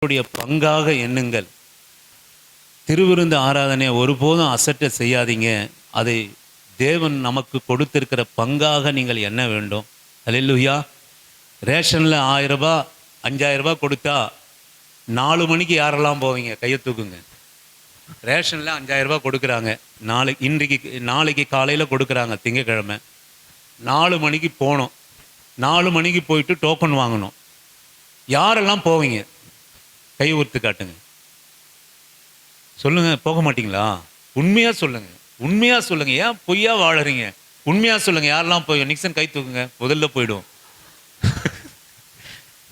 பங்காக எண்ணுங்கள். திருவிருந்து ஆராதனையை ஒருபோதும் அசட்டை செய்யாதீங்க. அதை தேவன் நமக்கு கொடுத்திருக்கிற பங்காக நீங்கள் எண்ண வேண்டும். அல்லேலூயா. ரேஷனில் 1000 ரூபாய் 5000 ரூபாய் கொடுத்தா 4 மணிக்கு யாரெல்லாம் போவீங்க? கையை தூக்குங்க. ரேஷனில் 5000 ரூபாய் கொடுக்குறாங்க. நாளைக்கு காலையில் கொடுக்குறாங்க, திங்கக்கிழமை. 4 மணிக்கு போனோம். 4 மணிக்கு போயிட்டு டோக்கன் வாங்கணும். யாரெல்லாம் போவீங்க? கை உறுத்து காட்டுங்க. சொல்லுங்க. போக மாட்டீங்களா? உண்மையா சொல்லுங்க. உண்மையா சொல்லுங்க. ஏன் பொய்யா வாழறீங்க? உண்மையா சொல்லுங்க. யாரெல்லாம் போய் நிக்சன் கை தூக்குங்க. முதல்ல போயிடும்.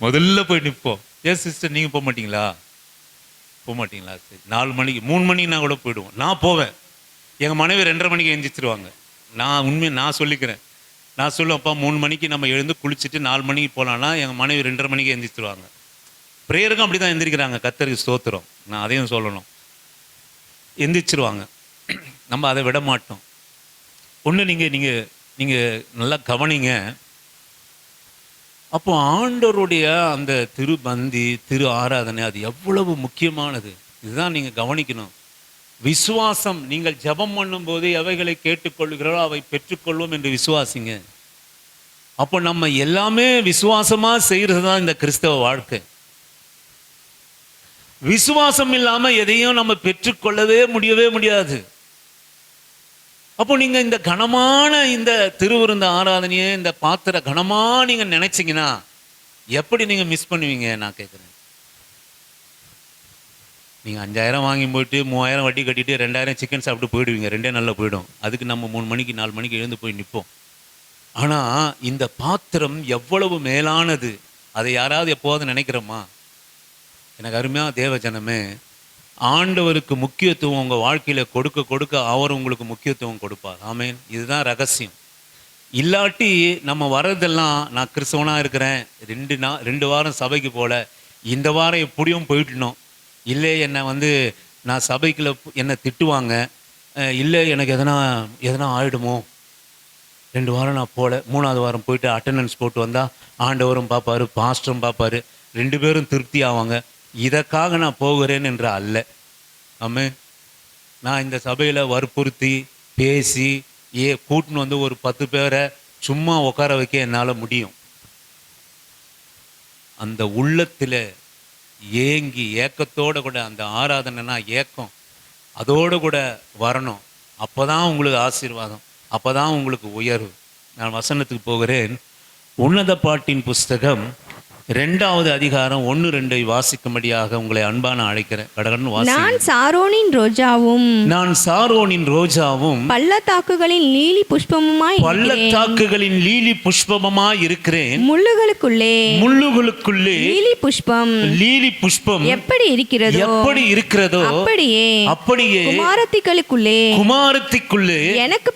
முதல்ல போய் நிற்போம். ஏன் சிஸ்டர் நீங்க போக மாட்டீங்களா? போக மாட்டீங்களா? சரி. 4 மணிக்கு 3 மணின்னா கூட போயிடுவோம். நான் போவேன். எங்கள் மனைவி 2:30 மணிக்கு எழுந்திரிச்சிருவாங்க. நான் சொல்லிக்கிறேன். நான் சொல்லுவேன்ப்பா 3 மணிக்கு நம்ம எழுந்து குளிச்சுட்டு 4 மணிக்கு போகலான்னா எங்கள் மனைவி 2:30 மணிக்கு எழுந்திரிச்சிருவாங்க. ப்ரேயருக்கும் அப்படி தான் எந்திரிக்கிறாங்க. கர்த்தருக்கு ஸ்தோத்திரம். நான் அதையும் சொல்லணும். எந்திரிச்சிருவாங்க. நம்ம அதை விட மாட்டோம். ஒன்று நீங்கள் நல்லா கவனிங்க. அப்போ ஆண்டவருடைய அந்த திருப்பந்தி, திரு ஆராதனை அது எவ்வளவு முக்கியமானது. இதுதான் நீங்கள் கவனிக்கணும். விசுவாசம். நீங்கள் ஜெபம் பண்ணும்போது எவைகளை கேட்டுக்கொள்கிறோம் அவை பெற்றுக்கொள்வோம் என்று விசுவாசிங்க. அப்போ நம்ம எல்லாமே விசுவாசமாக செய்கிறது தான் இந்த கிறிஸ்தவ வாழ்க்கை. விசுவாசம் இல்லாமல் எதையும் நம்ம பெற்றுக்கொள்ளவே முடியாது. அப்போ நீங்கள் இந்த கனமான இந்த திருவிருந்த ஆராதனையை இந்த பாத்திர கனமாக நீங்கள் நினைச்சிங்கன்னா எப்படி நீங்கள் மிஸ் பண்ணுவீங்க? நான் கேட்குறேன். நீங்கள் 5000 வாங்கி போயிட்டு 3000 வட்டி கட்டிட்டு 2000 சிக்கன் சாப்பிட்டு போயிடுவீங்க. 2 நாளில் போயிடும். அதுக்கு நம்ம 3 மணிக்கு 4 மணிக்கு எழுந்து போய் நிற்போம். ஆனால் இந்த பாத்திரம் எவ்வளவு மேலானது. அதை யாராவது எப்போது நினைக்கிறோமா? எனக்கு அருமையாக தேவ ஜனமே, ஆண்டவருக்கு முக்கியத்துவம் உங்கள் வாழ்க்கையில் கொடுக்க அவர் உங்களுக்கு முக்கியத்துவம் கொடுப்பார். ஆமேன். இதுதான் ரகசியம். இல்லாட்டி நம்ம வர்றதெல்லாம் நான் கிறிஸ்தவனாக இருக்கிறேன், 2 வாரம் சபைக்கு போல, இந்த வாரம் எப்படியும் போயிட்டணும், இல்லை என்னை நான் சபைக்குள்ள என்னை திட்டுவாங்க, இல்லை எனக்கு எதனா ஆகிடுமோ, 2 வாரம் நான் போல, 3ஆவது வாரம் போயிட்டு அட்டண்டன்ஸ் போட்டு வந்தால் ஆண்டவரும் பார்ப்பார், பாஸ்டரும் பார்ப்பார், 2 பேரும் திருப்தி ஆவாங்க. இதற்காக நான் போகிறேன் என்று அல்ல. ஆமாம். நான் இந்த சபையில் வற்புறுத்தி பேசி கூட்டின்னு ஒரு 10 பேரை சும்மா உட்கார வைக்க என்னால் முடியும். அந்த உள்ளத்தில் ஏங்கி ஏக்கத்தோடு கூட அந்த ஆராதனைனா ஏக்கம் அதோடு கூட வரணும். அப்போ தான் உங்களுக்கு ஆசீர்வாதம், அப்போ தான் உங்களுக்கு உயர்வு. நான் வசனத்துக்கு போகிறேன். உன்னத பாட்டின் புஸ்தகம் 2வது அதிகாரம் 1-2 வாசிக்கும்படியாக உங்களை அன்பான அழைக்கிறேன். கடகடன் வாசி. நான் சாரோனின் ரோஜாவும் பள்ளத்தாக்குகளின் லீலி புஷ்பமுமாய் இருக்கிறேன். முள்ளுகளுக்குள்ளே லீலி புஷ்பம் எப்படி இருக்கிறதோ அப்படியே குமாரத்திக்குள்ளே எனக்கு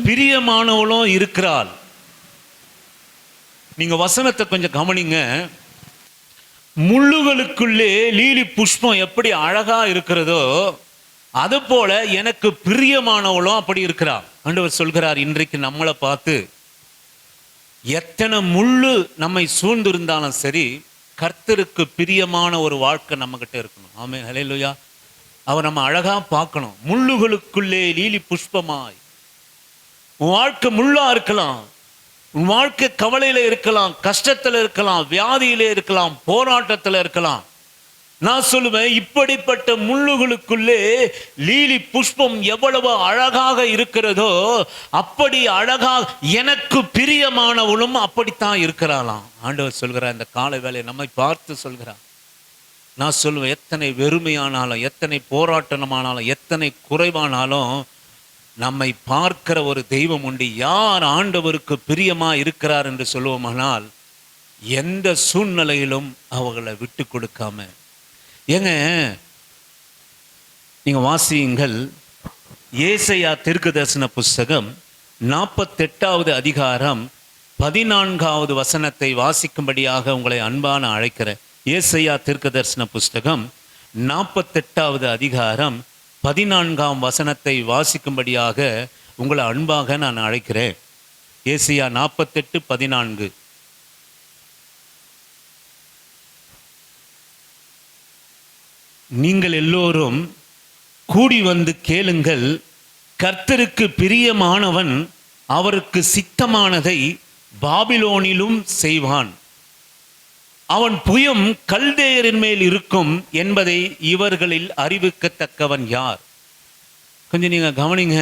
பிரியமானவளும் இருக்கிறாள். நீங்க வசனத்தை கொஞ்சம் கவனிங்க. முள்ளுகளுக்குள்ளே லீலி புஷ்பம் எப்படி அழகா இருக்கிறதோ அது போல எனக்கு பிரியமானவளும் அப்படி இருக்கிறார். ஆண்டவர் சொல்கிறார், இன்றைக்கு நம்மளை பார்த்து எத்தனை முள்ளு நம்மை சூழ்ந்து இருந்தாலும் சரி, கர்த்தருக்கு பிரியமான ஒரு வாழ்க்கை நம்ம கிட்ட இருக்கணும். ஆமென். ஹல்லேலூயா. அவர் நம்ம அழகா பார்க்கணும். முள்ளுகளுக்குள்ளே லீலி புஷ்பமாய். உன் வாழ்க்கை முள்ளா இருக்கலாம், உன் வாழ்க்கை கவலையில் இருக்கலாம், கஷ்டத்தில் இருக்கலாம், வியாதியிலே இருக்கலாம், போராட்டத்தில் இருக்கலாம். நான் சொல்லுவேன், இப்படிப்பட்ட முள்ளுகளுக்குள்ளே லீலி புஷ்பம் எவ்வளவு அழகாக இருக்கிறதோ அப்படி அழகாக எனக்கு பிரியமானவளும் அப்படித்தான் இருக்கிறாளாம். ஆண்டவர் சொல்கிறார், இந்த காலை வேளையை நம்மை பார்த்து சொல்கிறார். நான் சொல்லுவேன், எத்தனை வெறுமையானாலும், எத்தனை போராட்டமானாலும், எத்தனை குறைவானாலும் நம்மை பார்க்கிற ஒரு தெய்வம் உண்டு. யார் ஆண்டவருக்கு பிரியமா இருக்கிறார் என்று சொல்லுவோமானால் எந்த சூழ்நிலையிலும் அவர்களை விட்டு கொடுக்காம. ஏங்க, நீங்க வாசியுங்கள். ஏசாயா தீர்க்கதரிசன புஸ்தகம் 48வது அதிகாரம் 14வது வசனத்தை வாசிக்கும்படியாக உங்களை அன்பான அழைக்கிறேன். ஏசாயா தீர்க்கதரிசன புஸ்தகம் 48வது அதிகாரம் 14ஆம் வசனத்தை வாசிக்கும்படியாக உங்களை அன்பாக நான் அழைக்கிறேன். ஏசாயா 48:14. நீங்கள் எல்லோரும் கூடி வந்து கேளுங்கள், கர்த்தருக்கு பிரியமானவன் அவருக்கு சித்தமானதை பாபிலோனிலும் செய்வான், அவன் புயம் கல்தேயரின் மேல் இருக்கும் என்பதை இவர்களில் அறிவிக்கத்தக்கவன் யார்? கொஞ்சம் நீங்க கவனிங்க.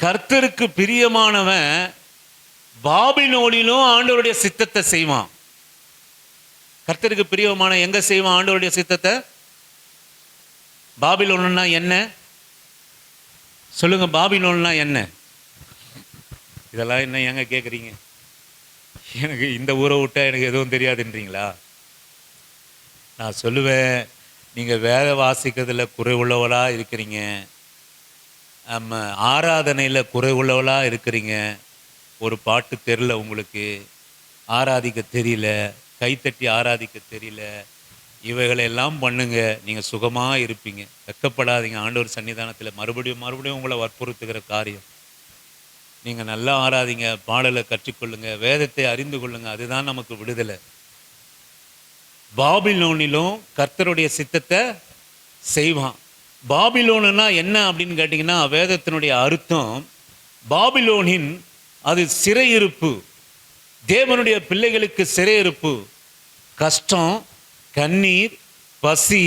கர்த்தருக்கு பிரியமானவன் பாபிலோனிலும் ஆண்டவருடைய சித்தத்தை செய்வான். கர்த்தருக்கு பிரியமான எங்க செய்வான் ஆண்டவருடைய சித்தத்தை? பாபிலோன்னா என்ன சொல்லுங்க? பாபிலோன்னா என்ன? இதெல்லாம் என்ன எங்க கேட்குறீங்க? எனக்கு இந்த ஊரை விட்டா எனக்கு எதுவும் தெரியாதுன்றீங்களா? நான் சொல்லுவேன், நீங்கள் வேத வாசிக்கிறதுல குறைவுள்ளவளாக இருக்கிறீங்க, ஆராதனையில் குறைவுள்ளவளாக இருக்கிறீங்க, ஒரு பாட்டு தெரியல உங்களுக்கு, ஆராதிக்க தெரியல, கைத்தட்டி ஆராதிக்க தெரியல, இவைகளெல்லாம் பண்ணுங்க, நீங்கள் சுகமாக இருப்பீங்க. வெக்கப்படாதீங்க. ஆண்டவர் சன்னிதானத்தில் மறுபடியும் மறுபடியும் உங்களை வற்புறுத்துகிற காரியம். நீங்கள் நல்லா ஆராதிங்க, பாடலை கற்றுக்கொள்ளுங்க, வேதத்தை அறிந்து கொள்ளுங்க, அதுதான் நமக்கு விடுதலை. பாபிலோனிலும் கர்த்தருடைய சித்தத்தை செய்வான். பாபிலோனுன்னா என்ன அப்படின்னு கேட்டிங்கன்னா, வேதத்தினுடைய அர்த்தம் பாபிலோனின் அது சிறையிருப்பு, தேவனுடைய பிள்ளைகளுக்கு சிறையிருப்பு, கஷ்டம், கண்ணீர், பசி,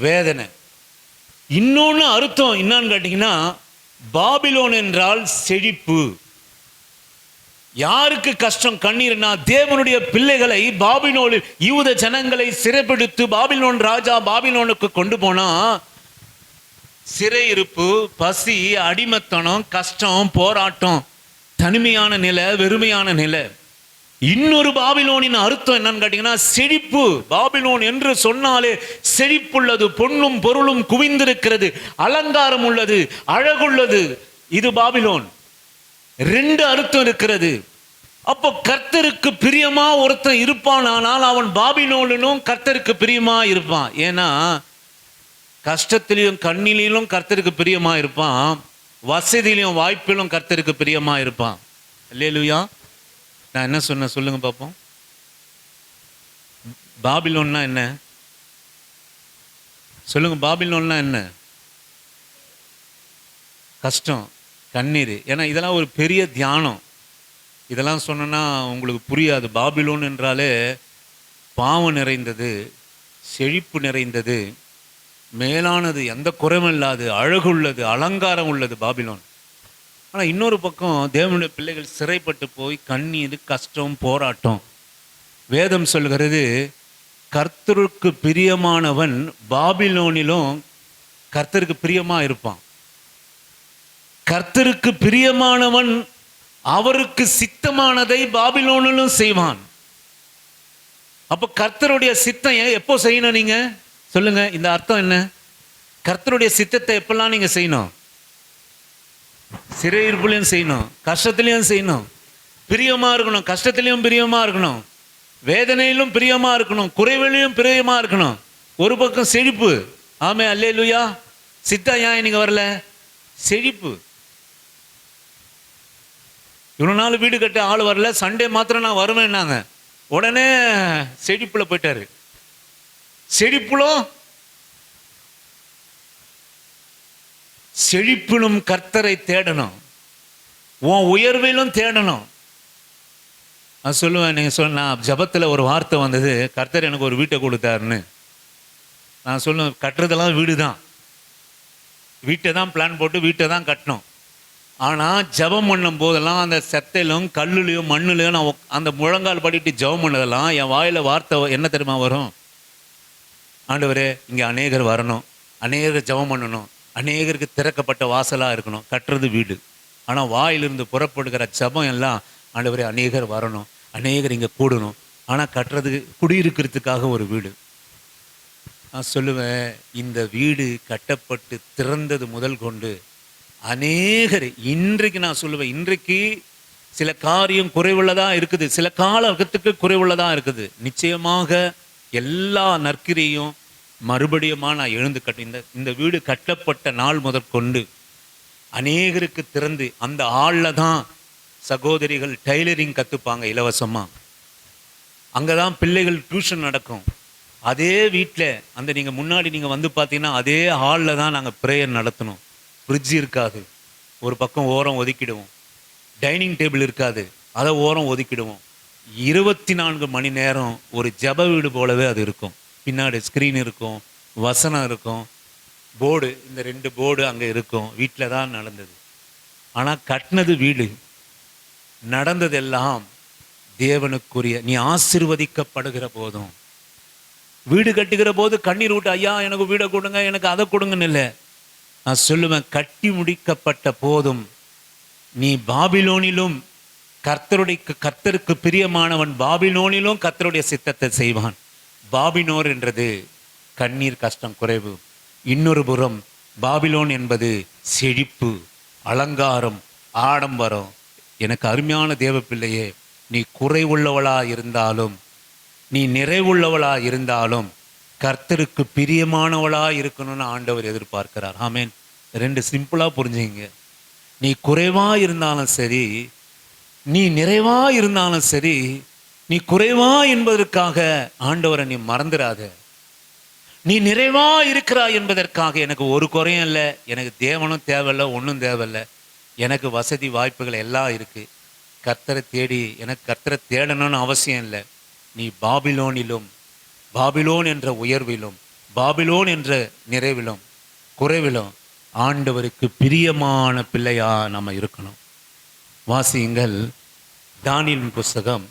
வேதனை. இன்னொன்று அர்த்தம் என்னன்னு கேட்டிங்கன்னா, பாபிலோன் என்றால் செழிப்பு. யாருக்கு கஷ்டம் கண்ணீர்னா, தேவனுடைய பிள்ளைகளை பாபிலோனில் யூத ஜனங்களை சிறைப்பிடித்து பாபிலோன் ராஜா பாபிலோனுக்கு கொண்டு போனா சிறையிருப்பு, பசி, அடிமத்தனம், கஷ்டம், போராட்டம், தனிமையான நிலை, வெறுமையான நிலை. இன்னொரு பாபிலோனின் அர்த்தம் என்னன்னு கேட்டீங்கன்னா செழிப்பு. பாபிலோன் என்று சொன்னாலே செழிப்புள்ளது, பொன்னும் பொருளும் குவிந்திருக்கிறது, அலங்காரம் உள்ளது, அழகுள்ளது, இது பாபிலோன். ரெண்டு அர்த்தம் இருக்கிறது. அப்போ கர்த்தருக்கு பிரியமா ஒருத்தன் இருப்பான், ஆனால் அவன் பாபிலோனிலும் கர்த்தருக்கு பிரியமா இருப்பான். ஏன்னா கஷ்டத்திலையும் கண்ணிலும் கர்த்தருக்கு பிரியமா இருப்பான், வசதியிலும் வாய்ப்பிலும் கர்த்தருக்கு பிரியமா இருப்பான். அல்லேலூயா. நான் என்ன சொன்னேன் சொல்லுங்க பார்ப்போம். பாபிலோன்னா என்ன சொல்லுங்க? பாபிலோன்னா என்ன? கஷ்டம், கண்ணீர். ஏன்னா இதெல்லாம் ஒரு பெரிய தியானம். இதெல்லாம் சொன்னா உங்களுக்கு புரியாது. பாபிலோன் என்றாலே பாவம் நிறைந்தது, செழிப்பு நிறைந்தது, மேலானது, எந்த குறைவும் இல்லாது, அழகுள்ளது, அலங்காரம் உள்ளது பாபிலோன். ஆனால் இன்னொரு பக்கம் தேவனுடைய பிள்ளைகள் சிறைப்பட்டு போய் கண்ணீர், கஷ்டம், போராட்டம். வேதம் சொல்கிறது, கர்த்தருக்கு பிரியமானவன் பாபிலோனிலும் கர்த்தருக்கு பிரியமா இருப்பான். கர்த்தருக்கு பிரியமானவன் அவருக்கு சித்தமானதை பாபிலோனிலும் செய்வான். அப்போ கர்த்தருடைய சித்தம் எப்போ செய்யணும்? நீங்க சொல்லுங்க, இந்த அர்த்தம் என்ன? கர்த்தருடைய சித்தத்தை எப்பெல்லாம் நீங்க செய்யணும்? சிறையிருப்புலையும் செய்யணும், கஷ்டத்திலையும் செய்யணும், பிரியமா இருக்கணும், கஷ்டத்திலையும் பிரியமா இருக்கணும், வேதனையிலும் பிரியமா இருக்கணும், குறைவிலையும் பிரியமா இருக்கணும். ஒரு பக்கம் செழிப்பு. ஆமே, அல்லேலூயா. சித்தா ஏன் நீங்க வரல? செழிப்பு. இவ்வளவு நாள் வீடு கட்ட ஆள் வரல, சண்டே மாத்திரம் நான் வருவேன்னாங்க, உடனே செழிப்புல போயிட்டாரு. செழிப்பிலும் கர்த்தரை தேடணும், உன் உயர்விலும் தேடணும். நான் சொல்லுவேன், நீங்க சொன்ன ஜபத்தில் ஒரு வார்த்தை வந்தது, கர்த்தர் எனக்கு ஒரு வீட்டை கொடுத்தாருன்னு. நான் சொல்லுவேன், கட்டுறதெல்லாம் வீடு தான், வீட்டை தான் பிளான் போட்டு வீட்டை தான் கட்டணும். ஆனால் ஜபம் பண்ணும் போதெல்லாம் அந்த செத்தையிலும் கல்லுலையும் மண்ணுலையும் நான் அந்த முழங்கால் படிட்டு ஜபம் பண்ணதெல்லாம் என் வாயில் வார்த்தை என்ன தெரியுமா வரும்? ஆண்டவரே, இங்கே அநேகர் வரணும், அநேகர் ஜபம் பண்ணணும், அநேகருக்கு திறக்கப்பட்ட வாசலாக இருக்கணும். கட்டுறது வீடு. ஆனால் வாயிலிருந்து புறப்படுகிற ஜபம் எல்லாம், ஆண்டவரே அநேகர் வரணும், அநேகர் இங்கே கூடணும். ஆனால் கட்டுறது குடியிருக்கிறதுக்காக ஒரு வீடு. நான் சொல்லுவேன், இந்த வீடு கட்டப்பட்டு திறந்தது முதல் கொண்டு அநேகர், இன்றைக்கு நான் சொல்லுவேன், இன்றைக்கு சில காரியம் குறைவுள்ளதாக இருக்குது, சில காலத்துக்கு குறைவுள்ளதாக இருக்குது. நிச்சயமாக எல்லா நற்கிரையும் மறுபடியுமா நான் எழுந்து இந்த வீடு கட்டப்பட்ட நாள் முதற்கொண்டு அநேகருக்கு திறந்து, அந்த ஆளில் தான் சகோதரிகள் டைலரிங் கற்றுப்பாங்க இலவசமாக. அங்கே தான் பிள்ளைகள் டியூஷன் நடக்கும். அதே வீட்டில் அந்த நீங்கள் முன்னாடி நீங்கள் வந்து பார்த்தீங்கன்னா அதே ஹாலில் தான் நாங்கள் ப்ரேயர் நடத்தணும். ஃப்ரிட்ஜ் இருக்காது, ஒரு பக்கம் ஓரம் ஒதுக்கிடுவோம். டைனிங் டேபிள் இருக்காது, அதை ஓரம் ஒதுக்கிடுவோம். 24 மணி நேரம் ஒரு ஜப வீடு போலவே அது இருக்கும். பின்னாடி ஸ்க்ரீன் இருக்கும், வசனம் இருக்கும், போர்டு, இந்த 2 போர்டு அங்கே இருக்கும். வீட்டில் தான் நடந்தது. ஆனால் கட்டினது வீடு, நடந்ததெல்லாம் தேவனுக்குரிய. நீ ஆசீர்வதிக்கப்படுகிற போதும், வீடு கட்டுகிற போது கண்ணீர் விட்டு ஐயா எனக்கு வீடை கொடுங்க, எனக்கு அதை கொடுங்கன்னு இல்லை. நான் சொல்லுவேன், கட்டி முடிக்கப்பட்ட போதும் நீ பாபிலோனிலும் கர்த்தருக்கு பிரியமானவன், பாபிலோனிலும் கர்த்தருடைய சித்தத்தை செய்வான். பாபிலோன் என்றது கண்ணீர், கஷ்டம், குறைவு. இன்னொரு புறம் பாபிலோன் என்பது செழிப்பு, அலங்காரம், ஆடம்பரம். எனக்கு அருமையான தேவ பிள்ளையே, நீ குறைவுள்ளவளா இருந்தாலும், நீ நிறைவுள்ளவளா இருந்தாலும் கர்த்தருக்கு பிரியமானவளா இருக்கணும்னு ஆண்டவர் எதிர்பார்க்கிறார். ஆமேன். 2 சிம்பிளா புரிஞ்சுங்க. நீ குறைவா இருந்தாலும் சரி, நீ நிறைவா இருந்தாலும் சரி, நீ குறைவா என்பதற்காக ஆண்டவரை நீ மறந்துடாத. நீ நிறைவா இருக்கிறாய் என்பதற்காக எனக்கு ஒரு குறையும் இல்லை, எனக்கு தேவனும் தேவையில்லை, ஒன்றும் தேவையில்லை, எனக்கு வசதி வாய்ப்புகள் எல்லாம் இருக்கு, கர்த்தரை தேடி எனக்கு கர்த்தரை தேடணும்னு அவசியம் இல்லை. நீ பாபிலோனிலும், பாபிலோன் என்ற உயர்விலும், பாபிலோன் என்ற நிறைவிலும் குறைவிலும் ஆண்டவருக்கு பிரியமான பிள்ளையா நம்ம இருக்கணும். வாசியுங்கள், தானியேலின் புஸ்தகம்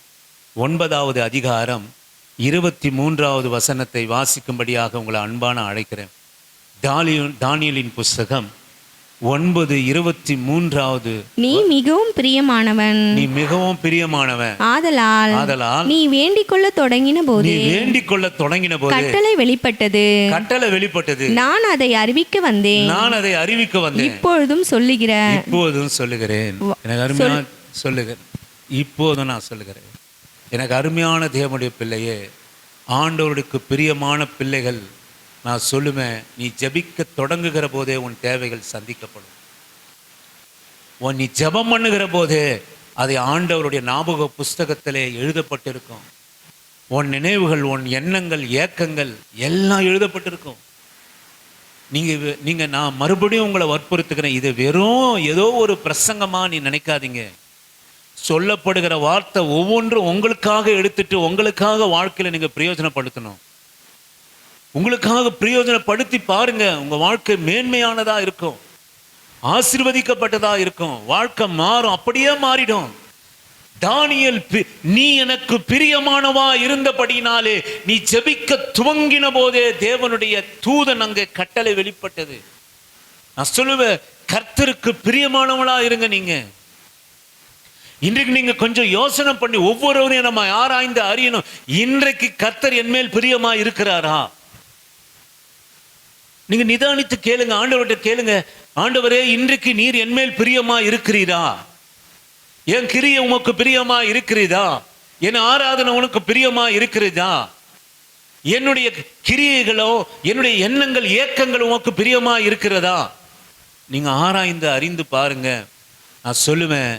9வது அதிகாரம் 23வது வசனத்தை வாசிக்கும்படியாக உங்களை அன்பான அழைக்கிறேன். தானியேலின் புஸ்தகம் 9:23. நீ மிகவும் பிரியமானவன், நீ மிகவும் பிரியமானவன், ஆதலால் நீ வேண்டிக் கொள்ள தொடங்கின போது, கட்டளை வெளிப்பட்டது, நான் அதை அறிவிக்க வந்தேன், இப்பொழுதும் சொல்லுகிறேன். எனக்கு அருமையான சொல்லுகிறேன், இப்போதும் நான் சொல்லுகிறேன். எனக்கு அருமையான தேவனுடைய பிள்ளையே, ஆண்டவருக்கு பிரியமான பிள்ளைகள், நான் சொல்லுவேன், நீ ஜெபிக்க தொடங்குகிற போதே உன் தேவைகள் சந்திக்கப்படும். நீ ஜெபம் பண்ணுகிற போதே அதை ஆண்டவருடைய ஞாபக புஸ்தகத்திலே எழுதப்பட்டிருக்கும். உன் நினைவுகள், உன் எண்ணங்கள், ஏக்கங்கள் எல்லாம் எழுதப்பட்டிருக்கும். நீங்க நான் மறுபடியும் உங்களை வற்புறுத்துக்கிறேன், இது வெறும் ஏதோ ஒரு பிரசங்கமா நீ நினைக்காதீங்க. சொல்லப்படுகிற வார்த்தை ஒவ்வொன்றும் உங்களுக்காக எடுத்துட்டு உங்களுக்காக வாழ்க்கையில நீங்க பிரயோஜனப்படுத்தணும். உங்களுக்காக பிரயோஜனப்படுத்தி பாருங்க, உங்க வாழ்க்கை மேன்மையானதா இருக்கும், ஆசீர்வதிக்கப்பட்டதா இருக்கும், வாழ்க்கை மாறும், அப்படியே மாறிடும். தானியேல், நீ எனக்கு பிரியமானவா இருந்தபடினாலே நீ ஜெபிக்க துவங்கின போதே தேவனுடைய தூதன் அங்கே கட்டளை வெளிப்பட்டது. நான் சொல்லுவேன், கர்த்தருக்கு பிரியமானவளா இருங்க. நீங்க இன்றைக்கு நீங்க கொஞ்சம் யோசனை பண்ணி ஒவ்வொருவரையும் நம்ம ஆராய்ந்து அறியணும். இன்றைக்கு கர்த்தர் என் மேல் பிரியமா இருக்கிறாரா? நீங்க நிதானித்து கேளுங்க, ஆண்டவர்கிட்ட கேளுங்க, ஆண்டவரே இன்றைக்கு நீர் என் மேல் பிரியமா இருக்கிறீரா? என் கிரியை உமக்கு பிரியமா இருக்கிறதா? என் ஆராதனை உனக்கு பிரியமா இருக்கிறதா? என்னுடைய கிரியைகளோ என்னுடைய எண்ணங்கள், ஏக்கங்கள் உமக்கு பிரியமா இருக்கிறதா? நீங்க ஆராய்ந்து அறிந்து பாருங்க. நான் சொல்லுவேன்,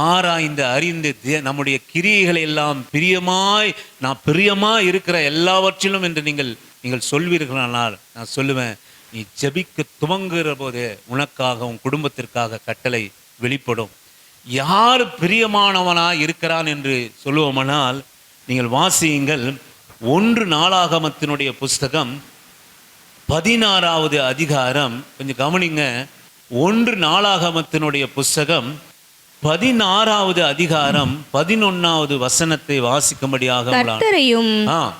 ஆராய்ந்து அறிந்து நம்முடைய கிரியைகளை எல்லாம் நான் பிரியமா இருக்கிற எல்லாவற்றிலும் என்று நீங்கள் சொல்வீர்களானால், நான் சொல்லுவேன், நீ ஜெபிக்க துவங்குகிற போதே உனக்காக, உன் குடும்பத்திற்காக கட்டளை வெளிப்படும். யார் பிரியமானவனா இருக்கிறான் என்று சொல்லுவோமானால், நீங்கள் வாசியுங்கள், 1 நாளாகமத்தினுடைய புஸ்தகம் 16வது அதிகாரம். கொஞ்சம் கவனிங்க, 1 நாளாகமத்தினுடைய புஸ்தகம் 16வது அதிகாரம் 11வது வசனத்தை வாசிக்கும்படியாக. கர்த்தரையும்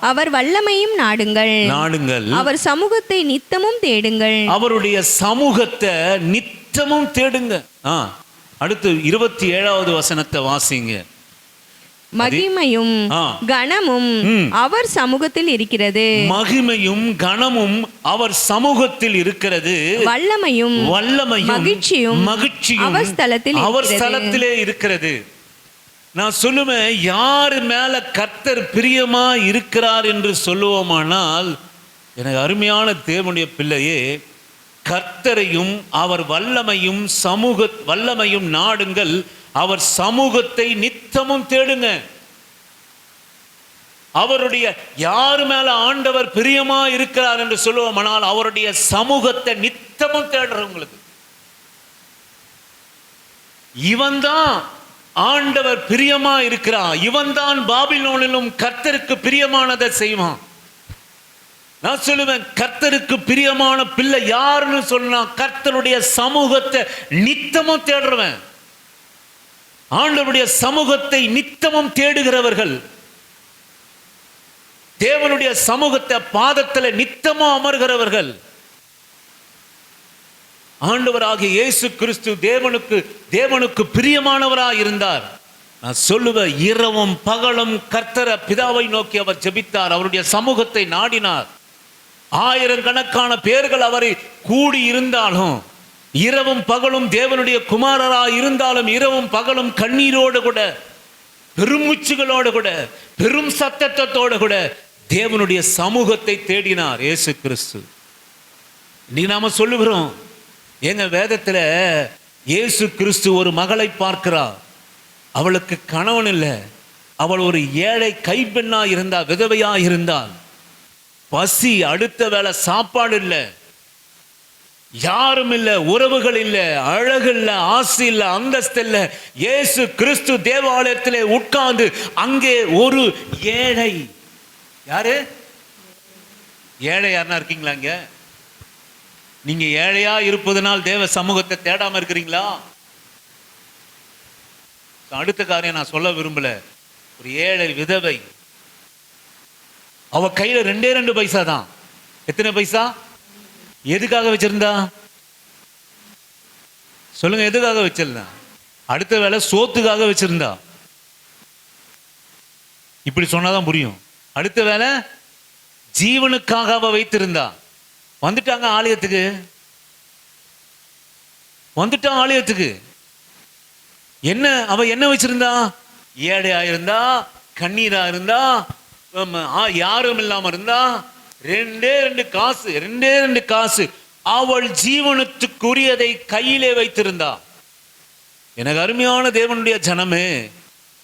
அவர் வல்லமையும் நாடுங்கள், அவர் சமூகத்தை நித்தமும் தேடுங்கள். அவருடைய சமூகத்தை நித்தமும் தேடுங்க. அடுத்து 27வது வசனத்தை வாசிங்க. மகிமையும் கனமும் அவர் சமூகத்தில் இருக்கிறது, மகிமையும் கனமும் அவர் சமூகத்தில் இருக்கிறது, வல்லமையும் மகிழ்ச்சியும் அவர் ஸ்தலத்திலே இருக்கிறது. நான் சொல்லுவேன், யார் மேல கர்த்தர் பிரியமா இருக்கிறார் என்று சொல்லுவோமானால், எனக்கு அருமையான தேவனுடைய பிள்ளையே, கர்த்தரையும் அவர் வல்லமையும் நாடுங்கள், அவர் சமூகத்தை நித்தமும் தேடுங்க. அவருடைய யார் மேல ஆண்டவர் பிரியமா இருக்கிறார் என்று சொல்லுவோம், ஆனால் அவருடைய சமூகத்தை நித்தமும் தேடுறவங்களுக்கு இவன் தான் ஆண்டவர் பிரியமா இருக்கிறான், இவன் தான் பாபிலோனிலும் கர்த்தருக்கு பிரியமானதை செய்வான். நான் சொல்லுவேன், கர்த்தருக்கு பிரியமான பிள்ளை யாருன்னு சொன்னா கர்த்தருடைய சமூகத்தை நித்தமும் தேடுறவன், ஆண்டவருடைய சமூகத்தை நித்தமும் தேடுகிறவர்கள், தேவனுடைய சமூகத்தை பாதத்தில் நித்தமும் அமர்கிறவர்கள். ஆண்டவராகிய இயேசு கிறிஸ்து தேவனுக்கு பிரியமானவராய் இருந்தார். நான் சொல்லுவேன், இரவும் பகலும் கர்த்தரை பிதாவை நோக்கி அவர் ஜெபித்தார், அவருடைய சமூகத்தை நாடினார். ஆயிரக்கணக்கான பேர்கள் அவரை கூடி இருந்தாலும், இரவும் பகலும் தேவனுடைய குமாரராய் இருந்தாலும், இரவும் பகலும் கண்ணீரோடு கூட, பெருமூச்சுகளோடு கூட, பெரும் சத்தத்தோடு கூட தேவனுடைய சமூகத்தை தேடினார் இயேசு கிறிஸ்து. நீ நாம சொல்லுகிறோம், எங்க வேதத்துல இயேசு கிறிஸ்து ஒரு மகளை பார்க்கிறார், அவளுக்கு கணவன் இல்லை, அவள் ஒரு ஏழை கைப்பெண்ணா இருந்தாள், விதவையா இருந்தாள், பசி, அடுத்த வேளை சாப்பாடு இல்லை, யாரும் இல்லை, உறவுகள் இல்லை, அழகு இல்லை, ஆசை இல்லை, அந்தஸ்து இல்லை. இயேசு கிறிஸ்து தேவாலயத்திலே உட்கார்ந்து அங்கே ஒரு ஏழை, யாரு ஏழை? யாருன்னா இருக்கீங்களா இங்க? நீங்க ஏழையா இருப்பதனால் தேவ சமூகத்தை தேடாம இருக்கிறீங்களா? அடுத்த காரியம் நான் சொல்ல விரும்பல. ஒரு ஏழை விதவை, அவ கையில 2 பைசா தான். எத்தனை பைசா? எதுக்காக வச்சிருந்தா சொல்லுங்க, எதுக்காக வச்சிருந்தா? அடுத்த வேளை சோத்துக்காக வச்சிருந்தா. இப்படி சொன்னாதான் புரியும். அடுத்த வேளை ஜீவனுக்காக அவ வைத்திருந்தா. வந்துட்டாங்க ஆலயத்துக்கு, என்ன அவ என்ன வச்சிருந்தா? ஏழையா இருந்தா, கண்ணீரா இருந்தா, யாரும் இல்லாம இருந்தா, 2 காசு அவள் ஜீவனத்துக்குரியதை கையிலே வைத்திருந்தா. எனக்கு அருமையான தேவனுடைய ஜனமே,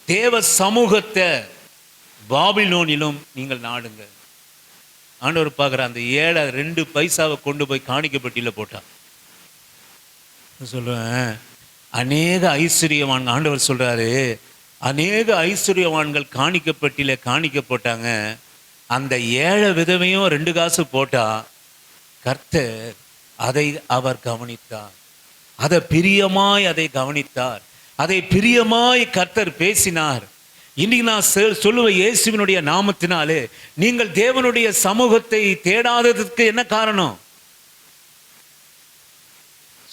தேவ சமூகத்தை பாபிலோனிலும் நீங்கள் நாடுங்க. ஆண்டவர் பார்க்குற அந்த ஏழை 2 பைசாவை கொண்டு போய் காணிக்கப்பட்டியில போட்டா. சொல்லுவேன், அநேக ஐஸ்வர்யவான், ஆண்டவர் சொல்றாரு, அநேக ஐஸ்வர்யவான்கள் காணிக்கப்பட்டியில காணிக்கப்பட்டாங்க. அந்த ஏழை விதவையும் 2 காசு போட்டா, கர்த்தர் அதை அவர் கவனித்தார், அதை பிரியமாய் அதை கவனித்தார், அதை பிரியமாய் கர்த்தர் பேசினார். இன்னைக்கு நான் சொல்லுவேன், இயேசுவினுடைய நாமத்தினாலே நீங்கள் தேவனுடைய சமூகத்தை தேடாததுக்கு என்ன காரணம்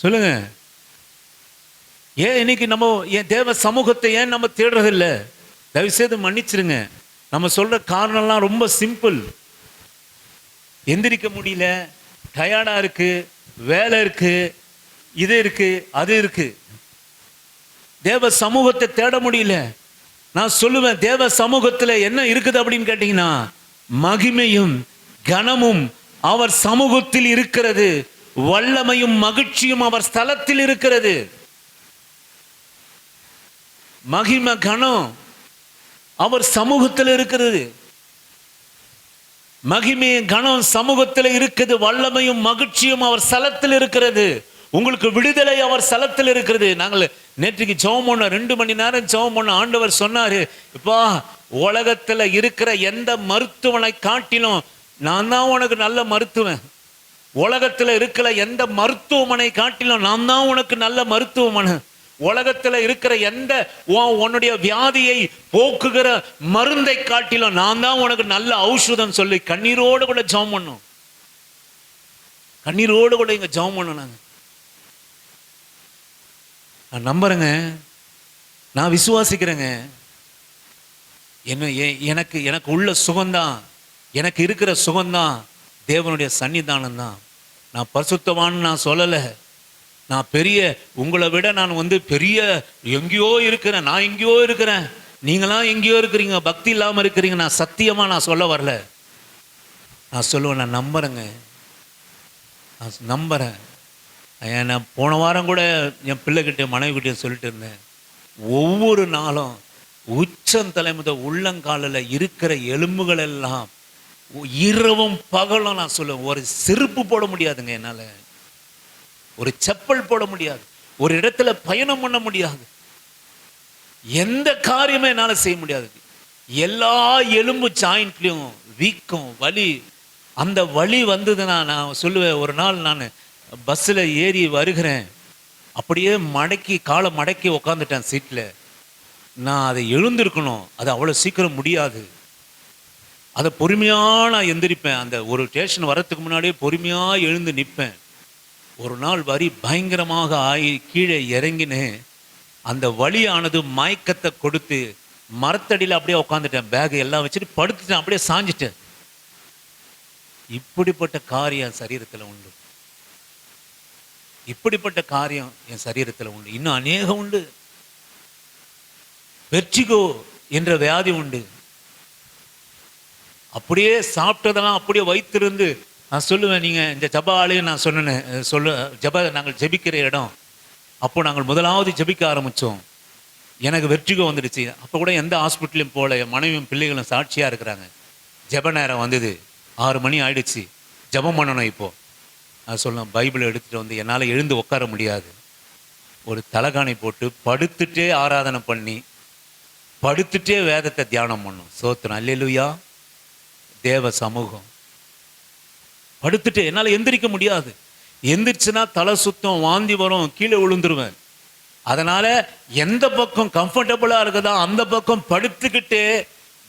சொல்லுங்க? ஏன் இன்னைக்கு நம்ம தேவ சமூகத்தை ஏன் நம்ம தேடுறதில்லை? தயவுசெய்து மன்னிச்சிருங்க. நம்ம சொல்ற காரணம்லாம் ரொம்ப சிம்பிள். எந்திரிக்க முடியல, டயர்டா இருக்கு, வேலை இருக்கு, இது இருக்கு, அது இருக்கு. தேவ சமூகத்தை தேட முடியல. நான் சொல்லுவேன், தேவ சமூகத்தில் என்ன இருக்குது அப்படின்னு கேட்டீங்கன்னா, மகிமையும் கனமும் அவர் சமூகத்தில் இருக்கிறது, வல்லமையும் மகிழ்ச்சியும் அவர் ஸ்தலத்தில் இருக்கிறது. மகிமை கனம் அவர் சமூகத்தில் இருக்கிறது. மகிமையும் கனம் சமூகத்தில் இருக்குது, வல்லமையும் மகிழ்ச்சியும் அவர் ஸ்தலத்தில் இருக்கிறது. உங்களுக்கு விடுதலை அவர் ஸ்தலத்தில் இருக்கிறது. நாங்கள் நேற்றுக்கு ஜெபம் பண்ண 2 மணி நேரம் ஜெபம் பண்ண ஆண்டவர் சொன்னாரு, இப்பா உலகத்துல இருக்கிற எந்த மருத்துவனை காட்டிலும் நான் தான் உனக்கு நல்ல மருத்துவன். உலகத்துல இருக்கிற எந்த மருத்துவமனை காட்டிலும் நான் தான் உனக்கு நல்ல மருத்துவமனை. உலகத்துல இருக்கிற எந்த உன்னுடைய வியாதியை போக்குகிற மருந்தை காட்டிலும் நான் தான் உனக்கு நல்ல ஔஷதம் சொல்லி கண்ணீரோடு கூட ஜெபம் பண்ணோம். கண்ணீரோடு கூட இங்க ஜெபம் பண்ணோம். நான் நம்புறேங்க, நான் விசுவாசிக்கிறேங்க. எனக்கு உள்ள சுகம்தான், எனக்கு இருக்கிற சுகம்தான் தேவனுடைய சன்னிதானம் தான். நான் பரிசுத்தவான்னு நான் சொல்லலை. நான் பெரிய, உங்களை விட நான் பெரிய எங்கேயோ இருக்கிறேன், நான் எங்கேயோ இருக்கிறேன், நீங்களாம் எங்கேயோ இருக்கிறீங்க, பக்தி இல்லாமல் இருக்கிறீங்க. நான் சத்தியமாக நான் சொல்ல வரல. நான் சொல்லுவேன், நான் நம்புறேங்க, நான் நம்புறேன். நான் போன வாரம் கூட என் பிள்ளைகிட்ட மனைவிக்கிட்ட சொல்லிட்டு இருந்தேன், ஒவ்வொரு நாளும் உச்சந்தலை முதல் உள்ளங்காலில் இருக்கிற எலும்புகள் எல்லாம் இரவும் பகலும் நான் சொல்லுவேன், ஒரு செருப்பு போட முடியாதுங்க என்னால், ஒரு செப்பல் போட முடியாது, ஒரு இடத்துல பயணம் பண்ண முடியாது, எந்த காரியமே என்னால் செய்ய முடியாது. எல்லா எலும்பு ஜாயிண்ட்லையும் வீக்கம், வலி. அந்த வலி வந்ததுன்னா நான் சொல்லுவேன், ஒரு நாள் நான் பஸ்ஸில் ஏறி வருகிறேன், அப்படியே மடக்கி காலை மடக்கி உக்காந்துட்டேன் சீட்டில். நான் அதை எழுந்திருக்கணும், அது அவ்வளோ சீக்கிரம் முடியாது. அதை பொறுமையாக நான் எந்திரிப்பேன். அந்த ஒரு ஸ்டேஷன் வரத்துக்கு முன்னாடியே பொறுமையாக எழுந்து நிற்பேன். ஒரு நாள் வரி பயங்கரமாக ஆகி கீழே இறங்கினேன். அந்த வலியானது மயக்கத்தை கொடுத்து மரத்தடியில் அப்படியே உட்காந்துட்டேன். பேக் எல்லாம் வச்சுட்டு படுத்துட்டேன், அப்படியே சாஞ்சிட்டேன். இப்படிப்பட்ட காரியம் என் சரீரத்தில் உண்டு, இப்படிப்பட்ட காரியம் என் சரீரத்தில் உண்டு. இன்னும் அநேகம் உண்டு. வெர்டிகோ என்ற வியாதி உண்டு. அப்படியே சாப்பிட்டதெல்லாம் அப்படியே வைத்திருந்து நான் சொல்லுவேன், நீங்கள் இந்த ஜப ஆலயம் நான் சொன்னேன், நாங்கள் ஜெபிக்கிற இடம், அப்போ நாங்கள் முதலாவது ஜெபிக்க ஆரம்பித்தோம். எனக்கு வெர்டிகோ வந்துடுச்சு. அப்போ கூட எந்த ஹாஸ்பிட்டலையும் போல, என் மனைவியும் பிள்ளைகளும் சாட்சியாக இருக்கிறாங்க. ஜப நேரம் வந்தது, 6 மணி ஆயிடுச்சு, ஜபம் பண்ணணும். இப்போது நான் சொல்லுவேன், பைபிளை எடுத்துகிட்டு வந்து என்னால் எழுந்து உட்கார முடியாது. ஒரு தலகாணி போட்டு படுத்துட்டே ஆராதனை பண்ணி படுத்துட்டே வேதத்தை தியானம் பண்ணும். சோத்திரம், அல்லேலூயா. தேவ சமூகம். படுத்துட்டு என்னால் எந்திரிக்க முடியாது. எந்திரிச்சுன்னா தலை சுத்தம், வாந்தி வரும், கீழே விழுந்துருவேன். அதனால எந்த பக்கம் கம்ஃபர்டபுளா இருக்குதோ அந்த பக்கம் படுத்துக்கிட்டே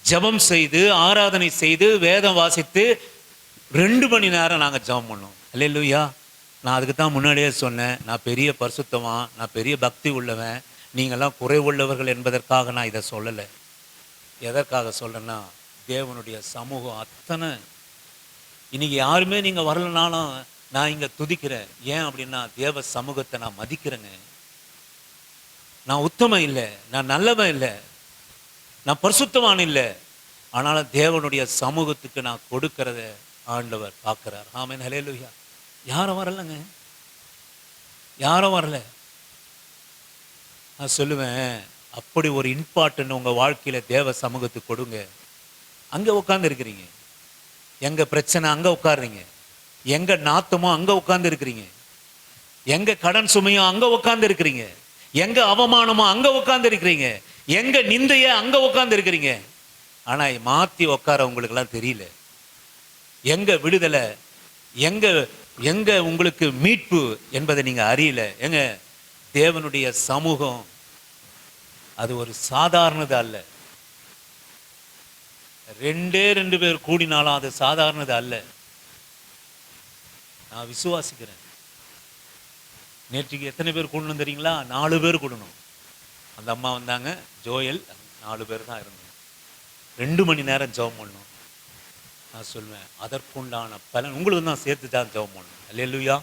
ஜபம் செய்து ஆராதனை செய்து வேதம் வாசித்து 2 மணி நேரம் நாங்கள் ஜபம் பண்ணோம். அல்லேலூயா. நான் அதுக்கு தான் முன்னாடியே சொன்னேன், நான் பெரிய பரிசுத்தவான், நான் பெரிய பக்தி உள்ளவன், நீங்கள்லாம் குறை உள்ளவர்கள் என்பதற்காக நான் இதை சொல்லலை. எதற்காக சொல்கிறேன்னா, தேவனுடைய சமூகம் அத்தனை. இன்னைக்கு யாருமே நீங்கள் வரலனாலும் நான் இங்கே துதிக்கிறேன். ஏன் அப்படின்னா, தேவ சமூகத்தை நான் மதிக்கிறேங்க. நான் உத்தமன் இல்லை, நான் நல்லவன் இல்லை, நான் பரிசுத்தவான் இல்லை, ஆனாலும் தேவனுடைய சமூகத்துக்கு நான் கொடுக்கறத ஆண்டவர் பார்க்கிறார். ஆமென், ஹல்லேலூயா. யாரும் வரலங்க, யாரும் வரல. நான் சொல்லுவேன், அப்படி ஒரு இம்பார்ட்டன்ட் உங்கள் வாழ்க்கையில் தேவ சமூகத்துக்கு கொடுங்க. அங்கே உட்காந்து இருக்கிறீங்க, எங்க பிரச்சனை அங்கே உட்காடுறீங்க, எங்க நாத்தமோ அங்கே உட்காந்து இருக்கிறீங்க, எங்க கடன் சுமையோ அங்கே உட்காந்து இருக்கிறீங்க, எங்க அவமானமோ அங்கே உட்காந்து இருக்கிறீங்க, எங்க நிந்தைய அங்கே உட்காந்து இருக்கிறீங்க. ஆனால் மாற்றி உட்கார உங்களுக்கெல்லாம் தெரியல. எங்க விடுதலை, எங்க எங்க உங்களுக்கு மீட்பு என்பதை நீங்க அறியல. எங்க தேவனுடைய சமூகம் அது ஒரு சாதாரணது அல்ல. 2 பேர் கூடினாலும் அது சாதாரணது அல்ல. நான் விசுவாசிக்கிறேன். நேற்றுக்கு எத்தனை பேர் கூடணும் தெரியுங்களா? 4 பேர் கூடணும். அந்த அம்மா வந்தாங்க, ஜோயல், 4 பேர் தான் இருந்தோம். 2 மணி நேரம் ஜெபம் பண்ணோம். நான் சொல்லுவேன், அதற்குண்டான பலன் உங்களுக்கு தான் சேர்த்து தான் ஜெபம் பண்ணணும். அல்லேலூயா,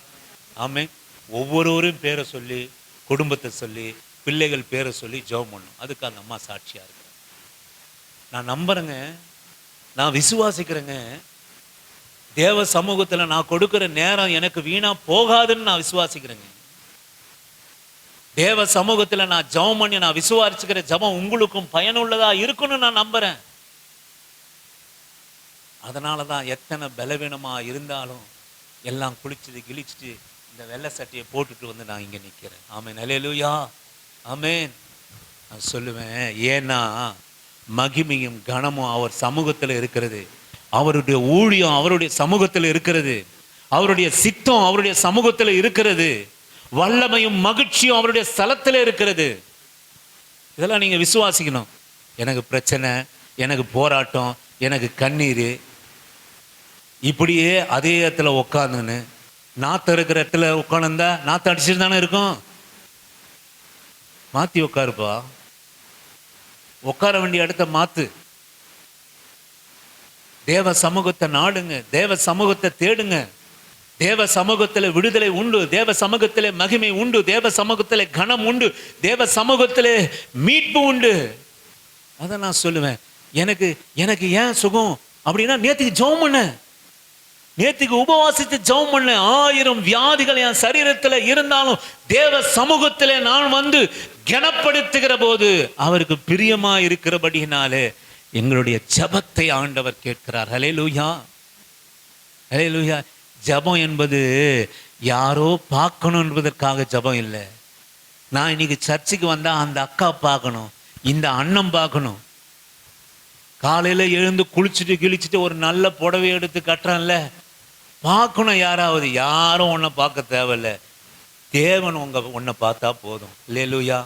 ஆமென். ஒவ்வொருவரும் பேரை சொல்லி, குடும்பத்தை சொல்லி, பிள்ளைகள் பேரை சொல்லி ஜெபம் பண்ணணும். அதுக்கு அந்த அம்மா சாட்சியாக இருக்கிறேன். நான் நம்புறேங்க, நான் விசுவாசிக்கிறேங்க. தேவ சமூகத்தில் நான் கொடுக்குற நேரம் எனக்கு வீணா போகாதுன்னு நான் விசுவாசிக்கிறேங்க. தேவ சமூகத்தில் நான் ஜெபம் பண்ணி நான் விசுவாசிக்கிற ஜெபம் உங்களுக்கும் பயனுள்ளதா இருக்குன்னு நான் நம்புறேன். அதனால தான் எத்தனை பலவீனமா இருந்தாலும் எல்லாம் குளிச்சுட்டு கிழிச்சிட்டு இந்த வெள்ளை சட்டையை போட்டுட்டு வந்து நான் இங்கே நிற்கிறேன். ஆமென், அல்லேலூயா, ஆமென். நான் சொல்லுவேன், ஏன்னா மகிமையும் கனமும் அவர் சமூகத்தில் இருக்கிறது, அவருடைய ஊழியம் அவருடைய சமூகத்தில் இருக்கிறது, அவருடைய சித்தம் அவருடைய சமூகத்தில் இருக்கிறது, வல்லமையும் மகிழ்ச்சியும் அவருடைய ஸ்தலத்தில் இருக்கிறது. இதெல்லாம் நீங்கள் விசுவாசிக்கணும். எனக்கு பிரச்சனை, எனக்கு போராட்டம், எனக்கு கண்ணீர், இப்படியே அதே இடத்துல உட்காந்துன்னு நாற்று இருக்கிற இடத்துல உட்காந்துருந்தா நாற்று அடிச்சுட்டு தானே இருக்கும். மாற்றி உட்காருப்பா, உட்கார வேண்டிய இடத்த மாற்று. தேவ சமூகத்தை நாடுங்க, தேவ சமூகத்தை தேடுங்க. தேவ சமூகத்தில் விடுதலை உண்டு, தேவ சமூகத்தில் மகிமை உண்டு, தேவ சமூகத்தில் கனம் உண்டு, தேவ சமூகத்தில் மீட்பு உண்டு. அதை நான் சொல்லுவேன். எனக்கு ஏன் சுகம் அப்படின்னா, நேற்றுக்கு ஜெபம் பண்ண நேத்துக்கு உபவாசித்து ஜெபம் பண்ண 1000 வியாதிகள் என் சரீரத்துல இருந்தாலும் தேவ சமூகத்திலே நான் வந்து கனப்படுத்துகிற போது அவருக்கு பிரியமா இருக்கிறபடினாலே எங்களுடைய ஜெபத்தை ஆண்டவர் கேட்கிறார். ஹல்லேலூயா, ஹல்லேலூயா. ஜெபம் என்பது யாரோ பார்க்கணும் என்பதற்காக ஜெபம் இல்லை. நான் இன்னைக்கு சர்ச்சுக்கு வந்தா அந்த அக்கா பார்க்கணும், இந்த அண்ணன் பார்க்கணும். காலையில எழுந்து குளிச்சுட்டு கிழிச்சிட்டு ஒரு நல்ல புடவை எடுத்து கட்டுறான்ல, பார்க்கணும். யாரும் உன்னை பார்க்க தேவையில்ல, தேவன் உன்னை பார்த்தா போதும். அல்லேலூயா.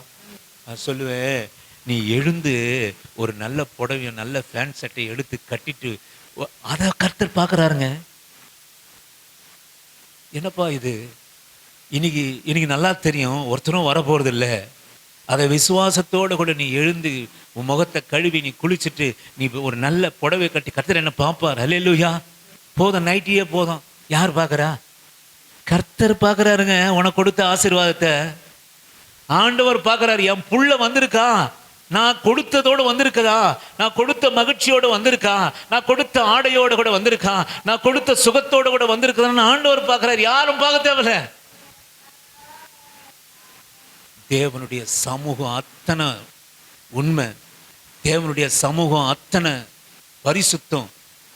நான் சொல்லுவேன், நீ எழுந்து ஒரு நல்ல புடவைய நல்ல ஃபேன் சட்டை எடுத்து கட்டிட்டு அதை கர்த்தர் பார்க்குறாருங்க. என்னப்பா இது, இன்னைக்கு நல்லா தெரியும், ஒருத்தரும் வர போறது இல்லை. அதை விசுவாசத்தோடு கூட நீ எழுந்து உன் முகத்தை கழுவி நீ குளிச்சுட்டு நீ ஒரு நல்ல புடவை கட்டி கர்த்தர் என்ன பார்ப்பார். அல்லேலூயா. போதும், நைட்டியே போதும். யார் பார்க்குறா? கர்த்தர் பார்க்குறாருங்க. உனக்கு கொடுத்த ஆசீர்வாதத்தை ஆண்டவர் பார்க்குறாரு. என் புள்ள வந்திருக்கா, நான் கொடுத்ததோடு வந்திருக்கதா, நான் கொடுத்த மகிழ்ச்சியோடு வந்திருக்கா, நான் கொடுத்த ஆடையோடு கூட வந்திருக்கா, நான் கொடுத்த சுகத்தோடு கூட வந்திருக்கதான்னு ஆண்டவர் பார்க்குறாரு. யாரும் பார்க்க தேவையில்ல. தேவனுடைய சமூகம் அத்தனை உண்மை, தேவனுடைய சமூகம் அத்தனை பரிசுத்தம்,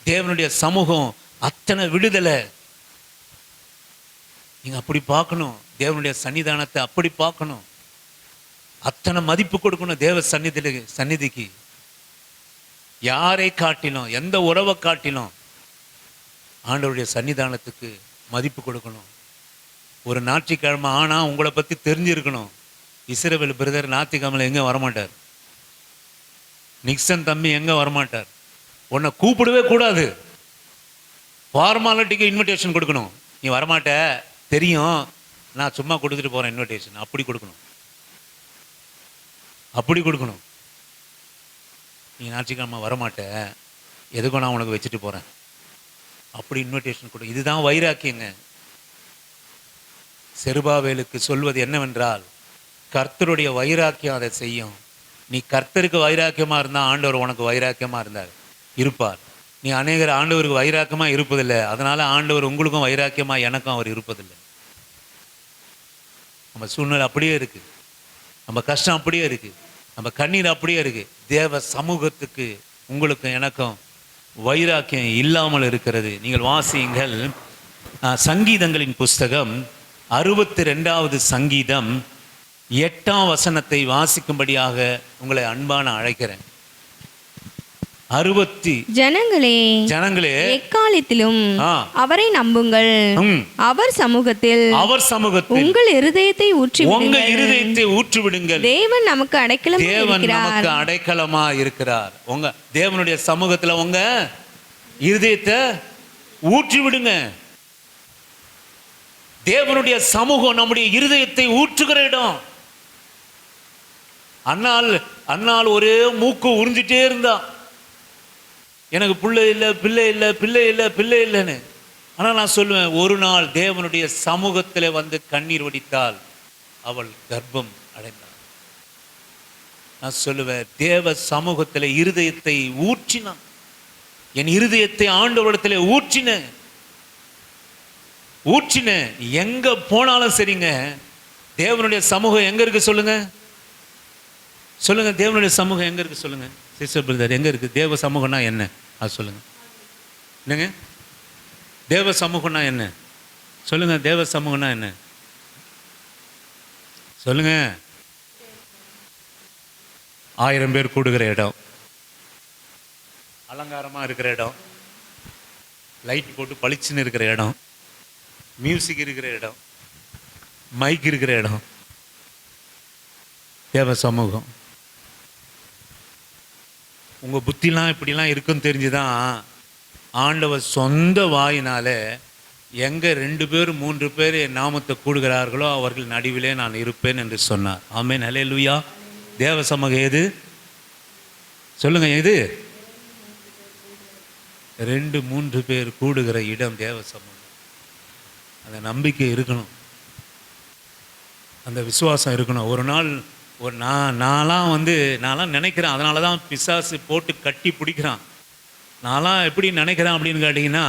தேவனுடைய சமூகம் அத்தனை விடுதலை. நீங்க அப்படி பார்க்கணும், தேவனுடைய சன்னிதானத்தை அப்படி பார்க்கணும், அத்தனை மதிப்பு கொடுக்கணும் தேவ சந்நிதிக்கு. யாரை காட்டிலும், எந்த உறவை காட்டிலும் ஆண்டவருடைய சன்னிதானத்துக்கு மதிப்பு கொடுக்கணும். ஒரு ஞாயிற்றுக்கிழமை ஆனா உங்களை பத்தி தெரிஞ்சிருக்கணும். இஸ்ரவேல் பிரதர் ஞாயிற்றுக்கிழமை எங்க வரமாட்டார், நிக்சன் தம்பி எங்க வரமாட்டார். உன்னை கூப்பிடவே கூடாது, ஃபார்மாலிட்டிக்கு இன்விடேஷன் கொடுக்கணும். நீ வரமாட்ட தெரியும், நான் சும்மா கொடுத்துட்டு போறேன் இன்விடேஷன். அப்படி கொடுக்கணும், அப்படி கொடுக்கணும். நீ ஞாயிற்றுக்கிழமை வரமாட்ட, எதுக்கும் நான் உனக்கு வச்சுட்டு போறேன், அப்படி இன்விடேஷன் கொடு. இதுதான் வைராக்கியங்க. செருபாவேலுக்கு சொல்வது என்னவென்றால், கர்த்தருடைய வைராக்கியம் அதை செய்யும். நீ கர்த்தருக்கு வைராக்கியமா இருந்தா ஆண்டவர் உனக்கு வைராக்கியமா இருப்பார். நீ அநேகர் ஆண்டவருக்கு வைராக்கியமா இருப்பதில்லை, அதனால ஆண்டவர் உங்களுக்கும் வைராக்கியமா எனக்கும் அவர் இருப்பதில்லை. நம்ம சூழ்நிலை அப்படியே இருக்கு, நம்ம கஷ்டம் அப்படியே இருக்கு, நம்ம கண்ணீர் அப்படியே இருக்கு. தேவ சமூகத்துக்கு உங்களுக்கும் எனக்கும் வைராக்கியம் இல்லாமல் இருக்கிறது. நீங்கள் வாசியுங்கள், சங்கீதங்களின் புஸ்தகம் 62வது சங்கீதம் 8ஆம் வசனத்தை வாசிக்கும்படியாக உங்களை அன்பான அழைக்கிறேன். ஜனங்களே எக்காலத்திலும் அவரை நம்புங்கள், அவர் சமூகத்தில் உங்கள் இருதயத்தை ஊற்றிவிடுங்கள். தேவன் நமக்கு அடைக்கலமா இருக்கிறார். உங்க தேவனுடைய சமூகத்துல உங்க இருதயத்தை ஊற்றி விடுங்க. தேவனுடைய சமூகம் நம்முடைய இருதயத்தை ஊற்றுகிற இடம். அண்ணால் ஒரே மூக்கு உறிஞ்சிட்டே இருந்தா, எனக்கு பிள்ளை இல்லை பிள்ளை இல்லை பிள்ளை இல்லை பிள்ளை இல்லைன்னு. ஆனால் நான் சொல்லுவேன், ஒரு நாள் தேவனுடைய சமூகத்தில் வந்து கண்ணீர் வடித்தால் அவள் கர்ப்பம் அடைந்தாள். நான் சொல்லுவேன், தேவ சமூகத்தில் இருதயத்தை ஊற்றினான். என் இருதயத்தை ஆண்டவரிடத்தில் ஊற்றினேன். எங்க போனாலும் சரிங்க, தேவனுடைய சமூகம் எங்க இருக்கு சொல்லுங்க, தேவனுடைய சமூகம் எங்க இருக்கு சொல்லுங்க. சிஸ்டர் பிரதர், எங்க இருக்கு தேவ சமூகம்னா என்ன அது சொல்லுங்க. என்னங்க தேவ சமூகம்னா என்ன சொல்லுங்க. தேவ சமூகம்னா என்ன சொல்லுங்க. 1000 பேர் கூடுகிற இடம், அலங்காரமா இருக்கிற இடம், லைட் போட்டு பளிச்சுன்னு இருக்கிற இடம், மியூசிக் இருக்கிற இடம், மைக் இருக்கிற இடம், தேவ சமூகம். உங்க புத்திலாம் இப்படிலாம் இருக்குன்னு தெரிஞ்சுதான் ஆண்டவர் சொந்த வாயினால எங்க 2 பேர் 3 பேர் என் நாமத்தை கூடுகிறார்களோ அவர்கள் நடுவிலே நான் இருப்பேன் என்று சொன்னார். ஆமென், ஹல்லேலூயா. தேவ சமூகம் எது சொல்லுங்க, எது? 2-3 பேர் கூடுகிற இடம் தேவ சமூகம். அந்த நம்பிக்கை இருக்கணும், அந்த விசுவாசம் இருக்கணும். ஒரு நாள் நான்லாம் நினைக்கிறேன், அதனால தான் பிசாசு போட்டு கட்டி பிடிக்கிறான். நான்லாம் எப்படி நினைக்கிறேன் அப்படின்னு கேட்டிங்கன்னா,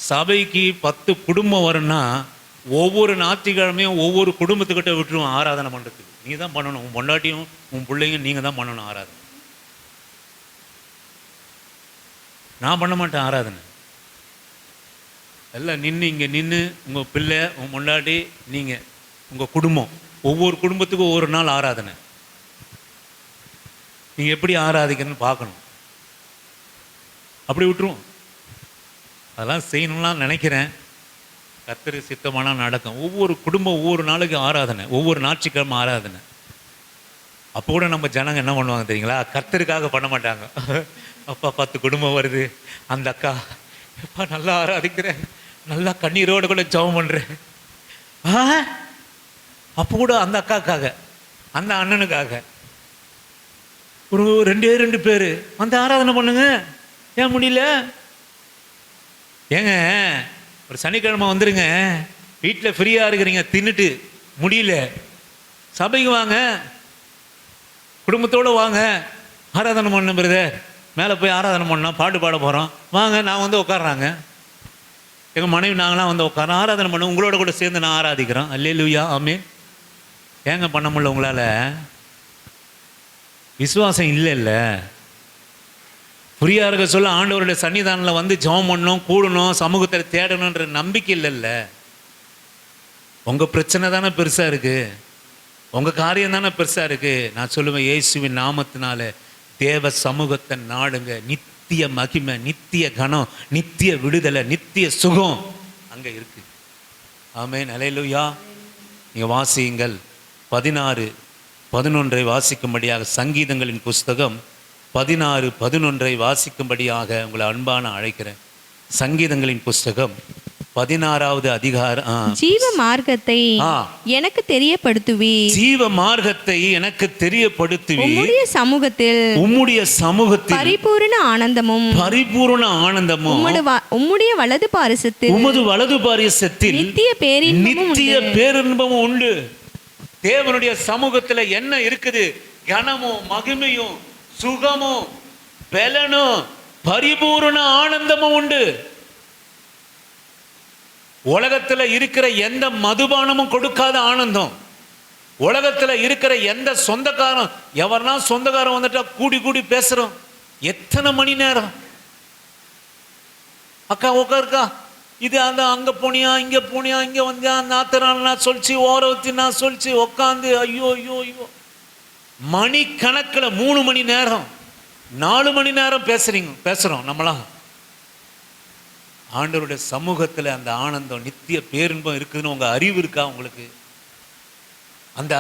சபைக்கு 10 குடும்பம் வரும்னா ஒவ்வொரு ஞாயிற்றுக்கிழமையும் ஒவ்வொரு குடும்பத்துக்கிட்ட விட்டுருவோம் ஆராதனை பண்ணுறதுக்கு. நீ தான் பண்ணணும், உன் பொண்டாட்டியும் உன் பிள்ளைங்க நீங்கள் தான் பண்ணணும் ஆராதனை. நான் பண்ண மாட்டேன் ஆராதனை. எல்லாம் இங்கே நின்று உங்கள் பிள்ளை, உன் பொண்டாட்டி, நீங்கள், உங்கள் குடும்பம், ஒவ்வொரு குடும்பத்துக்கும் ஒவ்வொரு நாள் ஆராதனை. நீங்கள் எப்படி ஆராதிக்கணும்னு பார்க்கணும். அப்படி விட்டுருவோம். அதெல்லாம் செய்யணும்லாம் நினைக்கிறேன். கர்த்தர் சித்தமானா நடக்கும். ஒவ்வொரு குடும்பம் ஒவ்வொரு நாளைக்கு ஆராதனை, ஒவ்வொரு ஞாயிற்றுக்கிழமை ஆராதனை. அப்போ கூட நம்ம ஜனங்க என்ன பண்ணுவாங்க தெரியுங்களா? கர்த்தருக்காக பண்ண மாட்டாங்க. அப்பா 10 குடும்பம் வருது, அந்த அக்கா எப்பா நல்லா ஆராதிக்கிறேன், நல்லா கண்ணீரோடு கூட ஜெபம் பண்ணுறேன். அப்போ கூட அந்த அக்காக்காக, அந்த அண்ணனுக்காக ஒரு 2 பேர் அந்த ஆராதனை பண்ணுங்க. ஏன் முடியல? ஏங்க ஒரு சனிக்கிழமை வந்துருங்க, வீட்டில் ஃப்ரீயாக இருக்கிறீங்க, தின்னுட்டு முடியல, சபைக்கு வாங்க, குடும்பத்தோடு வாங்க, ஆராதனை பண்ண பிரதர், மேலே போய் ஆராதனை பண்ணோம், பாட்டு பாட போகிறோம், வாங்க. நான் வந்து உட்காடுறாங்க, எங்கள் மனைவி நாங்களாம் வந்து உட்காரோம், ஆராதனை பண்ணோம், உங்களோட கூட சேர்ந்து நான் ஆராதிக்கிறோம். அல்லேலூயா, ஆமென். ஏங்க பண்ண முடியல உங்களால்? விசுவாசம் இல்லை. ஃப்ரீயாக இருக்க சொல்ல ஆண்டவருடைய சன்னிதானில் வந்து ஜெபம் பண்ணணும், கூடணும், சமூகத்தில் தேடணுன்ற நம்பிக்கை இல்லைல்ல. உங்கள் பிரச்சனை தானே பெருசாக இருக்குது, உங்கள் காரியம் தானே பெருசாக இருக்குது. நான் சொல்லுவேன், இயேசுவின் நாமத்தினால தேவ சமூகத்தை நாடுங்க. நித்திய மகிமை, நித்திய கனம், நித்திய விடுதலை, நித்திய சுகம் அங்கே இருக்குது. ஆமென், அல்லேலூயா. நீங்கள் வாசியுங்கள். 16:11 வாசிக்கும்படியாக, சங்கீதங்களின் புஸ்தகம் 16:11 வாசிக்கும்படியாக உங்களை அன்பான அழைக்கிறேன். சங்கீதங்களின் புஸ்தகம் 16வது அதிகாரம். ஜீவ மார்க்கத்தை எனக்கு தெரியப்படுத்துவி, ஜீவ மார்க்கத்தை எனக்கு தெரியப்படுத்துவி, உம்முடைய சமூகத்தில் பரிபூரண ஆனந்தமும் உம்முடைய வலது பாரிசத்தில், உமது வலது பாரிசத்தில் நித்திய பேரின்பமும் உண்டு. தேவனுடைய சமூகத்தில் என்ன இருக்குது? கனமும் மகிமையும் சுகமும் பலனும் பரிபூரண ஆனந்தமும் உண்டு. உலகத்தில் இருக்கிற எந்த மதுபானமும் கொடுக்காத ஆனந்தம், உலகத்தில் இருக்கிற எந்த சொந்தக்காரன், எவர்னா சொந்தக்காரன் வந்துட்டா கூடி கூடி பேசுறோம். எத்தனை மணி நேரம்? அக்கா உட்காருக்கா, இது அந்த அங்கே போனியா, இங்கே போனியா, இங்கே வந்தியா, நாத்தனா சொல்லிச்சு, ஓரவத்தினா சொல்லிச்சு, உட்காந்து ஐயோ ஐயோ ஐயோ மணிக்கணக்கில் 3 மணி நேரம் 4 மணி நேரம் பேசுகிறோம் நம்மளாம். ஆண்டவருடைய சமூகத்தில் அந்த ஆனந்தம், நித்திய பேரின்பம் இருக்குதுன்னு உங்கள் அறிவு இருக்கா? உங்களுக்கு அந்த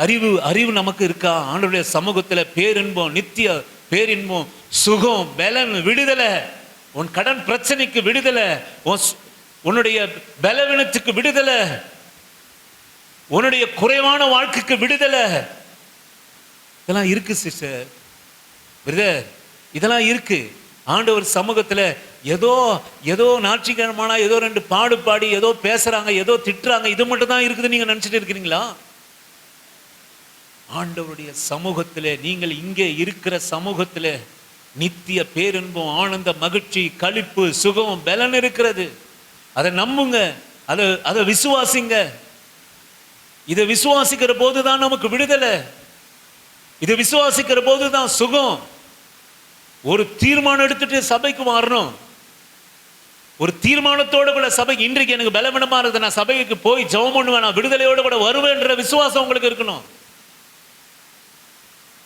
அறிவு நமக்கு இருக்கா? ஆண்டவருடைய சமூகத்தில் பேரின்பம், நித்திய பேரின்பம், சுகம், பலன், விடுதலை, உன் கடன் பிரச்சனைக்கு விடுதலை, உன்னுடைய பலவீனத்துக்கு விடுதலை, உன்னுடைய குறைவான வாழ்க்கைக்கு விடுதலை, இதெல்லாம் இருக்கு சிஸ்டர், பிரதர், இதெல்லாம் இருக்கு. ஆண்டவர் சமூகத்தில் ஏதோ ஞாயிற்றுக்கிழமைனா ஏதோ 2 பாடு பாடி ஏதோ பேசுறாங்க, ஏதோ திட்டுறாங்க, இது மட்டும் தான் இருக்குது நீங்க நினைச்சிட்டு இருக்கிறீங்களா? ஆண்டவருடைய சமூகத்தில், நீங்கள் இங்கே இருக்கிற சமூகத்தில் நித்திய பேரின்பம், ஆனந்த, மகிழ்ச்சி, களிப்பு, சுகம், பலன் இருக்கிறது. அதை நம்புங்க, அதை விசுவாசிங்க. இதை விசுவாசிக்கிற போதுதான் நமக்கு விடுதலை, இதை விசுவாசிக்கிற போதுதான் சுகம். ஒரு தீர்மானம் எடுத்துட்டு சபைக்கு மாறணும். ஒரு தீர்மானத்தோட கூட சபைக்கு, இன்றைக்கு எனக்கு பலவீனமா இருக்குது, நான் சபைக்கு போய் ஜெபம் பண்ணுவேன், நான் விடுதலையோட கூட வருவேன்ற விசுவாசம் உங்களுக்கு இருக்கணும்.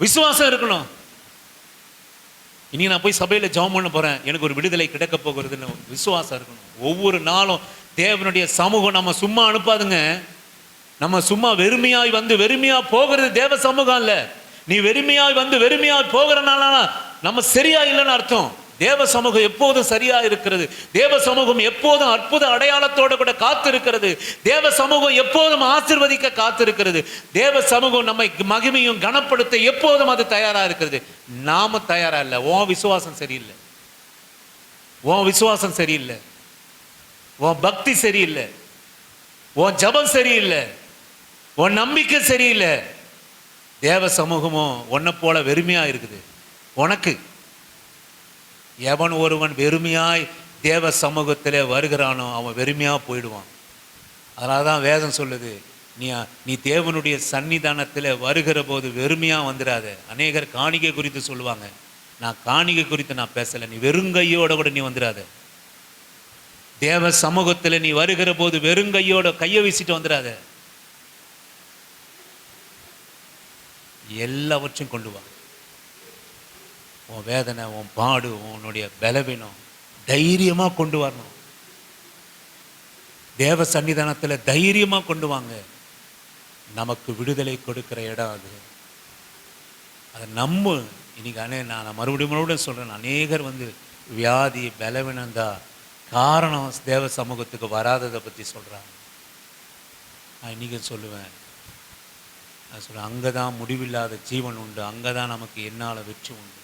விசுவாசம் இருக்கணும். இனி நான் போய் சபையில் ஜெபம் பண்ண போறேன், எனக்கு ஒரு விடுதலை கிடைக்க போகிறதுன்னு விசுவாசம் இருக்கணும். ஒவ்வொரு நாளும் தேவனுடைய சமூகம் நம்ம சும்மா அனுப்பாதுங்க. நம்ம சும்மா வெறுமையாய் வந்து வெறுமையா போகிறது தேவ சமூகம் இல்ல. நீ வெறுமையாய் வந்து வெறுமையாய் போகிறனால நம்ம சரியா இல்லைன்னு அர்த்தம். தேவ சமூகம் எப்போதும் சரியா இருக்கிறது. தேவ சமூகம் எப்போதும் அற்புத அடையாளத்தோட கூட காத்து இருக்கிறது. தேவ சமூகம் எப்போதும் ஆசீர்வதிக்க காத்து இருக்கிறது. தேவ சமூகம் நம்மை மகிமையும் கனப்படுத்த எப்போதும் அது தயாரா இருக்கிறது. நாம தயாரா இல்லை. உன் விசுவாசம் சரியில்லை, உன் விசுவாசம் சரியில்லை, உன் பக்தி சரியில்லை, உன் ஜபம் சரியில்லை, உன் நம்பிக்கை சரியில்லை. தேவ சமூகமும் உன்னை போல வெறுமையா இருக்குது. உனக்கு எவன் ஒருவன் வெறுமையாய் தேவ சமூகத்தில் வருகிறானோ அவன் வெறுமையாக போயிடுவான். அதனால தான் வேதம் சொல்லுது, நீ தேவனுடைய சன்னிதானத்தில் வருகிற போது வெறுமையாக வந்துடாத. அநேகர் காணிக்கை குறித்து சொல்லுவாங்க, நான் காணிக்கை குறித்து நான் பேசலை. நீ வெறுங்கையோட கூட நீ வந்துடாத. தேவ சமூகத்தில் நீ வருகிற போது வெறுங்கையோட கையை வீசிட்டு வந்துடாத. எல்லாவற்றையும் கொண்டு வா. உன் வேதனை, உன் பாடு, உன்னுடைய பலவீனம் தைரியமாக கொண்டு வரணும். தேவ சன்னிதானத்தில் தைரியமாக கொண்டு வாங்க. நமக்கு விடுதலை கொடுக்கிற இடம் அது. அதை நம்ம இன்னைக்கு நான் மறுபடியும் சொல்கிறேன், அநேகர் வியாதி பலவீனம்தான் காரணம் தேவ சமூகத்துக்கு வராததை பற்றி சொல்கிறாங்க. நான் இன்றைக்கி சொல்லுவேன், நான் சொல்லுவேன், அங்கே தான் முடிவில்லாத ஜீவன் உண்டு, அங்கே தான் நமக்கு என்னால் வெற்றி உண்டு,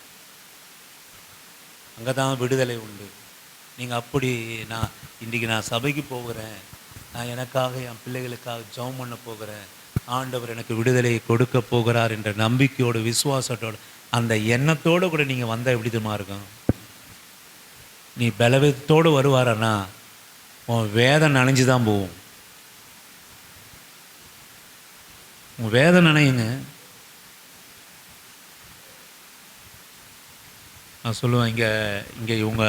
அங்கே தான் விடுதலை உண்டு. நீங்கள் அப்படி இன்றைக்கி நான் சபைக்கு போகிறேன், நான் எனக்காக என் பிள்ளைகளுக்காக ஜெபம் பண்ண போகிறேன், ஆண்டவர் எனக்கு விடுதலையை கொடுக்க போகிறார் என்ற நம்பிக்கையோடு விசுவாசத்தோடு அந்த எண்ணத்தோடு கூட நீங்கள் வந்தால் எப்படி தெரியுமா இருக்கும்? நீ பலவீனத்தோடு வருவாரன்னா உன் வேதம் நனைஞ்சு தான் போகும். உன் வேதம் நனையுங்க. நான் சொல்லுவேன், இங்கே இவங்க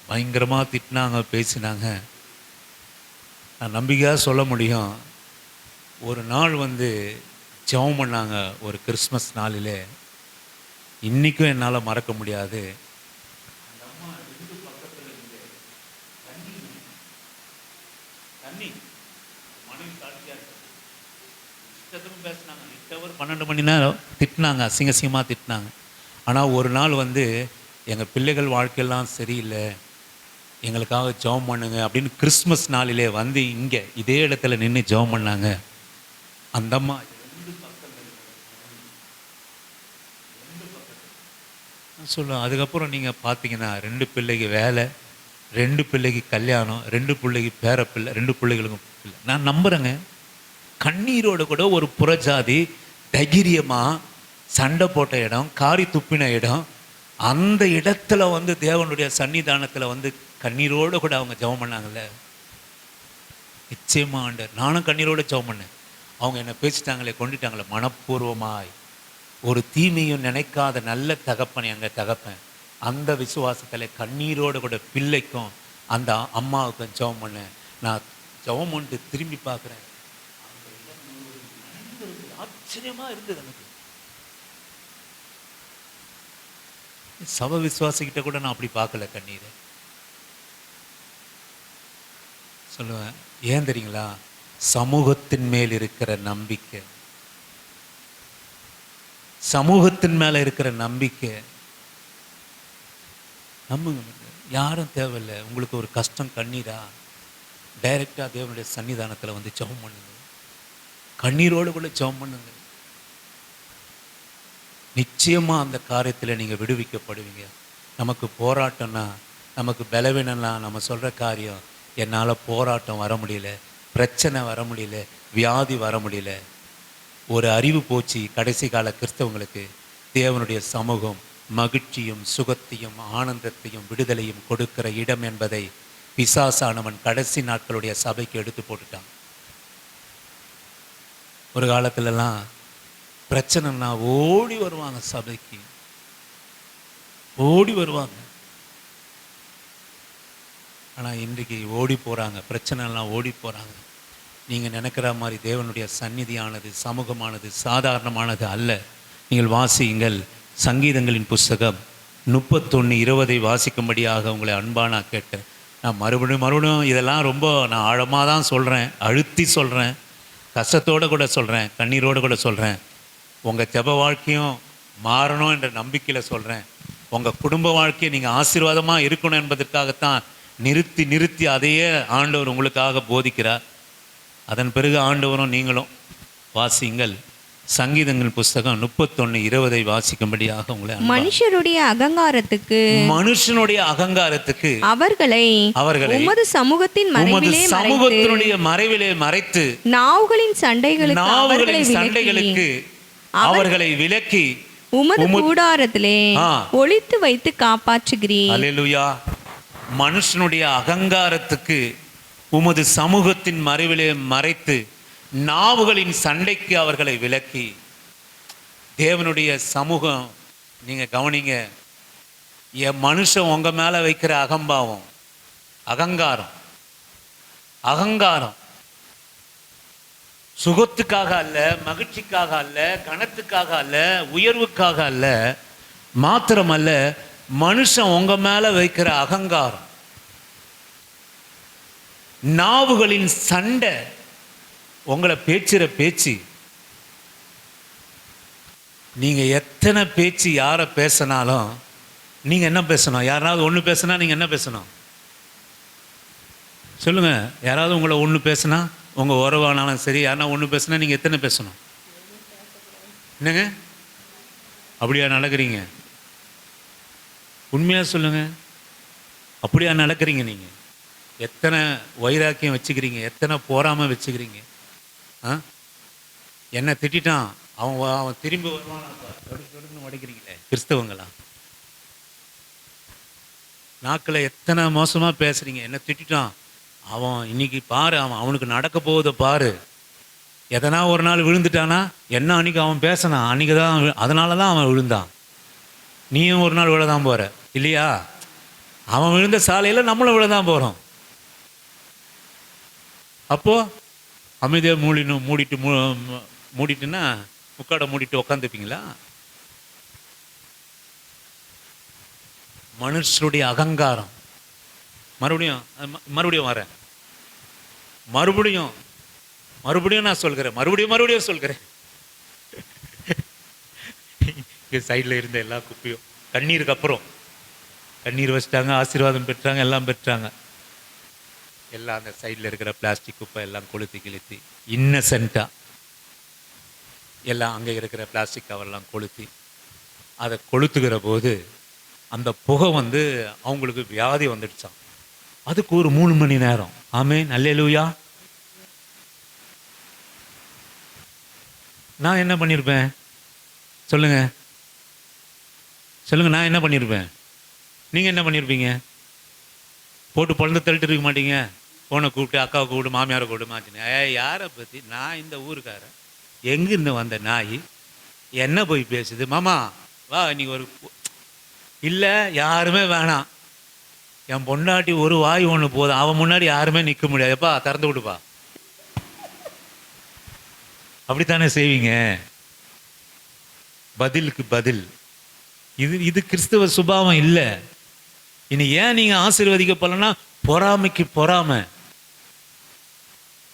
பயங்கரமாக திட்டினாங்க, பேசினாங்க. நான் நம்பிக்கையாக சொல்ல முடியும், ஒரு நாள் ஜெபம் பண்ணாங்க, ஒரு கிறிஸ்மஸ் நாளிலே. இன்றைக்கும் என்னால் மறக்க முடியாது. பேசினாங்க 12 மணி நேரம் திட்டினாங்க, அசிங்கசிங்கமாக திட்டினாங்க. ஆனால் ஒரு நாள் எங்கள் பிள்ளைகள் வாழ்க்கையெல்லாம் சரியில்லை, எங்களுக்காக ஜெபம் பண்ணுங்க அப்படின்னு கிறிஸ்மஸ் நாளிலே இங்கே இதே இடத்துல நின்று ஜெபம் பண்ணாங்க. அந்த அம்மா சொல்லுவேன். அதுக்கப்புறம் நீங்கள் பார்த்தீங்கன்னா 2 பிள்ளைக்கு வேலை, 2 பிள்ளைக்கு கல்யாணம், 2 பிள்ளைக்கு பேரப்பிள்ளை, 2 பிள்ளைகளுக்கும் பிள்ளை. நான் நம்புகிறேங்க, கண்ணீரோடு கூட ஒரு புறஜாதி தைரியமாக சண்டை போட்ட இடம், காரி துப்பின இடம், அந்த இடத்துல தேவனுடைய சன்னிதானத்தில் கண்ணீரோடு கூட அவங்க ஜெபம் பண்ணாங்கல்ல. நிச்சயமா ஆண்டவர், நானும் கண்ணீரோடு ஜெபம் பண்ணேன். அவங்க என்னை பேசிட்டாங்களே, கொண்டுட்டாங்களே, மனப்பூர்வமாய் ஒரு தீமையும் நினைக்காத நல்ல தகப்பன் எங்கள் தகப்பன். அந்த விசுவாசத்தில் கண்ணீரோடு கூட பிள்ளைக்கும் அந்த அம்மாவுக்கும் ஜெபம் பண்ணேன். நான் ஜெபம் பண்ணிட்டு திரும்பி பார்க்குறேன், ஆச்சரியமாக இருந்தது எனக்கு. சபை விசுவாசிக்கிட்ட கூட நான் அப்படி பார்க்கல கண்ணீரை. சொல்லுவேன், ஏன் தெரியுங்களா? சமூகத்தின் மேல் இருக்கிற நம்பிக்கை, சமூகத்தின் மேல இருக்கிற நம்பிக்கை. நம்புங்க, யாரும் தேவையில்லை. உங்களுக்கு ஒரு கஷ்டம் கண்ணீரா, டைரக்டாக தேவனுடைய சன்னிதானத்தில் ஜெபம் பண்ணுங்க, கண்ணீரோடு கூட ஜெபம் பண்ணுங்க. நிச்சயமாக அந்த காரியத்தில் நீங்கள் விடுவிக்கப்படுவீங்க. நமக்கு போராட்டம்னா, நமக்கு பலவீனம்னா, நம்ம சொல்கிற காரியம், என்னால் போராட்டம் வர முடியல, பிரச்சனை வர முடியல, வியாதி வர முடியல. ஒரு அறிவு போச்சு கடைசி கால கிறிஸ்தவங்களுக்கு. தேவனுடைய சமூகம் மகிழ்ச்சியும் சுகத்தையும் ஆனந்தத்தையும் விடுதலையும் கொடுக்கிற இடம் என்பதை பிசாசானவன் கடைசி நாட்களுடைய சபைக்கு எடுத்து போட்டுட்டான். ஒரு காலத்துலலாம் பிரச்சனைனா ஓடி வருவாங்க, சபைக்கு ஓடி வருவாங்க. ஆனால் இன்றைக்கு ஓடி போகிறாங்க, பிரச்சனைலாம் ஓடி போகிறாங்க. நீங்கள் நினைக்கிற மாதிரி தேவனுடைய சந்நிதியானது, சமூகமானது சாதாரணமானது அல்ல. நீங்கள் வாசியுங்கள், சங்கீதங்களின் புஸ்தகம் 31:20 வாசிக்கும்படியாக உங்களை அன்பாக நான் கேட்டேன். நான் மறுபடியும் இதெல்லாம் ரொம்ப நான் ஆழமாக தான் சொல்கிறேன், அழுத்தி சொல்கிறேன், கஷ்டத்தோடு கூட சொல்கிறேன், கண்ணீரோடு கூட சொல்கிறேன். உங்கள் ஜெப வாழ்க்கையும் மாறணும் என்ற நம்பிக்கையில் சொல்கிறேன். உங்கள் குடும்ப வாழ்க்கையை நீங்கள் ஆசீர்வாதமாக இருக்கணும் என்பதற்காகத்தான் நிறுத்தி அதையே ஆண்டவர் உங்களுக்காக போதிக்கிறார். அதன் பிறகு ஆண்டவரும் நீங்களும் வாசியுங்கள். சங்கீதங்கள் புஸ்தகம் 31:20 வாசிக்கும்படியாக உங்களை. மனுஷனுடைய அகங்காரத்துக்கு அவர்களை உமது சமூகத்தினுடைய மறைவிலே மறைத்து நாவுகளின் சண்டைகளுக்கு அவர்களை விலக்கி உமது கூடாரத்திலே ஒளித்து வைத்து காப்பாற்றுகிறீர். அல்லேலூயா. மனுஷனுடைய அகங்காரத்துக்கு உமது சமூகத்தின் மறைவிலே மறைத்து நாவுகளின் சண்டைக்கு அவர்களை விலக்கி. தேவனுடைய சமூகம், நீங்கள் கவனிங்க, என் மனுஷன் உங்கள் மேலே வைக்கிற அகம்பாவம், அகங்காரம், அகங்காரம் சுகத்துக்காக அல்ல, மகிழ்ச்சிக்காக அல்ல, கனத்துக்காக அல்ல, உயர்வுக்காக அல்ல, மாத்திரமல்ல மனுஷன் உங்க மேல வைக்கிற அகங்காரம், நாவுகளின் சண்டை, உங்களை பேச்சுற பேச்சு. நீங்க எத்தனை பேச்சு யாரை பேசினாலும் நீங்க என்ன பேசணும்? யாராவது ஒன்று பேசினா நீங்க என்ன பேசணும் சொல்லுங்க? யாராவது உங்களை ஒன்று பேசினா, உங்க உறவானாலும் சரி, யாரா ஒன்று பேசினா நீங்க எத்தனை பேசணும்? என்னங்க அப்படியா நடக்கிறீங்க? உண்மையா சொல்லுங்க, அப்படியா நடக்கிறீங்க? நீங்க எத்தனை வைராக்கியம் வச்சுக்கிறீங்க, எத்தனை போராம வச்சுக்கிறீங்க? என்ன திட்டான், அவன் திரும்பி வருவான் உடைக்கிறீங்களே கிறிஸ்தவங்களா? நாக்கில் எத்தனை மோசமா பேசுறீங்க. என்ன திட்டான், அவன் இன்னைக்கு பாரு, அவனுக்கு நடக்க போவதை பாரு. எதனா ஒரு நாள் விழுந்துட்டானா, என்ன அன்னைக்கு அவன் பேசினான், அன்னைக்கு தான், அதனால தான் அவன் விழுந்தான். நீயும் ஒரு நாள் விழதான் போற இல்லையா? அவன் விழுந்த சாலையில் நம்மளும் விழதான் போகிறோம். அப்போ அமைதியாக மூடிட்டுன்னா முக்காடை மூடிட்டு உக்காந்துப்பீங்களா? மனுஷருடைய அகங்காரம். மறுபடியும் வரேன், மறுபடியும் நான் சொல்கிறேன், மறுபடியும் சொல்கிறேன். இங்கே சைடில் இருந்த எல்லா குப்பையும் கண்ணீருக்கு அப்புறம் கண்ணீர் வச்சிட்டாங்க, ஆசீர்வாதம் பெற்றாங்க, எல்லாம் பெற்றாங்க. எல்லாம் அந்த சைடில் இருக்கிற பிளாஸ்டிக் குப்பை எல்லாம் கொளுத்தி கிழித்து இன்னசென்ட்டாக எல்லாம் அங்கே இருக்கிற பிளாஸ்டிக் கவர்லாம் கொளுத்தி அதை கொளுத்துக்கிற போது அந்த புகை அவங்களுக்கு வியாதி வந்துடுச்சான். அதுக்கு ஒரு 3 மணி நேரம். ஆமென், அல்லேலூயா. நான் என்ன பண்ணியிருப்பேன் சொல்லுங்க? நான் என்ன பண்ணியிருப்பேன்? நீங்கள் என்ன பண்ணியிருப்பீங்க? போட்டு பொழுது தள்ளிட்டு இருக்க மாட்டீங்க? போனை கூப்பிட்டு, அக்காவை கூப்பிட்டு, மாமியாரை கூப்பிட்டு மாற்றினேன். யாரை பற்றி? நான் இந்த ஊருக்காரன், எங்கிருந்து வந்த நாய் என்ன போய் பேசுது? மாமா வா இன்னைக்கு ஒரு இல்லை, யாருமே வேணாம், என் பொண்டாட்டி ஒரு வாய் ஒன்று போதும், அவன் முன்னாடி யாருமே நிற்க முடியாதுப்பா, திறந்து விடுப்பா. அப்படித்தானே செய்வீங்க? பதிலுக்கு பதில். இது கிறிஸ்தவ சுபாவம் இல்லை. இனி ஏன் நீங்க ஆசீர்வதிக்கப்படலன்னா, பொறாமைக்கு பொறாமை.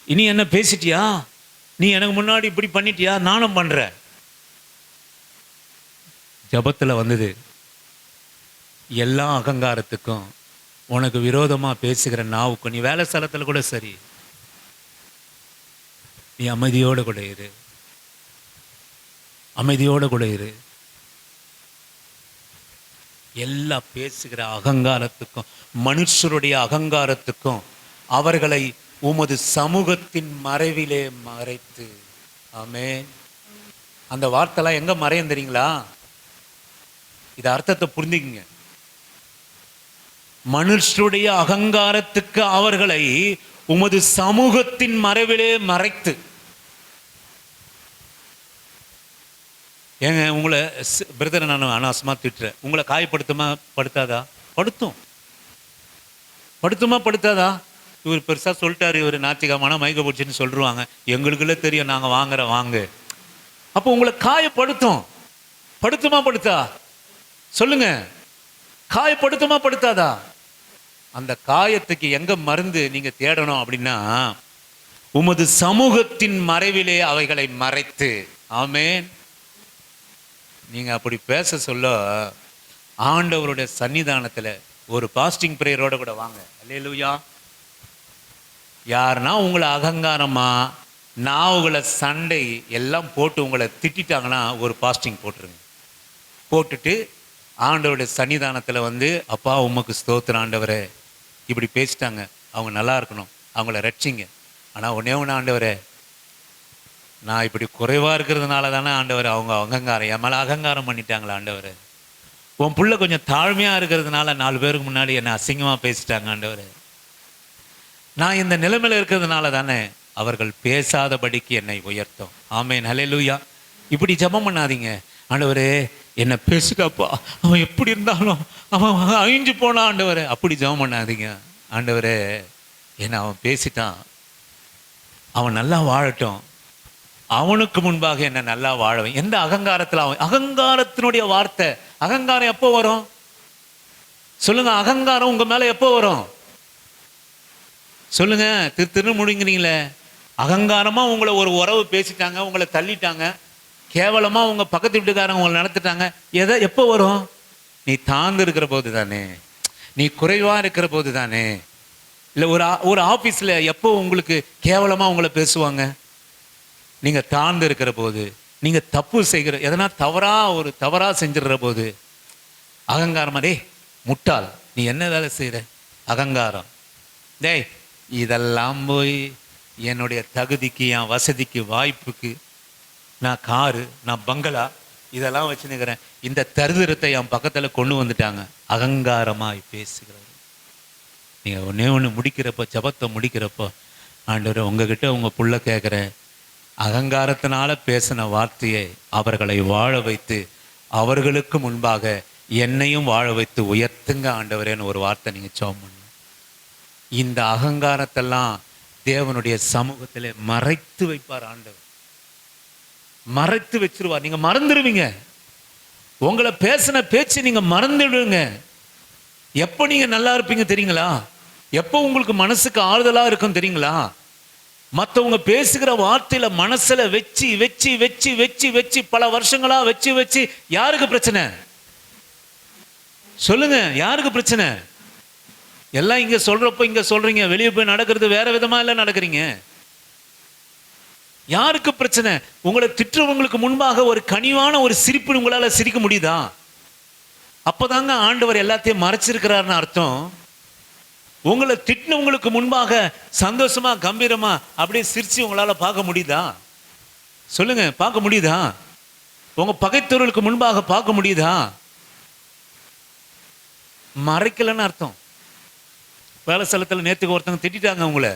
இனி என்ன பேசிட்டியா, நீ எனக்கு முன்னாடி இப்படி பண்ணிட்டியா, நானும் பண்றேன். ஜபத்துல வந்தது, எல்லா அகங்காரத்துக்கும் உனக்கு விரோதமா பேசுகிற நாவுக்கும், நீ வேலை ஸ்தலத்துல கூட சரி, நீ அமைதியோட கூட இரு, அமைதியோட கூட இரு. எல்லா பேசுகிற அகங்காரத்துக்கும், மனுஷருடைய அகங்காரத்துக்கும் அவர்களை உமது சமூகத்தின் மறைவிலே மறைத்து. ஆமென். அந்த வார்த்தைலாம் எங்க மறையும் தெரியுங்களா? இது அர்த்தத்தை புரிஞ்சுக்குங்க. மனுஷருடைய அகங்காரத்துக்கு அவர்களை உமது சமூகத்தின் மறைவிலே மறைத்து. ஏங்க உங்களை பிரதர் நான் அனாவசியமா திட்டுறேன், உங்களை காயப்படுத்துமா படுத்தாதா? படுத்துமா படுத்தாதா? இவர் பெருசா சொல்லிட்டாரு, இவர் நாத்திகமான மயக்க போச்சுன்னு சொல்லிடுவாங்க, எங்களுக்குள்ள தெரியும், நாங்க வாங்க. அப்போ உங்களை படுத்துமா படுத்தா? சொல்லுங்க, காயப்படுத்துமா படுத்தாதா? அந்த காயத்துக்கு எங்க மருந்து நீங்க தேடணும் அப்படின்னா, உமது சமூகத்தின் மறைவிலே அவைகளை மறைத்து. ஆமென். நீங்க அப்படி பேச சொல்ல ஆண்டவருடைய சன்னிதானத்துல ஒரு பாஸ்டிங் பிரேயரோட கூட வாங்க. அல்லேலூயா. யாருன்னா உங்களை அகங்காரமா நாவுகளை சண்டை எல்லாம் போட்டு உங்களை திட்டாங்கன்னா ஒரு பாஸ்டிங் போட்டுருங்க. போட்டுட்டு ஆண்டவருடைய சன்னிதானத்தில் அப்பா உமக்கு ஸ்தோத்திரம் ஆண்டவரே, இப்படி பேசிட்டாங்க, அவங்க நல்லா இருக்கணும், அவங்கள ரட்சிங்க. ஆனால் ஒன்னே ஒன்று ஆண்டவரே, நான் இப்படி குறைவாக இருக்கிறதுனால தானே ஆண்டவர் அவங்க அகங்காரம் என் மேலே அகங்காரம் பண்ணிட்டாங்களா ஆண்டவர், உன் புள்ள கொஞ்சம் தாழ்மையாக இருக்கிறதுனால 4 பேருக்கு முன்னாடி என்னை அசிங்கமாக பேசிட்டாங்க ஆண்டவரே. நான் இந்த நிலைமையில் இருக்கிறதுனால தானே அவர்கள் பேசாதபடிக்கு என்னை உயர்த்தும். ஆமேன், ஹல்லேலூயா. இப்படி ஜெபம் பண்ணாதீங்க. ஆண்டவரே என்னை பேசுக்கப்பா, அவன் எப்படி இருந்தாலும் அவன் அழிஞ்சு போனான் ஆண்டவரே. அப்படி ஜெபம் பண்ணாதீங்க. ஆண்டவரே என்னை அவன் பேசிட்டான், அவன் நல்லா வாழட்டும், அவனுக்கு முன்பாக என்ன நல்லா வாழவேன். எந்த அகங்காரத்தில் அவன், அகங்காரத்தினுடைய வார்த்தை. அகங்காரம் எப்போ வரும் சொல்லுங்க? அகங்காரம் உங்க மேல எப்போ வரும் சொல்லுங்க? திரு முடிங்கிறீங்களே. அகங்காரமா உங்களை ஒரு உறவு பேசிட்டாங்க, உங்களை தள்ளிட்டாங்க, கேவலமா உங்க பக்கத்து வீட்டுக்காரங்க உங்களை நடத்திட்டாங்க. எப்போ வரும்? நீ தாழ்ந்து இருக்கிற போது தானே, நீ குறைவா இருக்கிற போது தானே. இல்லை ஒரு ஆஃபீஸில் எப்போ உங்களுக்கு கேவலமா உங்களை பேசுவாங்க? நீங்க தாழ்ந்து இருக்கிற போது, நீங்க தப்பு செய்கிற எதனா தவறா செஞ்சிடுற போது. அகங்காரமா, டே முட்டாள் நீ என்ன வேலை செய்யற, அகங்காரம். டேய் இதெல்லாம் போய் என்னுடைய தகுதிக்கு, என் வசதிக்கு, வாய்ப்புக்கு நான் காரு, நான் பங்களா இதெல்லாம் வச்சுன்னுக்கிறேன், இந்த தரித்திரத்தை என் பக்கத்தில் கொண்டு வந்துட்டாங்க. அகங்காரமாய் பேசுகிறது. நீங்கள் ஒன்று முடிக்கிறப்போ, ஜபத்தை முடிக்கிறப்போ, ஆண்டவரே உங்ககிட்ட உங்கள் புள்ள கேட்குற அகங்காரத்தினால பேசின வார்த்தையை அவர்களை வாழ வைத்து அவர்களுக்கு முன்பாக என்னையும் வாழ வைத்து உயர்த்துங்க ஆண்டவரேன்னு ஒரு வார்த்தை நீங்கள் ஜெபம் பண்ணணும். இந்த அகங்காரத்தெல்லாம் தேவனுடைய சமூகத்தில் மறைத்து வைப்பார் ஆண்டவர். மறைத்து வச்சிருவார். நீங்க மறந்துடுவீங்க. உங்களை பேசின பேச்சு நீங்க மறந்துடுவீங்க. எப்போ நீங்க நல்லா இருப்பீங்க தெரியுங்களா? எப்போ உங்களுக்கு மனசுக்கு ஆறுதலா இருக்கும் தெரியுங்களா? மற்றவங்க பேசுகிற வார்த்தையில மனசுல வச்சு வச்சு வச்சு வச்சு வச்சு பல வருஷங்களா வச்சு வச்சு யாருக்கு பிரச்சனை சொல்லுங்க? யாருக்கு பிரச்சனை? எல்லாம் இங்க சொல்றப்போ இங்க சொல்றீங்க, வெளியே போய் நடக்கிறது வேற விதமா இல்ல நடக்கிறீங்க. யாருக்கு பிரச்சனை? உங்களை திட்டுறவங்களுக்கு முன்பாக ஒரு கனிவான ஒரு சிரிப்பு உங்களால சிரிக்க முடியுதா? அப்பதாங்க ஆண்டவர் எல்லாத்தையும் மறைச்சிருக்கிறாருன்னு அர்த்தம். உங்களை திட்டினவங்களுக்கு முன்பாக சந்தோஷமா கம்பீரமா அப்படியே சிரிச்சு உங்களால பார்க்க முடியுதா? சொல்லுங்க, பார்க்க முடியுதா? உங்க பகைத்தவர்களுக்கு முன்பாக பார்க்க முடியுதா? மறைக்கலன்னு அர்த்தம். வேலை ஸ்தலத்தில் நேற்றுக்கு ஒருத்தவங்க திட்டாங்க உங்களை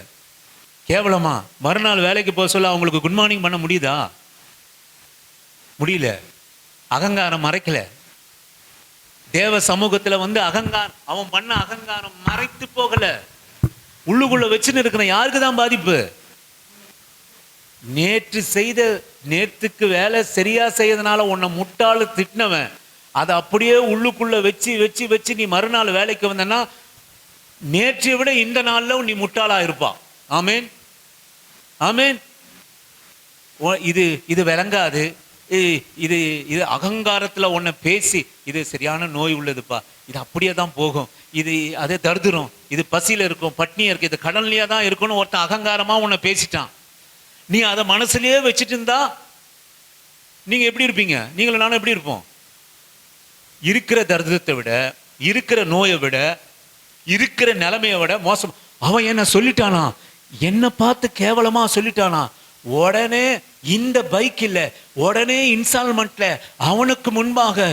கேவலமா, மறுநாள் வேலைக்கு போக சொல்ல அவங்களுக்கு குட் மார்னிங் பண்ண முடியுதா? முடியல. அகங்காரம் மறைக்கல. தேவ சமூகத்தில் வந்து அகங்காரம், அவன் பண்ண அகங்காரம் மறைத்து போகல, உள்ளுக்குள்ள வச்சுன்னு இருக்கிற. யாருக்கு தான் பாதிப்பு? நேற்றுக்கு வேலை சரியா செய்யறதுனால உன்னை முட்டாளு திட்டினவன் அதை அப்படியே உள்ளுக்குள்ள வச்சு வச்சு வச்சு நீ மறுநாள் வேலைக்கு வந்தனா நேற்றை விட இந்த நாள்ல நீ முட்டாளா இருப்பா. ஆமேன், ஆமேன். இது விளங்காது. இது அகங்காரத்தில் ஒன்றை பேசி இது சரியான நோய் உள்ளதுப்பா, இது அப்படியே தான் போகும், இது அதே தருதுரும், இது பசியில் இருக்கும், பட்னியாக இருக்கு, இது கடன்லையே தான் இருக்குன்னு ஒருத்தன் அகங்காரமாக உன்னை பேசிட்டான். நீ அதை மனசுலயே வச்சுட்டு இருந்தா நீங்கள் எப்படி இருப்பீங்க? நீங்களும் நானும் எப்படி இருப்போம்? இருக்கிற தரித்திரத்தை விட, இருக்கிற நோயை விட, இருக்கிற நிலைமையை விட மோசம். அவன் என்ன சொல்லிட்டானா, என்னை பார்த்து கேவலமாக சொல்லிட்டானா, உடனே இந்த பைக் இல்ல, உடனே இன்ஸ்டால்மெண்ட்ல அவனுக்கு முன்பாக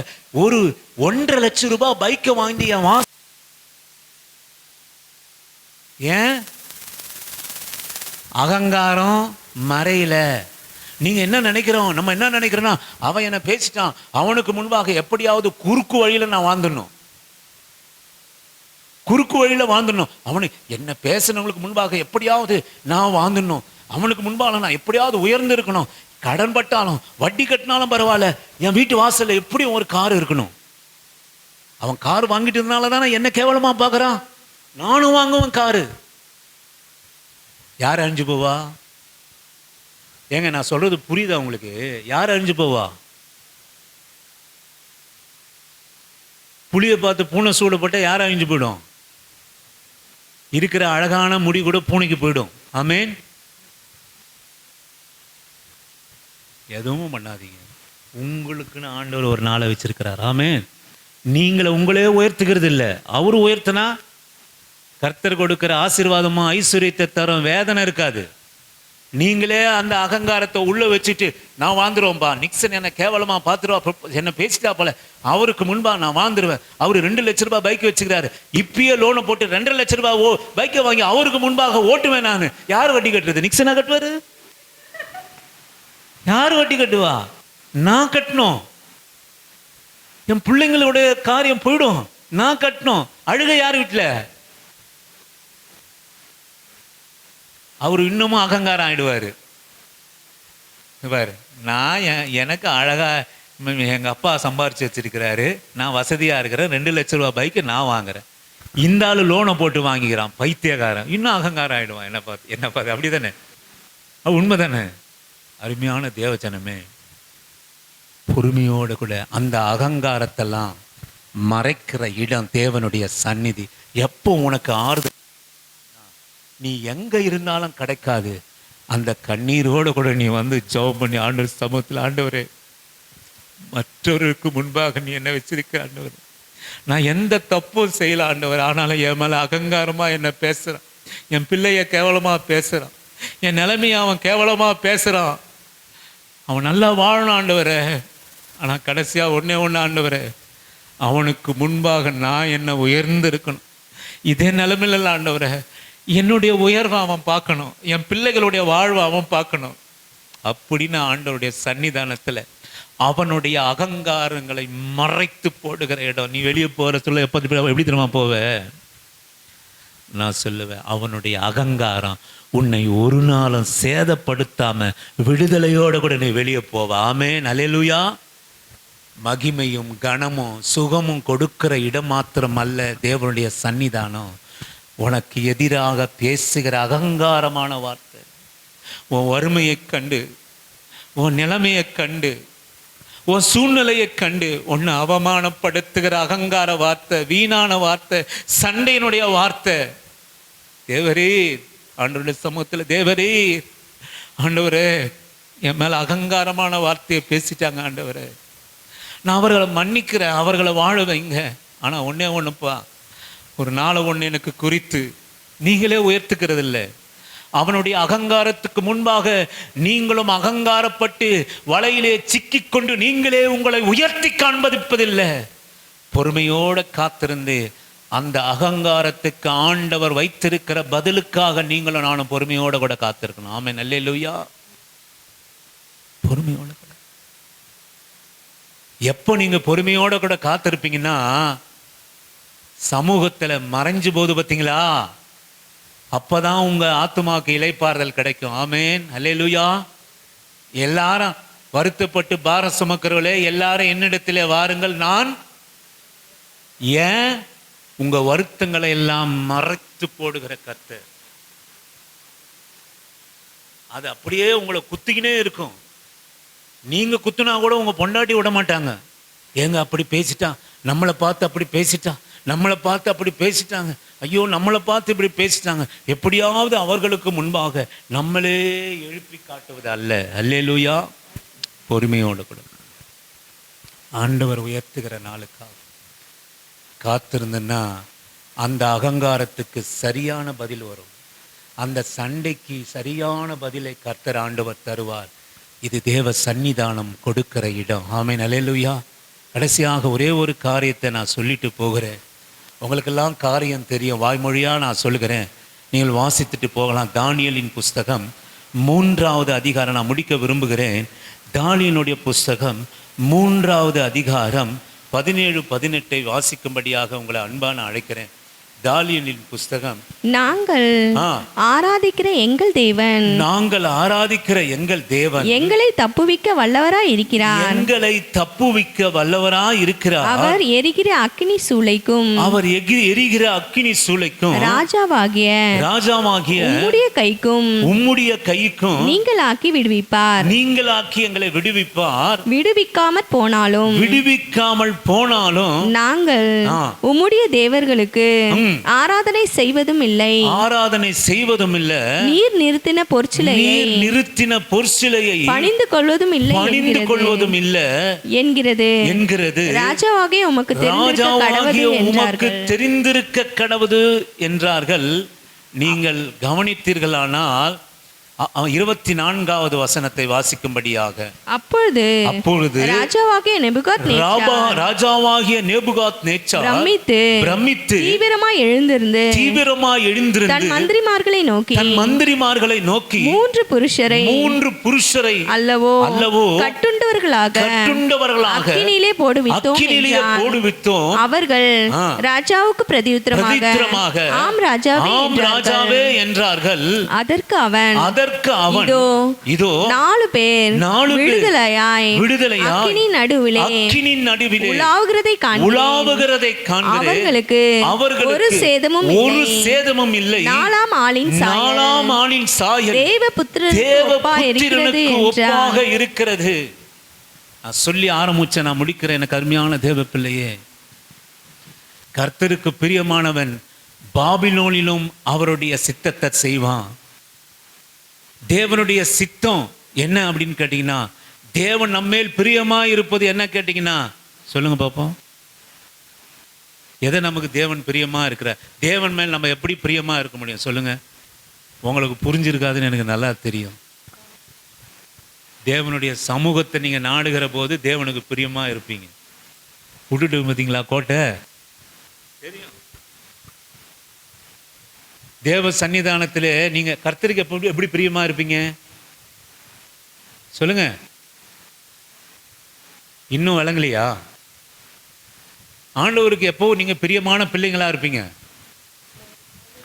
ஒரு 1.5 லட்சம் ரூபாய் பைக்கை வாங்கி ஏன்? அகங்காரம் மறையில. நீங்க என்ன நினைக்கிறோம்? நம்ம என்ன நினைக்கிறோம்னா, அவன் என்ன பேசிட்டான், அவனுக்கு முன்பாக எப்படியாவது குறுக்கு வழியில நான் வாழ்ந்துடணும், குறுக்கு வழியில வாழ்ந்துடணும். அவனுக்கு என்ன பேசுனவங்களுக்கு முன்பாக எப்படியாவது நான் வாழ்ந்துடணும், அவனுக்கு முன்பாக நான் எப்படியாவது உயர்ந்து இருக்கணும், கடன் பட்டாலும் வட்டி கட்டினாலும் பரவாயில்ல, என் வீட்டு வாசல்ல எப்படியும் ஒரு கார் இருக்கணும். அவன் கார் வாங்கிட்டு இருந்தனால தானே என்ன கேவலமா பார்க்கறான். நானும் வாங்குவேன் காரு. யார் அழிஞ்சு போவா? ஏங்க நான் சொல்றது புரியுதா உங்களுக்கு? யார் அழிஞ்சு போவா? புளியை பார்த்து பூனை சூடப்பட்ட யார் அழிஞ்சு போயிடும்? இருக்கிற அழகான முடி கூட பூனைக்கு போயிடும். ஆமேன். எதுவும் பண்ணாதீங்க. உங்களுக்குன்னு ஆண்டவர் ஒரு நாளை வச்சிருக்கிறார். ஆமேன். நீங்களை உங்களே உயர்த்துக்கிறது இல்லை, அவரு உயர்த்தினா கர்த்தர் கொடுக்கிற ஆசீர்வாதமா ஐஸ்வர்யத்தை தரும், வேதனை இருக்காது. நீங்களே அந்த அகங்காரத்தை உள்ள வச்சுட்டு நான் வாழ்ந்துருவோம்பா, நிக்சன் என்னை கேவலமா பார்த்துருவா, என்ன பேசிட்டா போல, அவருக்கு முன்பா நான் வாழ்ந்துருவேன், அவரு 2 லட்ச ரூபாய் பைக் வச்சுக்கிறாரு, இப்பயே லோனை போட்டு 2.5 லட்ச ரூபாய் பைக்கை வாங்கி அவருக்கு முன்பாக ஓட்டுவேன் நான். யார் வட்டி கட்டுறது? நிக்சனா கட்டுவாரு? யார் வட்டி கட்டுவா? நான் கட்டணும். என் பிள்ளைங்களுடைய காரியம் போயிடும், நான் கட்டணும். அழுக யார் வீட்டுல? அவர் இன்னமும் அகங்காரம் ஆயிடுவாரு. பாரு, நான் எனக்கு அழகா எங்க அப்பா சம்பாரிச்சு வச்சிருக்கிறாரு, நான் வசதியா இருக்கிறேன், 2 லட்ச ரூபாய் பைக்கு நான் வாங்குறேன், இந்த ஆளு லோனை போட்டு வாங்கிக்கிறான், பைத்தியக்காரன், இன்னும் அகங்காரம் ஆயிடுவான். என்ன பார்த்து அப்படிதானே? அது உண்மைதானே? அருமையான தேவச்சனமே, பொறுமையோடு கூட அந்த அகங்காரத்தெல்லாம் மறைக்கிற இடம் தேவனுடைய சந்நிதி. எப்போ உனக்கு ஆறுதல், நீ எங்க இருந்தாலும் கிடைக்காது, அந்த கண்ணீரோடு கூட நீ வந்து ஜெபம் பண்ணி ஆண்டவர் சமூகத்தில், ஆண்டவரே மற்றவருக்கு முன்பாக நீ என்ன வச்சிருக்க ஆண்டவர், நான் எந்த தப்பும் செய்யல ஆண்டவர், ஆனாலும் என் மேல அகங்காரமா என்ன பேசுறான், என் பிள்ளைய கேவலமா பேசுறான், என் நிலைமையை அவன் கேவலமா பேசுறான், அவன் நல்லா வாழணும் ஆண்டவரே, ஆனா கடைசியா ஒண்ணே ஆண்டவரே, அவனுக்கு முன்பாக நான் என்ன உயர்ந்து இருக்கணும். இதே நிலைமையில ஆண்டவரே, என்னுடைய உயர்வை அவன் பார்க்கணும், என் பிள்ளைகளுடைய வாழ்வை அவன் பார்க்கணும். அப்படின்னு ஆண்டவருடைய சன்னிதானத்துல அவனுடைய அகங்காரங்களை மறைத்து போடுகிற இடம். நீ வெளியே போற சொல்ல எப்படி தெரியுமா போவ? நான் சொல்லுவேன், அவனுடைய அகங்காரம் உன்னை ஒரு நாளும் சேதப்படுத்தாம விடுதலையோட கூட நீ வெளியே போவ. ஆமென், அல்லேலூயா. மகிமையும் கனமும் சுகமும் கொடுக்கிற இடம் மாத்திரம் அல்ல தேவனுடைய சன்னிதானம். உனக்கு எதிராக பேசுகிற அகங்காரமான வார்த்தை, உன் வறுமையை கண்டு, உன் நிலைமையை கண்டு, உன் சூழ்நிலையை கண்டு உன்னை அவமானப்படுத்துகிற அகங்கார வார்த்தை, வீணான வார்த்தை, சண்டையினுடைய வார்த்தை, தேவரே ஆண்டவருடைய சமூகத்தில், தேவரே ஆண்டவரே என் மேல அகங்காரமான வார்த்தையை பேசிட்டாங்க ஆண்டவரே, நான் அவர்களை மன்னிக்கிறேன், அவர்களை வாழ வைங்க. ஆனா ஒன்னே ஒண்ணுப்பா, ஒரு நாளை ஒன்று எனக்கு குறித்து நீங்களே உயர்த்துக்கிறது இல்லை. அவனுடைய அகங்காரத்துக்கு முன்பாக நீங்களும் அகங்காரப்பட்டு வலையிலே சிக்கிக்கொண்டு நீங்களே உங்களை உயர்த்தி காண்பதிப்பதில்லை. பொறுமையோட காத்திருந்து அந்த அகங்காரத்துக்கு ஆண்டவர் வைத்திருக்கிற பதிலுக்காக நீங்களும் நானும் பொறுமையோட கூட காத்திருக்கணும். ஆமென், அல்லேலூயா. பொறுமையோட கூட எப்போ நீங்க பொறுமையோட கூட காத்திருப்பீங்கன்னா, சமூகத்துல மறைஞ்சு போது பார்த்தீங்களா, அப்பதான் உங்க ஆத்துமாக்கு இளைப்பாறுதல் கிடைக்கும். ஆமென், அல்லேலூயா. எல்லாரும் வருத்தப்பட்டு பாரம் சுமக்கிறவர்களே, எல்லாரும் என்னிடத்திலே வாருங்கள், நான் ஏன் உங்க வருத்தங்களை எல்லாம் மறைத்து போடுகிற கர்த்தர். அது அப்படியே உங்களை குத்திக்கினே இருக்கும். நீங்க குத்துனா கூட உங்க பொண்டாட்டி விட மாட்டாங்க. ஏங்க அப்படி பேசிட்டான், நம்மளை பார்த்து அப்படி பேசிட்டான், நம்மளை பார்த்து அப்படி பேசிட்டாங்க, ஐயோ நம்மளை பார்த்து இப்படி பேசிட்டாங்க, எப்படியாவது அவர்களுக்கு முன்பாக நம்மளே எழுப்பி காட்டுவது அல்ல. அல்லேலூயா. பொறுமையோடு கூட ஆண்டவர் உயர்த்துகிற நாளுக்காக காத்திருந்தன்னா அந்த அகங்காரத்துக்கு சரியான பதில் வரும். அந்த சண்டைக்கு சரியான பதிலை கர்த்தர் ஆண்டவர் தருவார். இது தேவ சந்நிதானம் கொடுக்கிற இடம். ஆமென், அல்லேலூயா. கடைசியாக ஒரே ஒரு காரியத்தை நான் சொல்லிட்டு போகிறேன். உங்களுக்கெல்லாம் காரியம் தெரியும், வாய்மொழியாக நான் சொல்லுகிறேன், நீங்கள் வாசித்துட்டு போகலாம். தானியேலின் புஸ்தகம் 3வது அதிகாரம் நான் முடிக்க விரும்புகிறேன். தானியேலுடைய புஸ்தகம் 3வது அதிகாரம் 17-18 வாசிக்கும்படியாக உங்களை அன்பான அழைக்கிறேன். தானியேலின் புஸ்தகம். நாங்கள் ஆராதிக்கிற எங்கள் தேவன், நாங்கள் ஆராதிக்கிற எங்கள் தேவன் எங்களை தப்புவிக்க வல்லவராய் இருக்கிறார், எங்களை தப்புவிக்க வல்லவராய் இருக்கிறார். அவர் எரிகிற அக்கினி சூளைக்கும், அவர் எரிகிற அக்கினி சூளைக்கும் ராஜாவாகிய உம்முடைய கைக்கும் நீங்களாக்கி விடுவிப்பார். நீங்களாக்கி எங்களை விடுவிப்பார். விடுவிக்காமல் போனாலும் நாங்கள் உம்முடைய தேவர்களுக்கு ஆராதனை செய்வதும் இல்லை, நீர் நிறுத்தின பொற்சிலையை பணிந்து கொள்வதும் இல்லை என்கிறது ராஜாவாகிய உமக்கு தெரிந்திருக்க கடவுது என்றார்கள். நீங்கள் கவனித்தீர்களானால் 24வது வசனத்தை வாசிக்கும்படியாக. அப்பொழுது ராஜாவாகிய நேபுகாத்நேச்சார் பிரமித்து தீவிரமாய் எழுந்திருந்து தன் மந்திரிமார்களை நோக்கி 3 புருஷரை அல்லவோ கட்டுண்டவர்களாக அக்கினியிலே போடுவித்தோம். அவர்கள் ராஜாவுக்கு பிரதியுத்தரமாக ஆம் ராஜாவே என்றார்கள். அதற்கு அவன் இதோ 4 பேர் விடுதலையாய் அக்கினியின் நடுவிலே உலாவுகிறதை காண்கிறேன். அவர்களுக்கு ஒரு சேதமும் இல்லை. 4ஆம் ஆளின் சாயல் தேவபுத்திரனுக்கு ஒப்பாக இருக்கிறது. நான் சொல்லி ஆரம்பிச்ச நான் முடிக்கிறேன். எனக்கு அருமையான தேவ பிள்ளையே, கர்த்தருக்கு பிரியமானவன் பாபிலோனிலும் அவருடைய சித்தத்தை செய்வான். தேவனுடைய சித்தம் என்ன அப்படின்னு கேட்டீங்கன்னா, தேவன் நம்மேல் பிரியமா இருப்பது என்ன கேட்டீங்கன்னா சொல்லுங்க பாப்போம். எதை நமக்கு தேவன் பிரியமா இருக்கிற தேவன் மேல் நம்ம எப்படி பிரியமா இருக்க முடியும் சொல்லுங்க. உங்களுக்கு புரிஞ்சிருக்காதுன்னு எனக்கு நல்லா தெரியும். தேவனுடைய சமூகத்தை நீங்க நாடுகிற போது தேவனுக்கு பிரியமா இருப்பீங்க. விட்டுட்டு பார்த்தீங்களா கோட்டை தெரியும். தேவ சன்னிதானத்தில் நீங்க கர்த்தருக்கு எப்படி பிரியமா இருப்பீங்க சொல்லுங்க. இன்னும் விளங்கலையா? ஆண்டவருக்கு எப்போ நீங்க பிரியமான பிள்ளைங்களா இருப்பீங்க.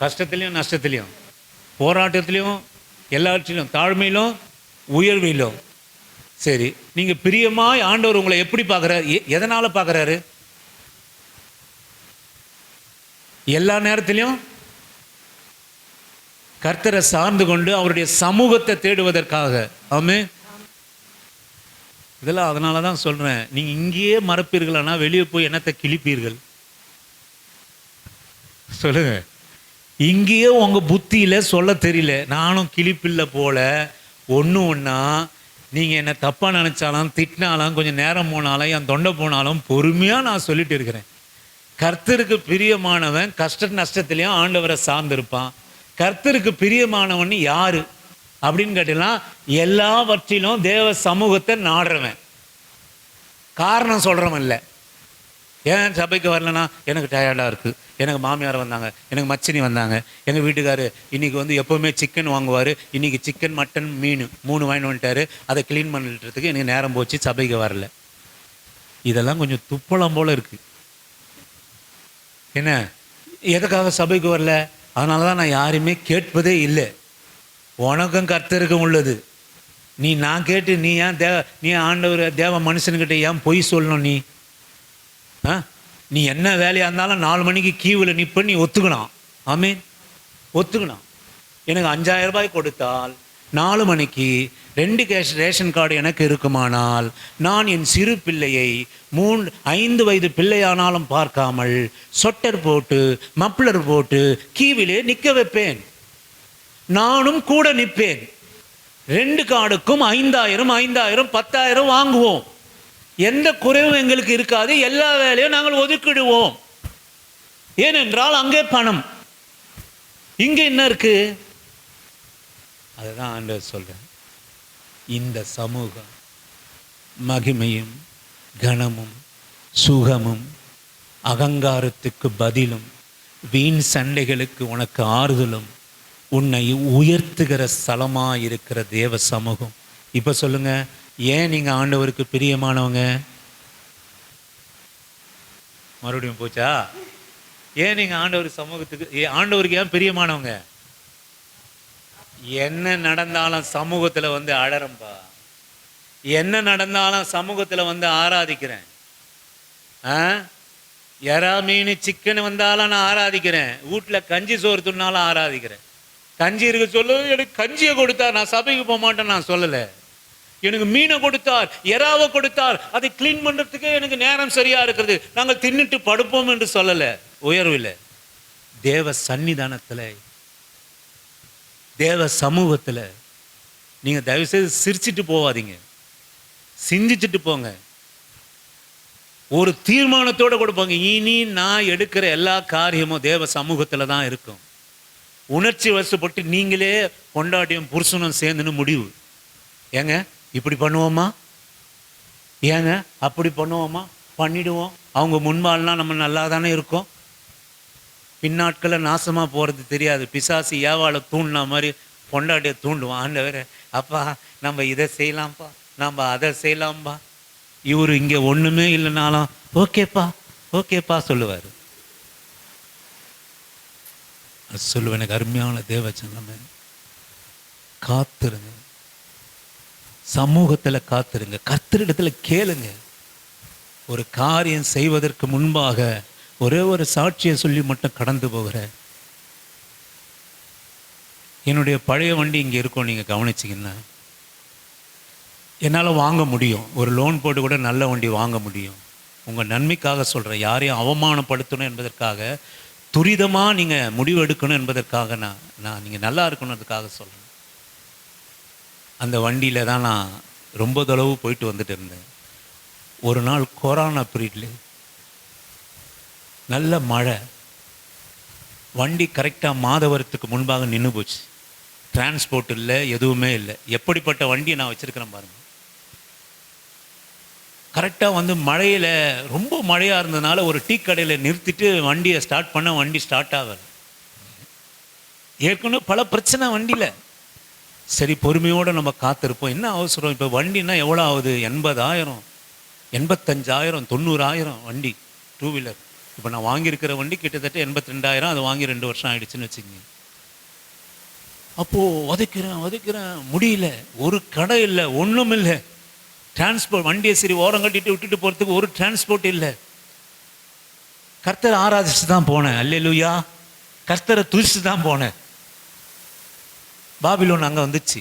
கஷ்டத்திலையும் நஷ்டத்திலையும் போராட்டத்திலையும் எல்லாற்றிலும் தாழ்மையிலும் உயர்விலும். சரி, நீங்க பிரியமாய் ஆண்டவர் உங்களை எப்படி பார்க்குறாரு? எதனால பார்க்குறாரு? எல்லா நேரத்திலையும் கர்த்தரை சார்ந்து கொண்டு அவருடைய சமூகத்தை தேடுவதற்காக. ஆமென். இதெல்லாம் அதனால தான் சொல்றேன், நீங்க இங்கேயே மறப்பீர்களானா வெளியே போய் என்னத்தை கிழிப்பீர்கள் சொல்லுங்க. இங்கேயே உங்க புத்தியில சொல்ல தெரியல, நானும் கிழிப்பில்லை போல ஒன்னா நீங்க என்ன தப்பா நினைச்சாலும் திட்டினாலும் கொஞ்சம் நேரம் போனாலும் என் தொண்டை போனாலும் பொறுமையா நான் சொல்லிட்டு இருக்கிறேன். கர்த்தருக்கு பிரியமானவன் கஷ்ட நஷ்டத்திலையும் ஆண்டவரை சார்ந்திருப்பான். கர்த்தருக்கு பிரியமானவன் யாரு அப்படின்னு கேட்டீங்கன்னா, எல்லாவற்றிலும் தேவ சமூகத்தை நாடுறவன். காரணம் சொல்றவன் இல்லை. ஏன் சபைக்கு வரலன்னா எனக்கு டயர்டாக இருக்குது, எனக்கு மாமியார் வந்தாங்க, எனக்கு மச்சினி வந்தாங்க, எங்கள் வீட்டுக்காரு இன்றைக்கி எப்போவுமே சிக்கன் வாங்குவார், இன்றைக்கி சிக்கன் மட்டன் மீன் 3 வாங்கிட்டு வந்துட்டார், அதை க்ளீன் பண்ணுறதுக்கு எனக்கு நேரம் போச்சு, சபைக்கு வரல. இதெல்லாம் கொஞ்சம் துப்பளம் போல் இருக்குது. என்ன எதுக்காக சபைக்கு வரல? அதனால தான் நான் யாரையுமே கேட்பதே இல்லை. உனக்கும் கர்த்தருக்கும் உள்ளது. நான் கேட்டு நீ ஆண்டவர் தேவ மனுஷனுக்கிட்ட ஏன் பொய் சொல்லணும்? நீ என்ன வேலையாக இருந்தாலும் 4 மணிக்கு கீவில் நிற்ப நீ ஒத்துக்கணும். ஆமீன், ஒத்துக்கணும். எனக்கு 5000 ரூபாய் கொடுத்தால் 4 மணிக்கு 2 கேஷ் ரேஷன் கார்டு எனக்கு இருக்குமானால் நான் என் சிறு பிள்ளையை 5 வயது பிள்ளையானாலும் பார்க்காமல் சொட்டர் போட்டு மப்ளர் போட்டு கீவிலே நிற்க வைப்பேன். நானும் கூட நிற்பேன். 2 கார்டுக்கும் 5000 10,000 வாங்குவோம். எந்த குறைவும் எங்களுக்கு இருக்காது. எல்லா வேலையும் நாங்கள் ஒதுக்கிடுவோம். ஏனென்றால் அங்கே பணம், இங்கே என்ன இருக்கு? அதுதான் ஆண்டவர் சொல்றேன். இந்த சமூகம் மகிமையும் கனமும் சுகமும் அகங்காரத்துக்கு பதிலும் வீண் சண்டைகளுக்கு உனக்கு ஆறுதலும் உன்னை உயர்த்துகிற ஸ்தலமாக இருக்கிற தேவ சமூகம். இப்போ சொல்லுங்க, ஏன் நீங்கள் ஆண்டவருக்கு பிரியமானவங்க? மறுபடியும் போச்சா? ஏன் நீங்கள் ஆண்டவர் சமூகத்துக்கு ஆண்டவருக்கு ஏன் பிரியமானவங்க? என்ன நடந்தாலும் சமூகத்தில் அழறம்பா. என்ன நடந்தாலும் சமூகத்தில் ஆராதிக்கிறேன். எறா மீன் சிக்கன் வந்தாலும் நான் ஆராதிக்கிறேன். வீட்டில் கஞ்சி சோறு துண்ணாலும் ஆராதிக்கிறேன். கஞ்சி இருக்க சொல்லு, எனக்கு கஞ்சியை கொடுத்தார், நான் சபைக்கு போக மாட்டேன் நான் சொல்லலை. எனக்கு மீனை கொடுத்தார், எறாவை கொடுத்தார், அதை கிளீன் பண்ணுறதுக்கு எனக்கு நேரம் சரியா இருக்கிறது, நாங்கள் தின்னுட்டு படுப்போம் என்று சொல்லலை. உயர்வில் தேவ சன்னிதானத்தில் தேவ சமூகத்தில் நீங்கள் தயவுசெய்து சிரிச்சிட்டு போவாதீங்க, சிந்திச்சுட்டு போங்க. ஒரு தீர்மானத்தோடு கொடுப்பாங்க, இனி நான் எடுக்கிற எல்லா காரியமும் தேவ சமூகத்தில் தான் இருக்கும். உணர்ச்சி வசப்பட்டு நீங்களே பொண்டாட்டியும் புருஷனும் சேர்ந்துன்னு முடிவு. ஏங்க இப்படி பண்ணுவோமா? ஏங்க அப்படி பண்ணுவோமா? பண்ணிடுவோம். அவங்க முன்பால்லாம் நம்ம நல்லா தானே இருக்கோம். பின்னாட்களில் நாசமாக போகிறது தெரியாது. பிசாசு ஏவாளை தூண்டின மாதிரி பொண்டாட்டியை தூண்டுவான். ஆண்டவரே அப்பா நம்ம இதை செய்யலாம்ப்பா, நம்ம அதை செய்யலாம்ப்பா. இவர் இங்கே ஒன்றுமே இல்லைனாலும் ஓகேப்பா ஓகேப்பா சொல்லுவார். சொல்லுவேன், எனக்கு அருமையான தேவச்சனமே, காத்துருங்க, சமூகத்தில் காத்துருங்க, கர்த்தரிடத்தில் கேளுங்க. ஒரு காரியம் செய்வதற்கு முன்பாக ஒரே ஒரு சாட்சியை சொல்லி மட்டும் கடந்து போகிறேன். என்னுடைய பழைய வண்டி இங்கே இருக்கும், நீங்கள் கவனிச்சிங்கன்னா என்னால் வாங்க முடியும். ஒரு லோன் போட்டு கூட நல்ல வண்டி வாங்க முடியும். உங்கள் நன்மைக்காக சொல்கிறேன், யாரையும் அவமானப்படுத்தணும் என்பதற்காக, துரிதமாக நீங்கள் முடிவு எடுக்கணும் என்பதற்காக நான் நீங்கள் நல்லா இருக்கணுன்றதுக்காக சொல்கிறேன். அந்த வண்டியில் தான் நான் ரொம்ப தொலைவு போயிட்டு வந்துட்டு இருந்தேன். ஒரு நாள் கொரோனா பீரியட்ல நல்ல மழை, வண்டி கரெக்டாக மாதவரத்துக்கு முன்பாக நின்று போச்சு. டிரான்ஸ்போர்ட் இல்லை, எதுவுமே இல்லை. எப்படிப்பட்ட வண்டியை நான் வச்சுருக்கிறேன் பாருங்கள். கரெக்டாக வந்து மழையில், ரொம்ப மழையாக இருந்ததுனால ஒரு டீ கடையில் நிறுத்திட்டு வண்டியை ஸ்டார்ட் பண்ண, வண்டி ஸ்டார்ட் ஆகலை. ஏற்கனவே பல பிரச்சனை வண்டியில். சரி பொறுமையோடு நம்ம காத்திருப்போம், என்ன அவசரம். இப்போ வண்டின்னா எவ்வளோ ஆகுது? 80,000, 85,000, 90,000 வண்டி, டூ வீலர். இப்போ நான் வாங்கியிருக்கிற வண்டி கிட்டத்தட்ட 82,000. அது வாங்கி 2 வருஷம் ஆகிடுச்சுன்னு வச்சுக்கோங்க. அப்போது உதைக்கிறேன் முடியல. ஒரு கடை இல்லை, ஒன்றும் இல்லை. டிரான்ஸ்போர்ட், வண்டியை சரி ஓரம் கட்டிட்டு விட்டுட்டு போகிறதுக்கு ஒரு டிரான்ஸ்போர்ட் இல்லை. கர்த்தரை ஆராதிச்சு தான் போனேன். அல்லேலூயா, கர்த்தரை துதிச்சு தான் போனேன். பாபிலோன் அங்கே வந்துச்சு.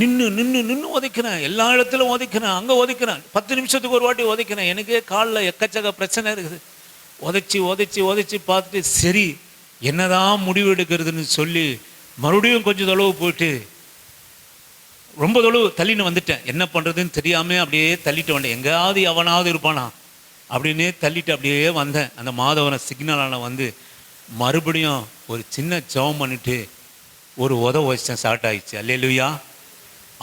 நின்று உதைக்கிறேன், எல்லா இடத்துலையும் உதைக்கிறேன், அங்கே உதைக்கிறேன், 10 நிமிஷத்துக்கு ஒரு வாட்டி உதைக்கிறேன். எனக்கே காலில் எக்கச்சக்க பிரச்சனை இருக்குது. உதைச்சி பார்த்துட்டு சரி என்னதான் முடிவு எடுக்கிறதுன்னு சொல்லி மறுபடியும் கொஞ்சம் தொலைவு போயிட்டு ரொம்ப தொலைவு தள்ளின்னு வந்துட்டேன். என்ன பண்ணுறதுன்னு தெரியாமல் அப்படியே தள்ளிட்டு வந்தேன். எங்கேயாவது எவனாவது இருப்பானா அப்படின்னே தள்ளிட்டு அப்படியே வந்தேன். அந்த மாதவரம் சிக்னலால் வந்து மறுபடியும் ஒரு சின்ன ஜெபம் பண்ணிட்டு ஒரு உதவச்சேன். ஸ்டார்ட் ஆகிடுச்சு. அல்லேலூயா.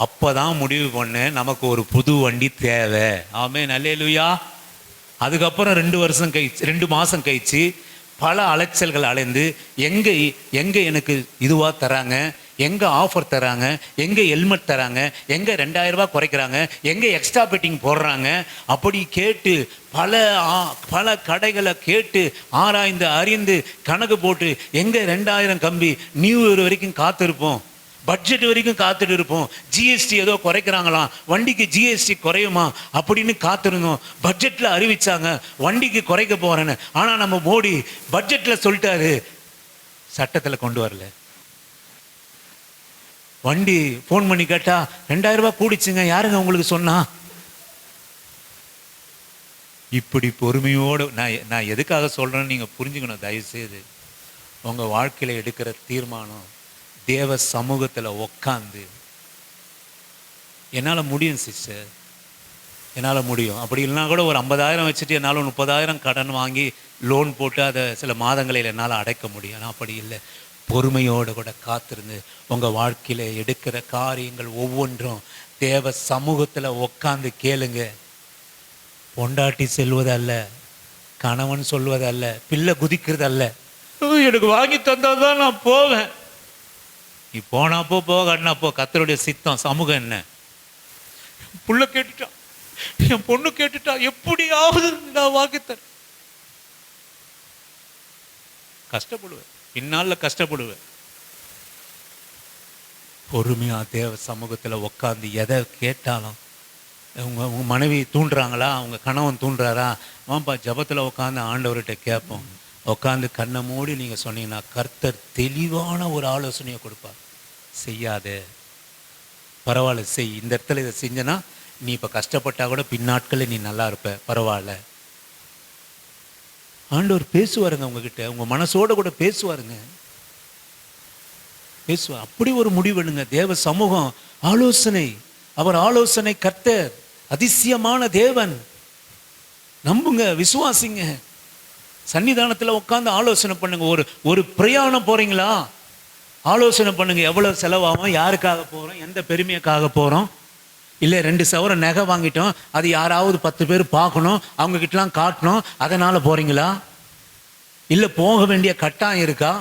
அப்போ தான் முடிவு பண்ணேன், நமக்கு ஒரு புது வண்டி தேவை. ஆமென், அல்லேலூயா. அதுக்கப்புறம் 2 மாதம் கழிச்சு பல அலைச்சல்கள் அலைந்து எங்கே எனக்கு இதுவாக தராங்க, எங்கே ஆஃபர் தராங்க, எங்கே ஹெல்மெட் தராங்க, எங்கே 2,000 ரூபாய் குறைக்கிறாங்க, எங்கே எக்ஸ்ட்ரா பெட்டிங் போடுறாங்க, அப்படி கேட்டு பல கடைகளை கேட்டு ஆராய்ந்து அறிந்து கணக்கு போட்டு எங்கே 2,000 கம்பி, நியூ இயர் வரைக்கும் காத்திருப்போம், பட்ஜெட் வரைக்கும் காத்துட்டு இருப்போம். ஜிஎஸ்டி ஏதோ குறைக்கிறாங்களாம், வண்டிக்கு ஜிஎஸ்டி குறையுமா அப்படின்னு காத்திருந்தோம். பட்ஜெட்டில் அறிவிச்சாங்க வண்டிக்கு குறைக்க போகிறேன்னு. ஆனால் நம்ம மோடி பட்ஜெட்டில் சொல்லிட்டாரு, சட்டத்தில் கொண்டு வரல. வண்டி ஃபோன் பண்ணி கேட்டால் 2,000 ரூபாய் கூடிச்சுங்க, யாருங்க உங்களுக்கு சொன்னா? இப்படி பொறுமையோடு நான் எதுக்காக சொல்கிறேன்னு நீங்கள் புரிஞ்சுக்கணும். தயவுசெய்து உங்கள் வாழ்க்கையில் எடுக்கிற தீர்மானம் தேவ சமூகத்தில் உக்காந்து, என்னால் முடியும் சிஸ்டர், என்னால் முடியும். அப்படி இல்லைனா கூட ஒரு 50,000 வச்சுட்டு என்னால் 30,000 கடன் வாங்கி லோன் போட்டு அதை சில மாதங்களில் என்னால் அடைக்க முடியும். ஆனால் அப்படி இல்லை. பொறுமையோடு கூட காத்திருந்து உங்கள் வாழ்க்கையில் எடுக்கிற காரியங்கள் ஒவ்வொன்றும் தேவ சமூகத்தில் உக்காந்து கேளுங்க. பொண்டாட்டி செல்வதல்ல, கணவன் சொல்வதல்ல, பிள்ளை குதிக்கிறதல்ல, எனக்கு வாங்கி தந்தால் தான் நான் போவேன். நீ போனாப்போ போகண்ணாப்போ, கர்த்தருடைய சித்தம். சமூகம் என்ன? புள்ள கேட்டுட்டான், என் பொண்ணு கேட்டுட்டா, எப்படியாவது நான் வாங்கித்தரேன். கஷ்டப்படுவேன், பின்னால் கஷ்டப்படுவேன். பொறுமையா தேவ சமூகத்தில் உட்காந்து எதை கேட்டாலும், உங்க மனைவி தூண்டுறாங்களா, அவங்க கணவன் தூண்டுறாரா, வாப்பா ஜபத்தில் உட்காந்து ஆண்டவர்கிட்ட கேட்போம். உட்காந்து கண்ணை மூடி நீங்கள் சொன்னீங்கன்னா கர்த்தர் தெளிவான ஒரு ஆலோசனையை கொடுப்பார். செய்யாதே, பரவாயில்ல செய், இந்த இடத்துல இதை செஞ்சனா நீ இப்போ கஷ்டப்பட்டா கூட பின்னாட்களில் நீ நல்லா இருப்ப, பரவாயில்ல. ஆண்டவர் பேசுவாருங்க உங்ககிட்ட, உங்கள் மனசோட கூட பேசுவாருங்க, பேசுவார். அப்படி ஒரு முடிவெடுங்க. தேவ சமூகம் ஆலோசனை, அவர் ஆலோசனை கர்த்தர், அதிசயமான தேவன். நம்புங்க, விசுவாசிங்க. சன்னிதானத்தில் உட்காந்து ஆலோசனை பண்ணுங்க. ஒரு பிரயாணம் போறீங்களா, ஆலோசனை பண்ணுங்க. எவ்வளவு செலவாகும், யாருக்காக போறோம், எந்த பெருமைக்காக போறோம். இல்லை 2 சவரம் நகை வாங்கிட்டோம், அது யாராவது 10 பேர் பார்க்கணும், அவங்க கிட்டலாம் காட்டணும், அதனால போறீங்களா? இல்லை போக வேண்டிய கட்டாயம் இருக்கா?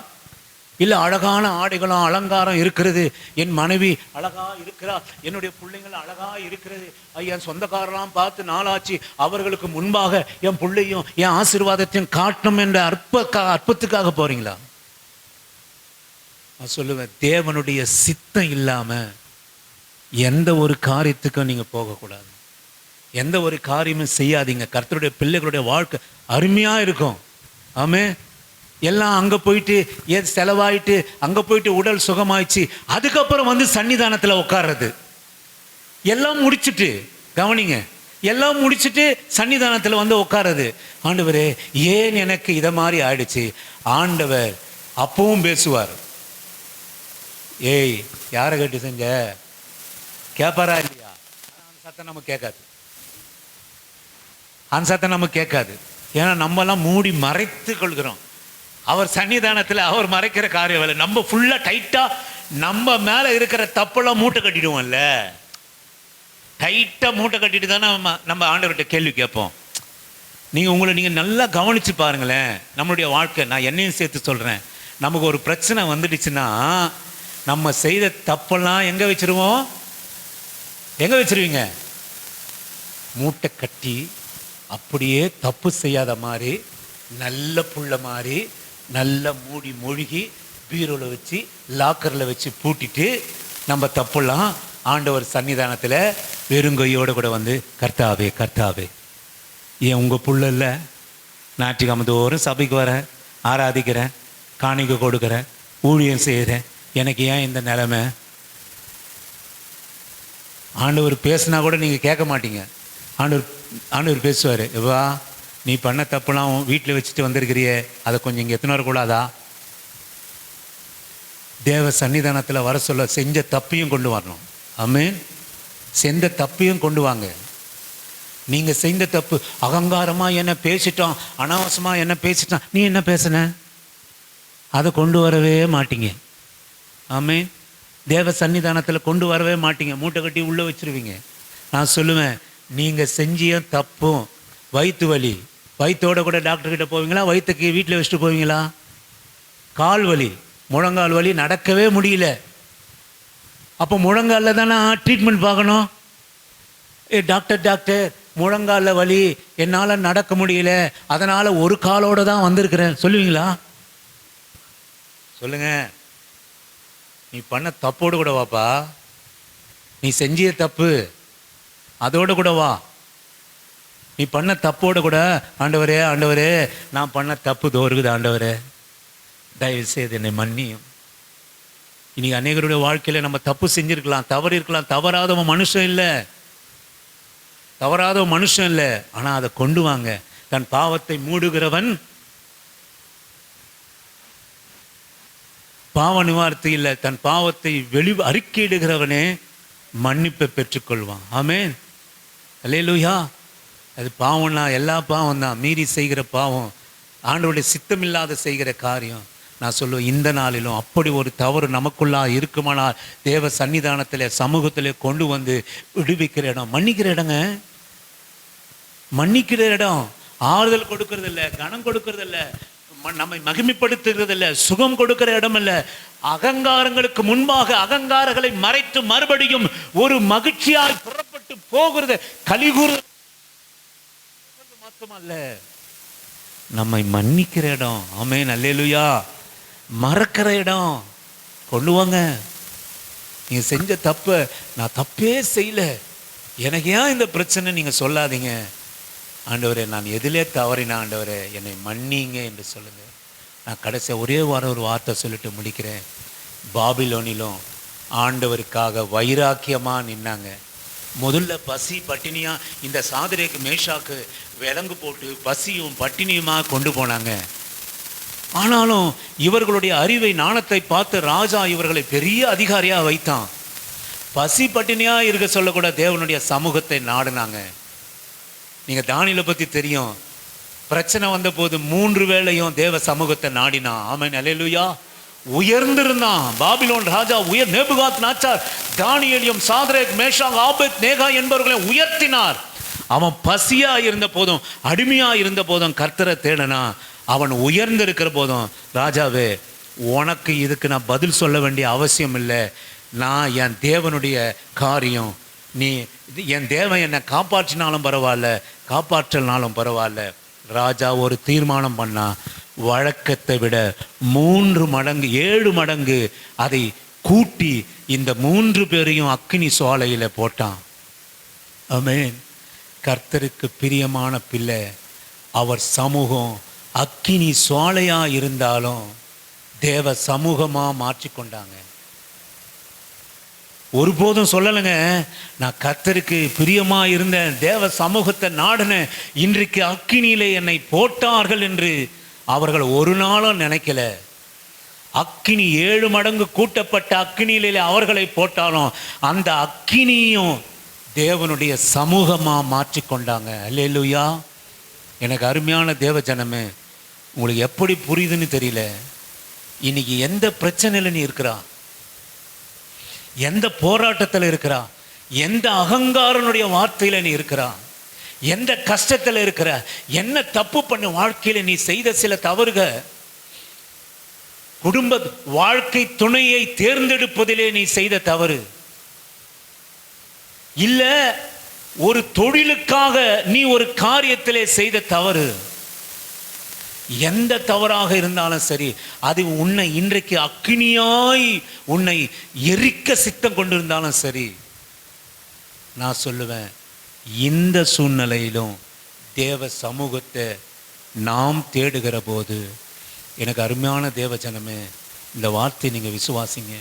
இல்லை அழகான ஆடைகளும் அலங்காரம் இருக்கிறது, என் மனைவி அழகா இருக்கிறா, என்னுடைய பிள்ளைங்கள் அழகா இருக்கிறது, என் சொந்தக்காரெல்லாம் பார்த்து நாளாச்சு, அவர்களுக்கு முன்பாக என் பிள்ளையும் என் ஆசீர்வாதத்தையும் காட்டணும் என்ற அற்பத்துக்காக போறீங்களா? நான் சொல்லுவேன், தேவனுடைய சித்தம் இல்லாம எந்த ஒரு காரியத்துக்கும் நீங்க போகக்கூடாது. எந்த ஒரு காரியமும் செய்யாதீங்க. கர்த்தருடைய பிள்ளைகளுடைய வாழ்க்கை அருமையா இருக்கும். ஆமே. எல்லாம் அங்க போயிட்டு செலவாயிட்டு அங்க போயிட்டு உடல் சுகமாயிடுச்சு, அதுக்கப்புறம் வந்து சன்னிதானத்துல உட்கார்றது. எல்லாம் முடிச்சுட்டு, கவனிங்க, எல்லாம் முடிச்சுட்டு சன்னிதானத்துல வந்து உட்கார்றது. ஆண்டவரே ஏன் எனக்கு இதை மாதிரி ஆயிடுச்சு? ஆண்டவர் அப்பவும் பேசுவார். ஏய் யாரை கேட்டு செஞ்ச கேட்பாரா இல்லையா? அந்த சத்தம் நமக்கு கேட்காது. அந்த சத்தம் நமக்கு கேட்காது. ஏன்னா நம்மலாம் மூடி மறைத்து கொள்கிறோம். அவர் சன்னிதானத்தில் அவர் மறைக்கிற காரியம் வேலை. நம்ம ஃபுல்லா டைட்டா நம்ம மேல இருக்கிற தப்பெல்லாம் மூட்டை கட்டிடுவோம்ல. டைட்டா மூட்டை கட்டிட்டு தானே நம்ம ஆண்டவர்கிட்ட கேள்வி கேட்போம். நீங்க நல்லா கவனிச்சு பாருங்களேன். நம்மளுடைய வாழ்க்கை, நான் என்னையும் சேர்த்து சொல்றேன், நமக்கு ஒரு பிரச்சனை வந்துடுச்சுன்னா நம்ம செய்த தப்பெல்லாம் எங்க வச்சிருவோம்? எங்க வச்சிருவீங்க? மூட்டை கட்டி அப்படியே தப்பு செய்யாத மாதிரி, நல்ல புள்ள மாதிரி நல்லா மூடி மொழிகி பீரோவில் வச்சு லாக்கரில் வச்சு பூட்டிட்டு நம்ம தப்பெல்லாம் ஆண்டவர் சன்னிதானத்தில் வெறுங்கையோடு கூட வந்து, கர்த்தாவே கர்த்தாவே, ஏன் உங்கள் புள்ள இல்லை, ஞாயிற்றுக்கிழமை தோறும் சபைக்கு வரேன், ஆராதிக்கிறேன், காணிக்கை கொடுக்குறேன், ஊழியம் செய்கிறேன், எனக்கு ஏன் இந்த நிலைமை? ஆண்டவர் பேசுனா கூட நீங்கள் கேட்க மாட்டீங்க. ஆண்டவர் பேசுவார், எவ்வா நீ பண்ண தப்புலாம் வீட்டில் வச்சுட்டு வந்திருக்கிறியே, அதை கொஞ்சம் இங்கே எத்தனை வரக்கூடாதா? தேவ சன்னிதானத்தில் வர சொல்ல செஞ்ச தப்பையும் கொண்டு வரணும். ஆமென். செஞ்ச தப்பையும் கொண்டு வாங்க. நீங்கள் செஞ்ச தப்பு, அகங்காரமாக என்ன பேசிட்டோம், அனாவசியமாக என்ன பேசிட்டான், நீ என்ன பேசுன, அதை கொண்டு வரவே மாட்டீங்க. ஆமென். தேவ சன்னிதானத்தில் கொண்டு வரவே மாட்டீங்க. மூட்டை கட்டி உள்ளே வச்சிருவீங்க. நான் சொல்லுவேன், நீங்கள் செஞ்சிய தப்பும், வயிற்று வலி, வயிற்றோட கூட டாக்டர்கிட்ட போவீங்களா? வயிற்றுக்கு வீட்டில் வச்சுட்டு போவீங்களா? கால் வலி, முழங்கால் வலி, நடக்கவே முடியல, அப்போ முழங்காலில் தானே ட்ரீட்மெண்ட் பார்க்கணும். டாக்டர் முழங்காலில் வலி, என்னால் நடக்க முடியல, அதனால் ஒரு காலோடு தான் வந்திருக்கிறேன் சொல்லுவீங்களா? சொல்லுங்க. நீ பண்ண தப்போடு கூட வாப்பா, நீ செஞ்சிய தப்பு அதோடு கூட வா. நீ பண்ண தப்போடு கூட, ஆண்டவரே ஆண்டவரே நான் பண்ண தப்பு தோறுகுது ஆண்டவரே, தயவு செய்து என்னை மன்னியும். இன்னைக்கு அநேகருடைய வாழ்க்கையில் நம்ம தப்பு செஞ்சிருக்கலாம், தவறு இருக்கலாம். தவறாதவன் மனுஷன் இல்லை, தவறாதவன் மனுஷன் இல்லை. ஆனால் அதை கொண்டு வாங்க. தன் பாவத்தை மூடுகிறவன் பாவ நிவார்த்தி இல்லை, தன் பாவத்தை அறிக்கையிடுகிறவனே மன்னிப்பை பெற்றுக்கொள்வான். ஆமென். அல்லேலூயா. அது பாவம்னா எல்லா பாவம் தான், மீறி செய்கிற பாவம், ஆண்டவருடைய சித்தமில்லாத செய்கிற காரியம். நான் சொல்லுவேன், இந்த நாளிலும் அப்படி ஒரு தவறு நமக்குள்ளா இருக்குமானால் தேவ சன்னிதானத்தில் சமூகத்தில் கொண்டு வந்து விடுவிக்கிற இடம், மன்னிக்கிற இடங்க, மன்னிக்கிற இடம். ஆறுதல் கொடுக்கறது இல்லை, கனம் கொடுக்கறது இல்லை, நம்மை மகிமைப்படுத்துகிறது இல்லை, சுகம் கொடுக்கிற இடம் இல்லை. அகங்காரங்களுக்கு முன்பாக அகங்காரங்களை மறைத்து மறுபடியும் ஒரு மகிழ்ச்சியாய் புறப்பட்டு போகிறது கலிகூறு மட்டுமல்ல, நம்மை மன்னிக்கிற இடம். ஆமென். அல்லேலூயா. மறக்கிற இடம் கொண்டு வாங்க. நீங்க செஞ்ச தப்ப, நான் தப்பே செய்யல, எனக்கு ஏன் இந்த பிரச்சனை நீங்க சொல்லாதீங்க. ஆண்டவரே நான் எதிலே தவறினா ஆண்டவரே என்னை மன்னிங்க என்று சொல்லுங்க. நான் கடைசியாக ஒரே ஒரு வார்த்தை சொல்லிட்டு முடிக்கிறேன். பாபிலோனிலும் ஆண்டவருக்காக வைராக்கியமாக நின்னாங்க. முதல்ல பசி பட்டினியா இந்த சாதிரேக்கு மேஷாக்கு விலங்கு போட்டு பசியும் பட்டினியுமாக கொண்டு போனாங்க. ஆனாலும் இவர்களுடைய அறிவை நாணத்தை பார்த்து ராஜா இவர்களை பெரிய அதிகாரியாக வைத்தான். பசி பட்டினியாக இருக்க சொல்லக்கூட தேவனுடைய சமூகத்தை நாடினாங்க. நீங்கள் தானியேலை பற்றி தெரியும். பிரச்சனை வந்த போது 3 வேளையும் தேவ சமூகத்தை நாடினான். ஆமென், அல்லேலூயா. உயர்ந்திருந்தான். பாபிலோன் ராஜா நேபுகாத் நேச்சார் தானியேலையும் சாத்ரேக் மேஷாக் ஆபேத் நேகா என்பவர்களை உயர்த்தினார். அவன் பசியா இருந்த போதும் அடிமையா இருந்த போதும் கர்த்தரை தேடனா. அவன் உயர்ந்திருக்கிற போதும், ராஜாவே உனக்கு இதுக்கு நான் பதில் சொல்ல வேண்டிய அவசியம் இல்லை, நான் என் தேவனுடைய காரியம், நீ என் தேவன் என்னை காப்பாற்றினாலும் பரவாயில்ல, காப்பாற்றனாலும் பரவாயில்ல. ராஜா ஒரு தீர்மானம் பண்ணா, வழக்கத்தை விட 3 மடங்கு 7 மடங்கு அதை கூட்டி இந்த 3 பேரையும் அக்கினி சோலையில போட்டான். ஆமென். கர்த்தருக்கு பிரியமான பிள்ளை, அவர் சமூகம் அக்கினி சோலையா இருந்தாலும் தேவ சமூகமா மாற்றிக்கொண்டாங்க. ஒருபோதும் சொல்லலைங்க, நான் கர்த்தருக்கு பிரியமா இருந்தேன், தேவ சமூகத்தை நாடினேன், இன்றைக்கு அக்கினியிலே என்னை போட்டார்கள் என்று அவர்கள் ஒரு நாளும் நினைக்கல. அக்கினி 7 மடங்கு கூட்டப்பட்ட அக்கினியிலே அவர்களை போட்டாலும் அந்த அக்கினியும் தேவனுடைய சமூகமா மாற்றிக்கொண்டாங்க. அல்லேலூயா. எனக்கு அருமையான தேவ ஜனமே, உங்களுக்கு எப்படி புரியுதுன்னு தெரியல. இன்னைக்கு எந்த பிரச்சனையில் நீ இருக்கிறா, எந்த போராட்டத்தில் இருக்கிறா, எந்த அகங்காரனுடைய வார்த்தையில் நீ இருக்கிறா, எந்த கஷ்டத்தில் இருக்கிற, என்ன தப்பு பண்ண வாழ்க்கையில் நீ செய்த சில தவறுக, குடும்ப வாழ்க்கை துணையை தேர்ந்தெடுப்பதிலே நீ செய்த தவறு, இல்ல ஒரு தொழிலுக்காக நீ ஒரு காரியத்திலே செய்த தவறு, எந்த தவறாக இருந்தாலும் சரி, அது உன்னை இன்றைக்கு அக்கினியாய் உன்னை எரிக்க சித்தம் கொண்டிருந்தாலும் சரி, நான் சொல்லுவேன், இந்த சூழ்நிலையிலும் தேவ சமூகத்தை நாம் தேடுகிற போது, எனக்கு அருமையான தேவ ஜனமே, இந்த வார்த்தையை நீங்கள் விசுவாசிங்க,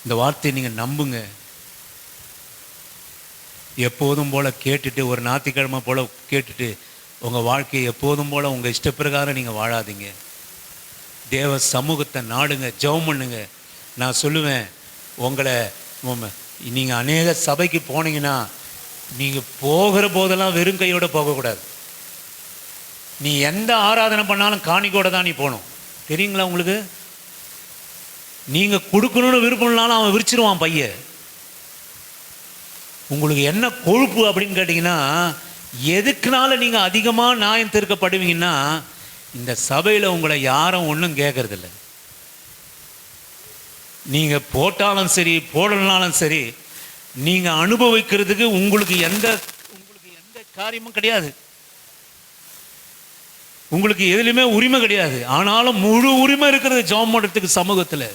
இந்த வார்த்தையை நீங்கள் நம்புங்க. எப்போதும் போல கேட்டுட்டு, ஒரு ஞாயிற்றுக்கிழமை போல கேட்டுட்டு உங்கள் வாழ்க்கையை எப்போதும் போல உங்கள் இஷ்டப்பிரகாரம் நீங்கள் வாழாதீங்க. தேவ சமூகத்தை நாடுங்க, ஜெபம் பண்ணுங்க. நான் சொல்லுவேன், உங்களை நீங்கள் அநேக சபைக்கு போனீங்கன்னா, நீங்கள் போகிற போதெல்லாம் வெறும் கையோடு போகக்கூடாது. நீ எந்த ஆராதனை பண்ணாலும் காணிக்கோட தான் நீ போகணும். தெரியுங்களா உங்களுக்கு? நீங்கள் கொடுக்கணும்னு விருப்பம்னாலும் அவன் விரிச்சிருவான் பைய. உங்களுக்கு என்ன கொழுப்பு அப்படின்னு கேட்டிங்கன்னா, எதுக்குனால நீங்கள் அதிகமாக நியாயம் தீர்க்கப்படுவீங்கன்னா, இந்த சபையில் உங்களை யாரும் ஒன்றும் கேட்கறதில்ல. நீங்கள் போட்டாலும் சரி போடலனாலும் சரி, நீங்கள் அனுபவிக்கிறதுக்கு உங்களுக்கு எந்த காரியமும் கிடையாது, உங்களுக்கு எதுலையுமே உரிமை கிடையாது. ஆனாலும் முழு உரிமை இருக்கிறது ஜெபம் பண்ணுறதுக்கு சமூகத்தில்.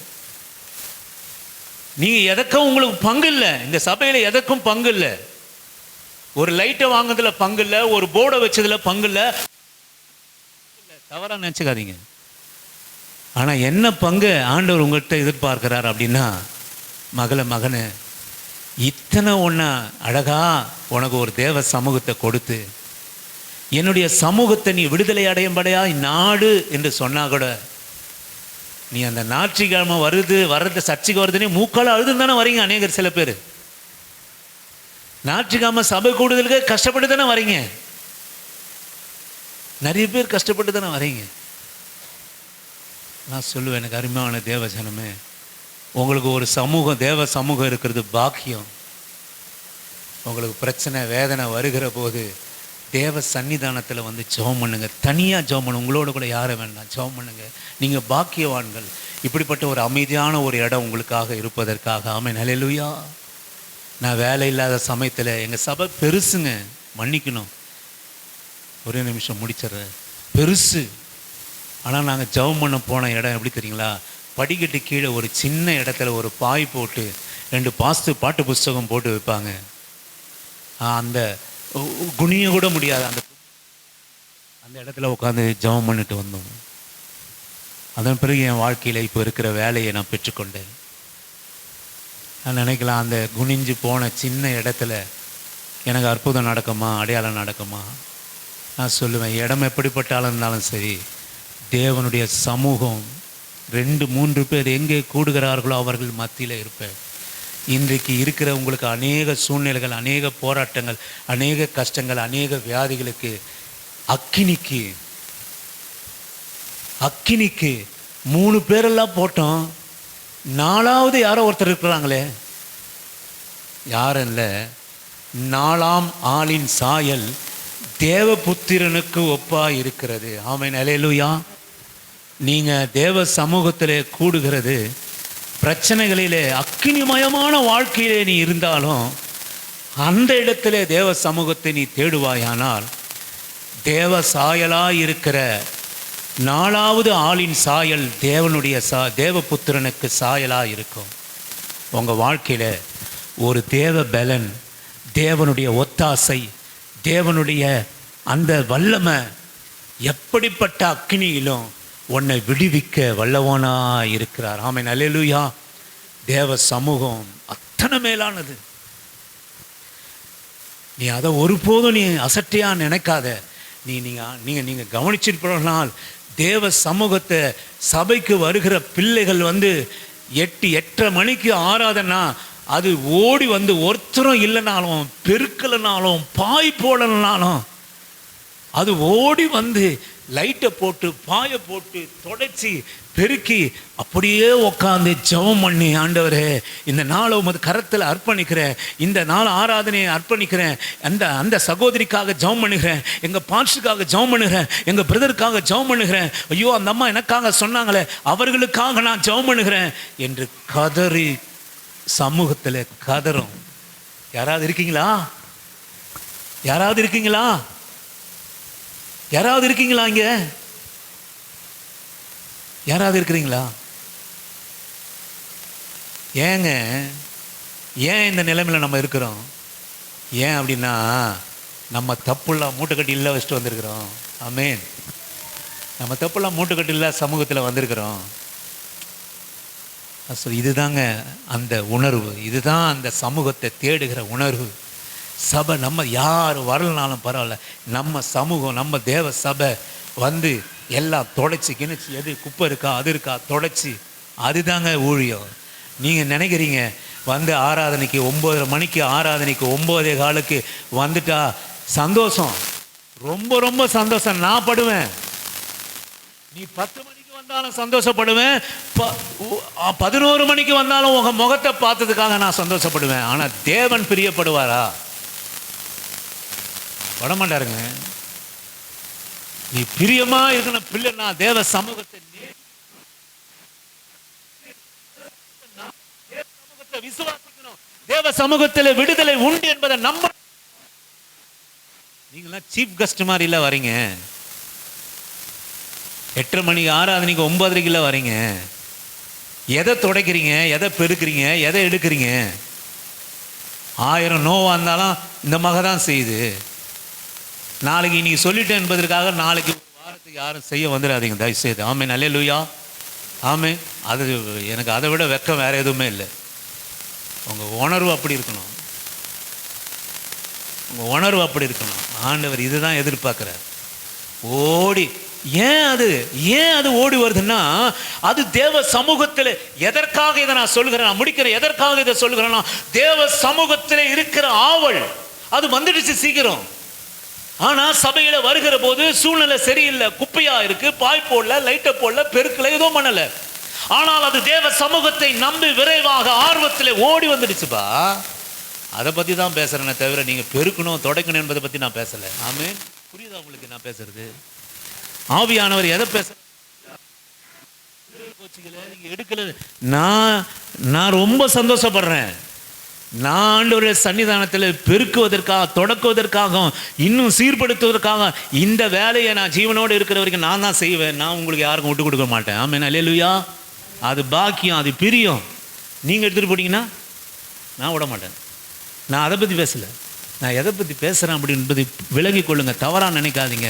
நீங்கள் எதற்கும் உங்களுக்கு பங்கு இல்லை, இந்த சபையில் எதற்கும் பங்கு இல்லை. ஒரு லைட்டை வாங்குறதுல பங்கு இல்லை, ஒரு போர்டை வச்சதுல பங்கு இல்லை, தவறாக நினச்சிக்காதீங்க. ஆனால் என்ன பங்கு ஆண்டவர் உங்கள்கிட்ட எதிர்பார்க்கிறார் அப்படின்னா, மகனே, இத்தனை ஒன்றா அழகா உனக்கு ஒரு தேவ சமூகத்தை கொடுத்து, என்னுடைய சமூகத்தை நீ விடுதலை அடையும்படையா நாடு என்று சொன்னா கூட, நீ அந்த ஞாயிற்றுக்கிழமை வர்றது சர்ச்சைக்கு வருதுன்னே மூக்கால அழுதுன்னு தானே வரீங்க. அநேகர் சில பேர் ஞாயிற்றுக்கிழமை சபை கூடுதலுக்கு கஷ்டப்பட்டு தானே வரீங்க. நிறைய பேர் கஷ்டப்பட்டு தானே வரீங்க. நான் சொல்லுவேன், எனக்கு அருமையான தேவ ஜனமே, உங்களுக்கு ஒரு சமூகம், தேவ சமூகம் இருக்கிறது பாக்கியம். உங்களுக்கு பிரச்சனை வேதனை வருகிற போது தேவ சன்னிதானத்தில் வந்து ஜெபம் பண்ணுங்க. தனியாக ஜெபம் பண்ணுங்க, உங்களோட கூட யாரும் வேண்டாம், ஜெபம் பண்ணுங்க. நீங்கள் பாக்கியவான்கள். இப்படிப்பட்ட ஒரு அமைதியான ஒரு இடம் உங்களுக்காக இருப்பதற்காக. ஆமென், ஹல்லேலூயா. நான் வேலை இல்லாத சமயத்தில், எங்கள் சபை பெருசுங்க, மன்னிக்கணும், ஒரே நிமிஷம் முடிச்சிடுறேன், பெருசு. ஆனால் நாங்கள் ஜெபம் பண்ண போன இடம் எப்படி தெரியுங்களா? படிக்கட்டு கீழே ஒரு சின்ன இடத்துல ஒரு பாய் போட்டு 2 பாட்டு புஸ்தகம் போட்டு வைப்பாங்க. அந்த குனிய கூட முடியாது, அந்த இடத்துல உட்காந்து ஜெபம் பண்ணிட்டு வந்தோம். அதன் பிறகு என் வாழ்க்கையில் இப்போ இருக்கிற வேலையை நான் பெற்றுக்கொண்டேன். நான் நினைக்கலாம், அந்த குனிஞ்சு போன சின்ன இடத்துல எனக்கு அற்புதம் நடக்குமா, அடையாளம் நடக்குமா? நான் சொல்லுவேன், இடம் எப்படிப்பட்டாலும் இருந்தாலும் சரி, தேவனுடைய சமூகம் 2-3 பேர் எங்கே கூடுகிறார்களோ அவர்கள் மத்தியில் இருப்பேன். இன்றைக்கு இருக்கிற உங்களுக்கு அநேக சூழ்நிலைகள், அநேக போராட்டங்கள், அநேக கஷ்டங்கள், அநேக வியாதிகளுக்கு அக்கினிக்கு 3 பேரெல்லாம் போட்டோம். 4வது யாரோ ஒருத்தர் இருக்கிறாங்களே, யாரும் இல்லை, 4ஆம் ஆளின் சாயல் தேவபுத்திரனுக்கு ஒப்பா இருக்கிறது. ஆமென், அல்லேலூயா. நீங்கள் தேவ சமூகத்தில் கூடுகிறது, பிரச்சனைகளிலே அக்கினிமயமான வாழ்க்கையிலே நீ இருந்தாலும் அந்த இடத்துல தேவ சமூகத்தை நீ தேடுவாயானால், தேவ சாயலாய் இருக்கிற 4வது ஆளின் சாயல் தேவனுடைய தேவபுத்திரனுக்கு சாயலாக இருக்கும். உங்கள் வாழ்க்கையில் ஒரு தேவ பலன், தேவனுடைய ஒத்தாசை, தேவனுடைய அந்த வல்லமை எப்படிப்பட்ட அக்கினியிலும் உன்னை விடுவிக்க வல்லவனாக இருக்கிறார். ஆமென், அல்லேலூயா. தேவ சமூகம் அத்தனை மேலானது. நீ அதை ஒருபோதும் நீ அசட்டையாக நினைக்காத. நீங்கள் கவனிச்சிருப்பீர்களால் தேவ சமூகத்தை சபைக்கு வருகிற பிள்ளைகள் 8:30 மணிக்கு ஆராதனா, அது ஓடி ஒருத்தரும் இல்லைனாலும், பெருக்கலைனாலும், பாய் போடலைனாலும், அது ஓடி லைட்டை போட்டு பாயை போட்டு தொடச்சி பெருக்கி அப்படியே உட்காந்து ஜெபம் பண்ணி, ஆண்டவரே இந்த நாளை உமது கரத்தில் அர்ப்பணிக்கிறேன், இந்த நாள் ஆராதனையை அர்ப்பணிக்கிறேன், அந்த சகோதரிக்காக ஜெபம் பண்ணுகிறேன், எங்கள் பாஸ்டருக்காக ஜெபம் பண்ணுகிறேன், எங்கள் பிரதருக்காக ஜெபம் பண்ணுகிறேன், ஐயோ அந்த அம்மா எனக்காக சொன்னாங்களே அவர்களுக்காக நான் ஜெபம் பண்ணுகிறேன் என்று கதறி சமூகத்தில் கதறும். யாராவது இருக்கீங்களா? யாராவது இருக்கீங்களா? யாராவது இருக்கீங்களா? இங்க யாராவது இருக்கிறீங்களா? ஏங்க ஏன் இந்த நிலைமையில் நம்ம இருக்கிறோம்? ஏன் அப்படின்னா, நம்ம தப்புலாம் மூட்டைக்கட்டி இல்லை வச்சுட்டு வந்திருக்கிறோம். ஆமென். நம்ம தப்புலாம் மூட்டைக்கட்டி இல்லை சமூகத்தில் வந்திருக்கிறோம். இதுதாங்க அந்த உணர்வு, இதுதான் அந்த சமூகத்தை தேடுகிற உணர்வு. சபை நம்ம யார் வரலனாலும் பரவாயில்ல, நம்ம சமூகம், நம்ம தேவ சபை எல்லாம் தொடச்சி கிணச்சி, எது குப்பை இருக்கா அது இருக்கா தொடச்சி, அதுதாங்க ஊழியம். நீங்கள் நினைக்கிறீங்க ஆராதனைக்கு 9:30 மணிக்கு ஆராதனைக்கு 9:15க்கு வந்துட்டா சந்தோஷம், ரொம்ப ரொம்ப சந்தோஷம், நான் படுவேன். நீ 10 மணிக்கு வந்தாலும் சந்தோஷப்படுவேன், 11 மணிக்கு வந்தாலும் உங்கள் முகத்தை பார்த்ததுக்காக நான் சந்தோஷப்படுவேன். ஆனால் தேவன் பிரியப்படுவாரா? படமாட்டாருங்க. நீ பிரியமா இருக்கணும் பிள்ளை, நான் தேவ சமூகத்தை விசுவாசிக்கணும், தேவ சமூகத்தில் விடுதலை உண்டு என்பதை நம்ப. நீங்களாம் சீஃப் கெஸ்ட் மாதிரி இல்லை வரீங்க. 8:30 மணிக்கு ஆராதனைக்கு 9:30 வரீங்க. எதை துடைக்கிறீங்க, எதை பெருக்கிறீங்க, எதை எடுக்கிறீங்க? 1000 நோவா இருந்தாலும் இந்த மக தான் செய்யுது. நாளைக்கு இன்னைக்கு சொல்லிட்டேன் என்பதற்காக நாளைக்கு வாரத்துக்கு யாரும் செய்ய வந்துடாதீங்க தயவுசெய்து. ஆமென், அல்லேலூயா. ஆமென். அது எனக்கு அதை விட வெக்கம் வேற எதுவுமே இல்லை. உங்கள் உணர்வு அப்படி இருக்கணும், உங்கள் உணர்வு அப்படி இருக்கணும். ஆண்டவர் இதுதான் எதிர்பார்க்குறார். ஓடி ஏன் அது ஓடி வருதுன்னா, அது தேவ சமூகத்தில். எதற்காக இதை நான் சொல்கிறேன், நான் முடிக்கிறேன், எதற்காக இதை சொல்கிறேன்னா, தேவ சமூகத்தில் இருக்கிற ஆவல் அது வந்துடுச்சு சீக்கிரம். ஆனால் சபையில் வருகிற போது சூழ்நிலை சரியில்லை, குப்பையா இருக்கு, பாய் போடல, லைட்டை போடல, பெருக்கல, ஏதோ பண்ணல. ஆனால் அது தேவ சமூகத்தை நம்பி விரைவாக ஆர்வத்தில் ஓடி வந்துடுச்சுப்பா. அதை பற்றி தான் பேசுகிறேனே தவிர நீங்கள் பெருக்கணும் தொடக்கணும் என்பதை பற்றி நான் பேசலை. ஆமென். புரியுதா உங்களுக்கு நான் பேசுறது? ஆவியானவர் எதை பேச நீங்கள் எடுக்கல. நான் ரொம்ப சந்தோஷப்படுறேன். நான் ஆண்டவருடைய சன்னிதானத்தில் பெருக்குவதற்காக, தொடக்குவதற்காக, இன்னும் சீர்படுத்துவதற்காக இந்த வேலையை நான் ஜீவனோடு இருக்கிற வரைக்கும் நான் தான் செய்வேன். நான் உங்களுக்கு யாருக்கும் விட்டு கொடுக்க மாட்டேன். ஆமென், அல்லேலூயா. அது பாக்கியம், அது பிரியம். நீங்கள் எடுத்துகிட்டு போட்டிங்கன்னா நான் விட மாட்டேன். நான் அதை பற்றி பேசலை. நான் எதை பற்றி பேசுகிறேன் அப்படின்றது விலகி கொள்ளுங்க, தவறாக நினைக்காதீங்க.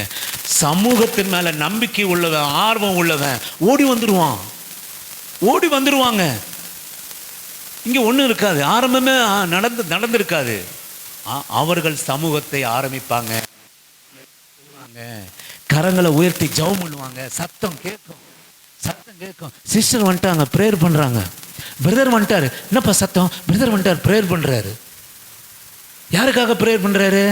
சமூகத்தின் மேலே நம்பிக்கை உள்ளவன், ஆர்வம் உள்ளவன் ஓடி வந்துடுவாங்க. இங்கே ஒன்றும் இருக்காது, ஆரம்பமே நடந்திருக்காது. அவர்கள் சமூகத்தை ஆரம்பிப்பாங்க, கரங்களை உயர்த்தி ஜெபம் பண்ணுவாங்க, சத்தம் கேட்கும். சிஸ்டர் வந்துட்டாங்க, ப்ரேயர் பண்ணுறாங்க. பிரதர் வந்துட்டார், என்னப்பா சத்தம்? பிரதர் வந்துட்டார், ப்ரேயர் பண்ணுறாரு. யாருக்காக ப்ரேயர் பண்ணுறாரு?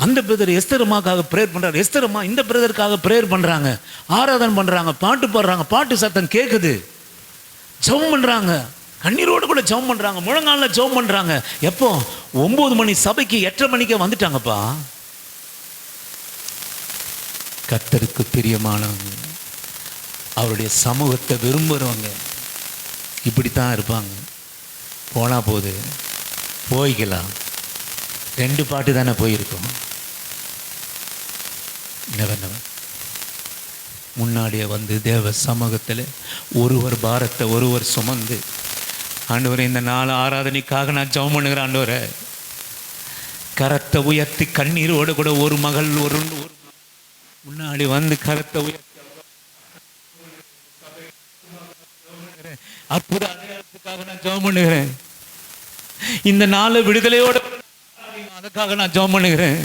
அந்த பிரதர் எஸ்தர் அம்மாக்காக ப்ரேயர் பண்ணுறாரு, எஸ்தர் அம்மா இந்த பிரதருக்காக ப்ரேயர் பண்ணுறாங்க, ஆராதனை பண்ணுறாங்க, பாட்டு பாடுறாங்க, பாட்டு சத்தம் கேட்குது, ஜெபம் பண்ணுறாங்க, கண்ணீரோடு கூட ஜெபம் பண்ணுறாங்க, முழங்காலில் ஜெபம் பண்ணுறாங்க. எப்போ 9 மணி சபைக்கு 8:30 மணிக்கே வந்துட்டாங்கப்பா. கர்த்தருக்கு பிரியமானவங்க, அவருடைய சமூகத்தை விரும்புகிறவங்க இப்படித்தான் இருப்பாங்க. போனால் போது போய்க்கலாம், 2 பாட்டு தானே போயிருக்கோம். முன்னாடியே வந்து தேவ சமூகத்தில் ஒருவர் பாரத்தை ஒருவர் சுமந்து, ஆண்டவரே இந்த நாள் ஆராதனைக்காக நான் ஜெபம் பண்ணுகிறேன் ஆண்டவரே, கரத்தை உயர்த்தி கண்ணீரோடு கூட ஒரு மகள் ஒரு முன்னாடி வந்து கரத்தை உயர்த்தி அற்புத அடையாளத்துக்காக நான் ஜெபம் பண்ணுகிறேன். இந்த நாள் விடுதலையோடு அதுக்காக நான் ஜெபம் பண்ணுகிறேன்.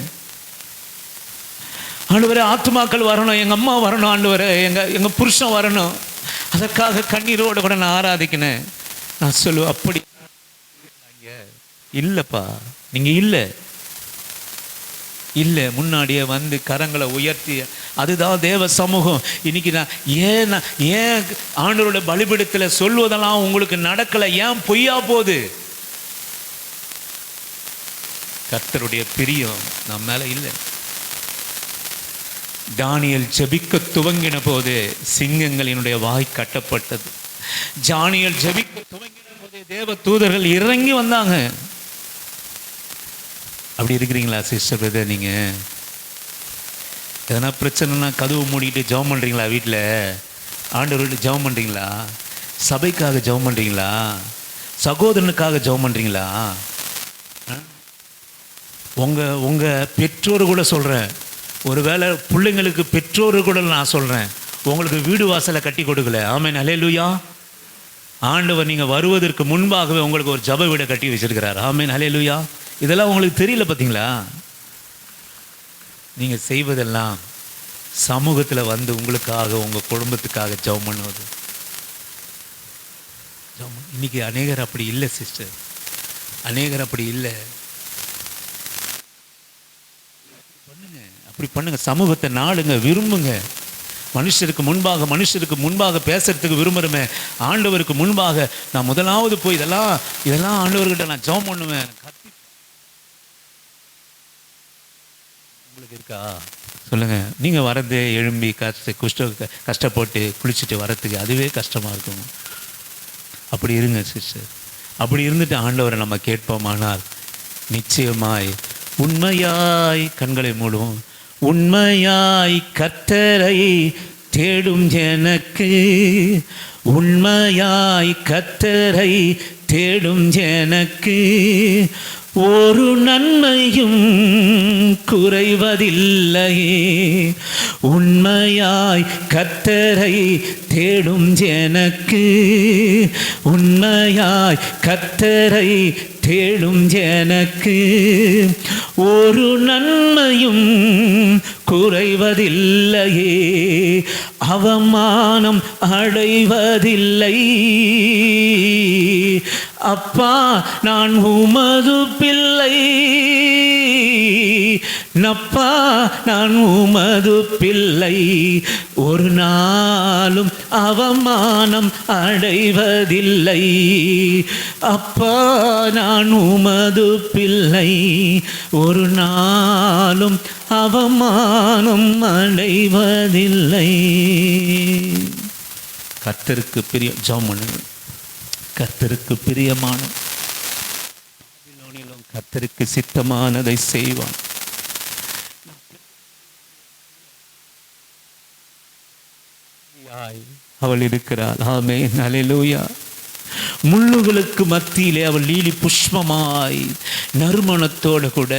ஆண்டவரே ஆத்துமாக்கள் வரணும், எங்கள் அம்மா வரணும், ஆண்டவரே எங்கள் புருஷன் வரணும், அதற்காக கண்ணீரோடு கூட நான் ஆராதிக்கினேன். நான் சொல்லுவேன், அப்படி இல்லைப்பா, நீங்கள் இல்லை முன்னாடியே வந்து கரங்களை உயர்த்தி, அதுதான் தேவ சமூகம். இன்னைக்கு நான் ஏன் ஆண்டவரோட பலிபீடத்தில் சொல்வதெல்லாம் உங்களுக்கு நடக்கலை? ஏன் பொய்யா போகுது? கர்த்தருடைய பிரியம் நம்ம மேலே இல்லை. தானியேல் ஜெபிக்க துவங்கின போது சிங்கங்களினுடைய வாய் கட்டப்பட்டது. தானியேல் ஜெபிக்க துவங்கின போது தேவ தூதர்கள் இறங்கி வந்தாங்க. அப்படி இருக்கிறீங்களா சிஸ்டர் பிரதர்? நீங்கள் எதனா பிரச்சனைனா கதவு மூடிட்டு ஜெபம் பண்ணுறீங்களா? வீட்டில் ஆண்டவர்கிட்ட ஜெபம் பண்ணுறீங்களா? சபைக்காக ஜெபம் பண்ணுறீங்களா? சகோதரனுக்காக ஜெபம் பண்ணுறீங்களா? உங்கள் பெற்றோர் கூட சொல்கிறேன், ஒருவேளை பிள்ளைங்களுக்கு பெற்றோர் கூட நான் சொல்கிறேன், உங்களுக்கு வீடு வாசலை கட்டி கொடுக்கல. ஆமென், ஹல்லேலூயா. ஆண்டவர் நீங்கள் வருவதற்கு முன்பாகவே உங்களுக்கு ஒரு ஜப வீடை கட்டி வச்சிருக்கிறார். ஆமென், ஹல்லேலூயா. இதெல்லாம் உங்களுக்கு தெரியல பார்த்தீங்களா? நீங்கள் செய்வதெல்லாம் சமூகத்தில் வந்து உங்களுக்காக உங்கள் குடும்பத்துக்காக ஜெபம் பண்ணுவது. இன்னைக்கு அநேகர் அப்படி இல்லை சிஸ்டர், அநேகர் அப்படி இல்லை. அப்படி பண்ணுங்க, சமூகத்தை நாடுங்க, விரும்புங்க. மனுஷருக்கு முன்பாக பேசுறதுக்கு விரும்புகிறோமே, ஆண்டவருக்கு முன்பாக நான் முதலாவது போய் இதெல்லாம் ஆண்டவர்கிட்ட நான் ஜெபம் பண்ணுவேன். உங்களுக்கு இருக்கா சொல்லுங்க. நீங்கள் வரது எழும்பி கஷ்டப்பட்டு குளிச்சுட்டு வரத்துக்கு அதுவே கஷ்டமாக இருக்கும். அப்படி இருங்க சிஸ்டர். அப்படி இருந்துட்டு ஆண்டவரை நம்ம கேட்போமானால் நிச்சயமாய் உண்மையாய் கண்களை மூடுவோம். உண்மையாய் கர்த்தரை தேடும் எனக்கு, உண்மையாய் கர்த்தரை தேடும் எனக்கு ஒரு நன்மையும் குறைவதில்லையே. உண்மையாய் கர்த்தரை தேடும் எனக்கு, உண்மையாய் கர்த்தரை தேடும் எனக்கு ஒரு நன்மையும் குறைவதில்லையே. அவமானம் அடைவதில்லை. அப்பா நான் உமது பிள்ளை, நப்பா நான் உமது பிள்ளை. ஒரு நாளும் அவமானம் அடைவதில்லை. அப்பா நான் உமது பிள்ளை, ஒரு நாளும் அவமானம் அடைவதில்லை. கர்த்தருக்கு பிரியம் ஜெபம் பண்ணுங்க. கர்த்தருக்கு பிரியமான கர்த்தருக்கு சித்தமானதை செய்வான். அவள் இருக்கிறாள். ஆமென், ஹல்லேலூயா. முள்ளுகளுக்கு மத்தியிலே அவள் லீலி புஷ்பமாய் நறுமணத்தோடு கூட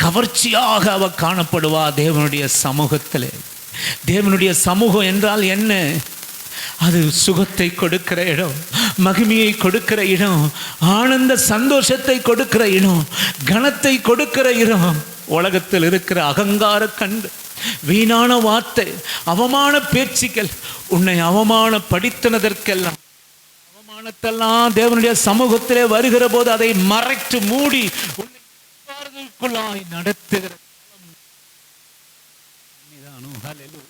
கவர்ச்சியாக அவள் காணப்படுவா தேவனுடைய சமூகத்தில். தேவனுடைய சமூகம் என்றால் என்ன? அது சுகத்தை கொடுக்கிற இடம், மகிமையை கொடுக்கிற இடம், ஆனந்த சந்தோஷத்தை கொடுக்கிற இடம், கனத்தை கொடுக்கிற இடம். உலகத்தில் இருக்கிற அகங்கார கண்டு, வீணான வார்த்தை, அவமான பேச்சுக்கள், உன்னை அவமானப்படுத்தினதற்கெல்லாம் அவமானத்தெல்லாம் தேவனுடைய சமூகத்திலே வருகிற போது அதை மறைத்து மூடி உன்னை நடத்துகிற ஹalleluya.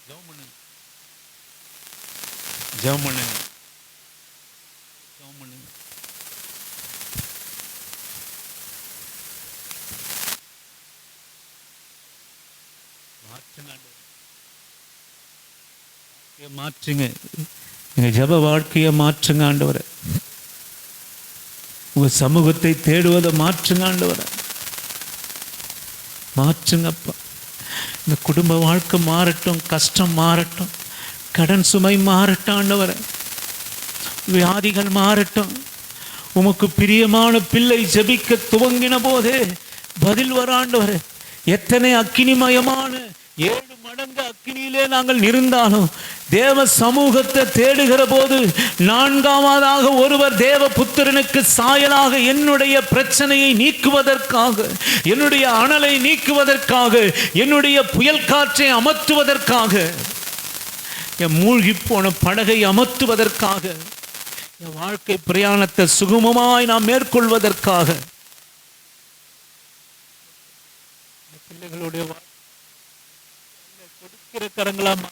ஜெபம் பண்ணுங்க, ஜெபம் பண்ணுங்க, ஜெபம் பண்ணுங்க. மாற்றுங்க, எங்க ஜெப வாழ்க்கையை மாற்றுங்க ஆண்டவரே. உங்க சமூகத்தை தேடுவதை மாற்றுங்க ஆண்டவரே. மாற்றுங்கப்பா. இந்த குடும்ப வாழ்க்கை மாறட்டும், கஷ்டம் மாறட்டும், கடன் சுமை மாறட்டும் ஆண்டவரே. வியாதிகள் மாறட்டும். உமக்கு பிரியமான பிள்ளை ஜெபிக்க துவங்கின போதே பதில் வர ஆண்டவரே. எத்தனை அக்கினிமயமான 7 மடங்கு அக்கினியிலே நாங்கள் இருந்தாலும் தேவ சமூகத்தை தேடுகிற போது 4ஆவதாக ஒருவர் தேவ புத்திரனுக்கு சாயலாக என்னுடைய பிரச்சனையை நீக்குவதற்காக, என்னுடைய அனலை நீக்குவதற்காக, என்னுடைய புயல் காற்றை அமர்த்துவதற்காக, என் மூழ்கி போன படகை அமர்த்துவதற்காக, என் வாழ்க்கை பிரயாணத்தை சுகமமாய் நாம் மேற்கொள்வதற்காக பிள்ளைகளுடைய கொடுக்கிற கரங்களாமா.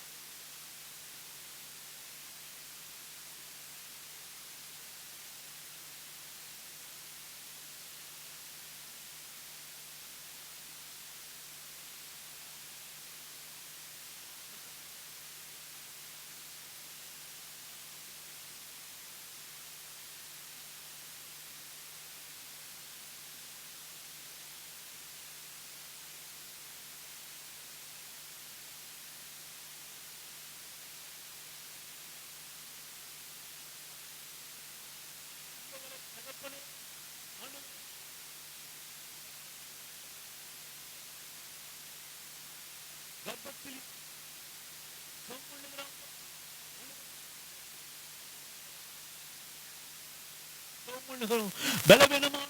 பலவீனமான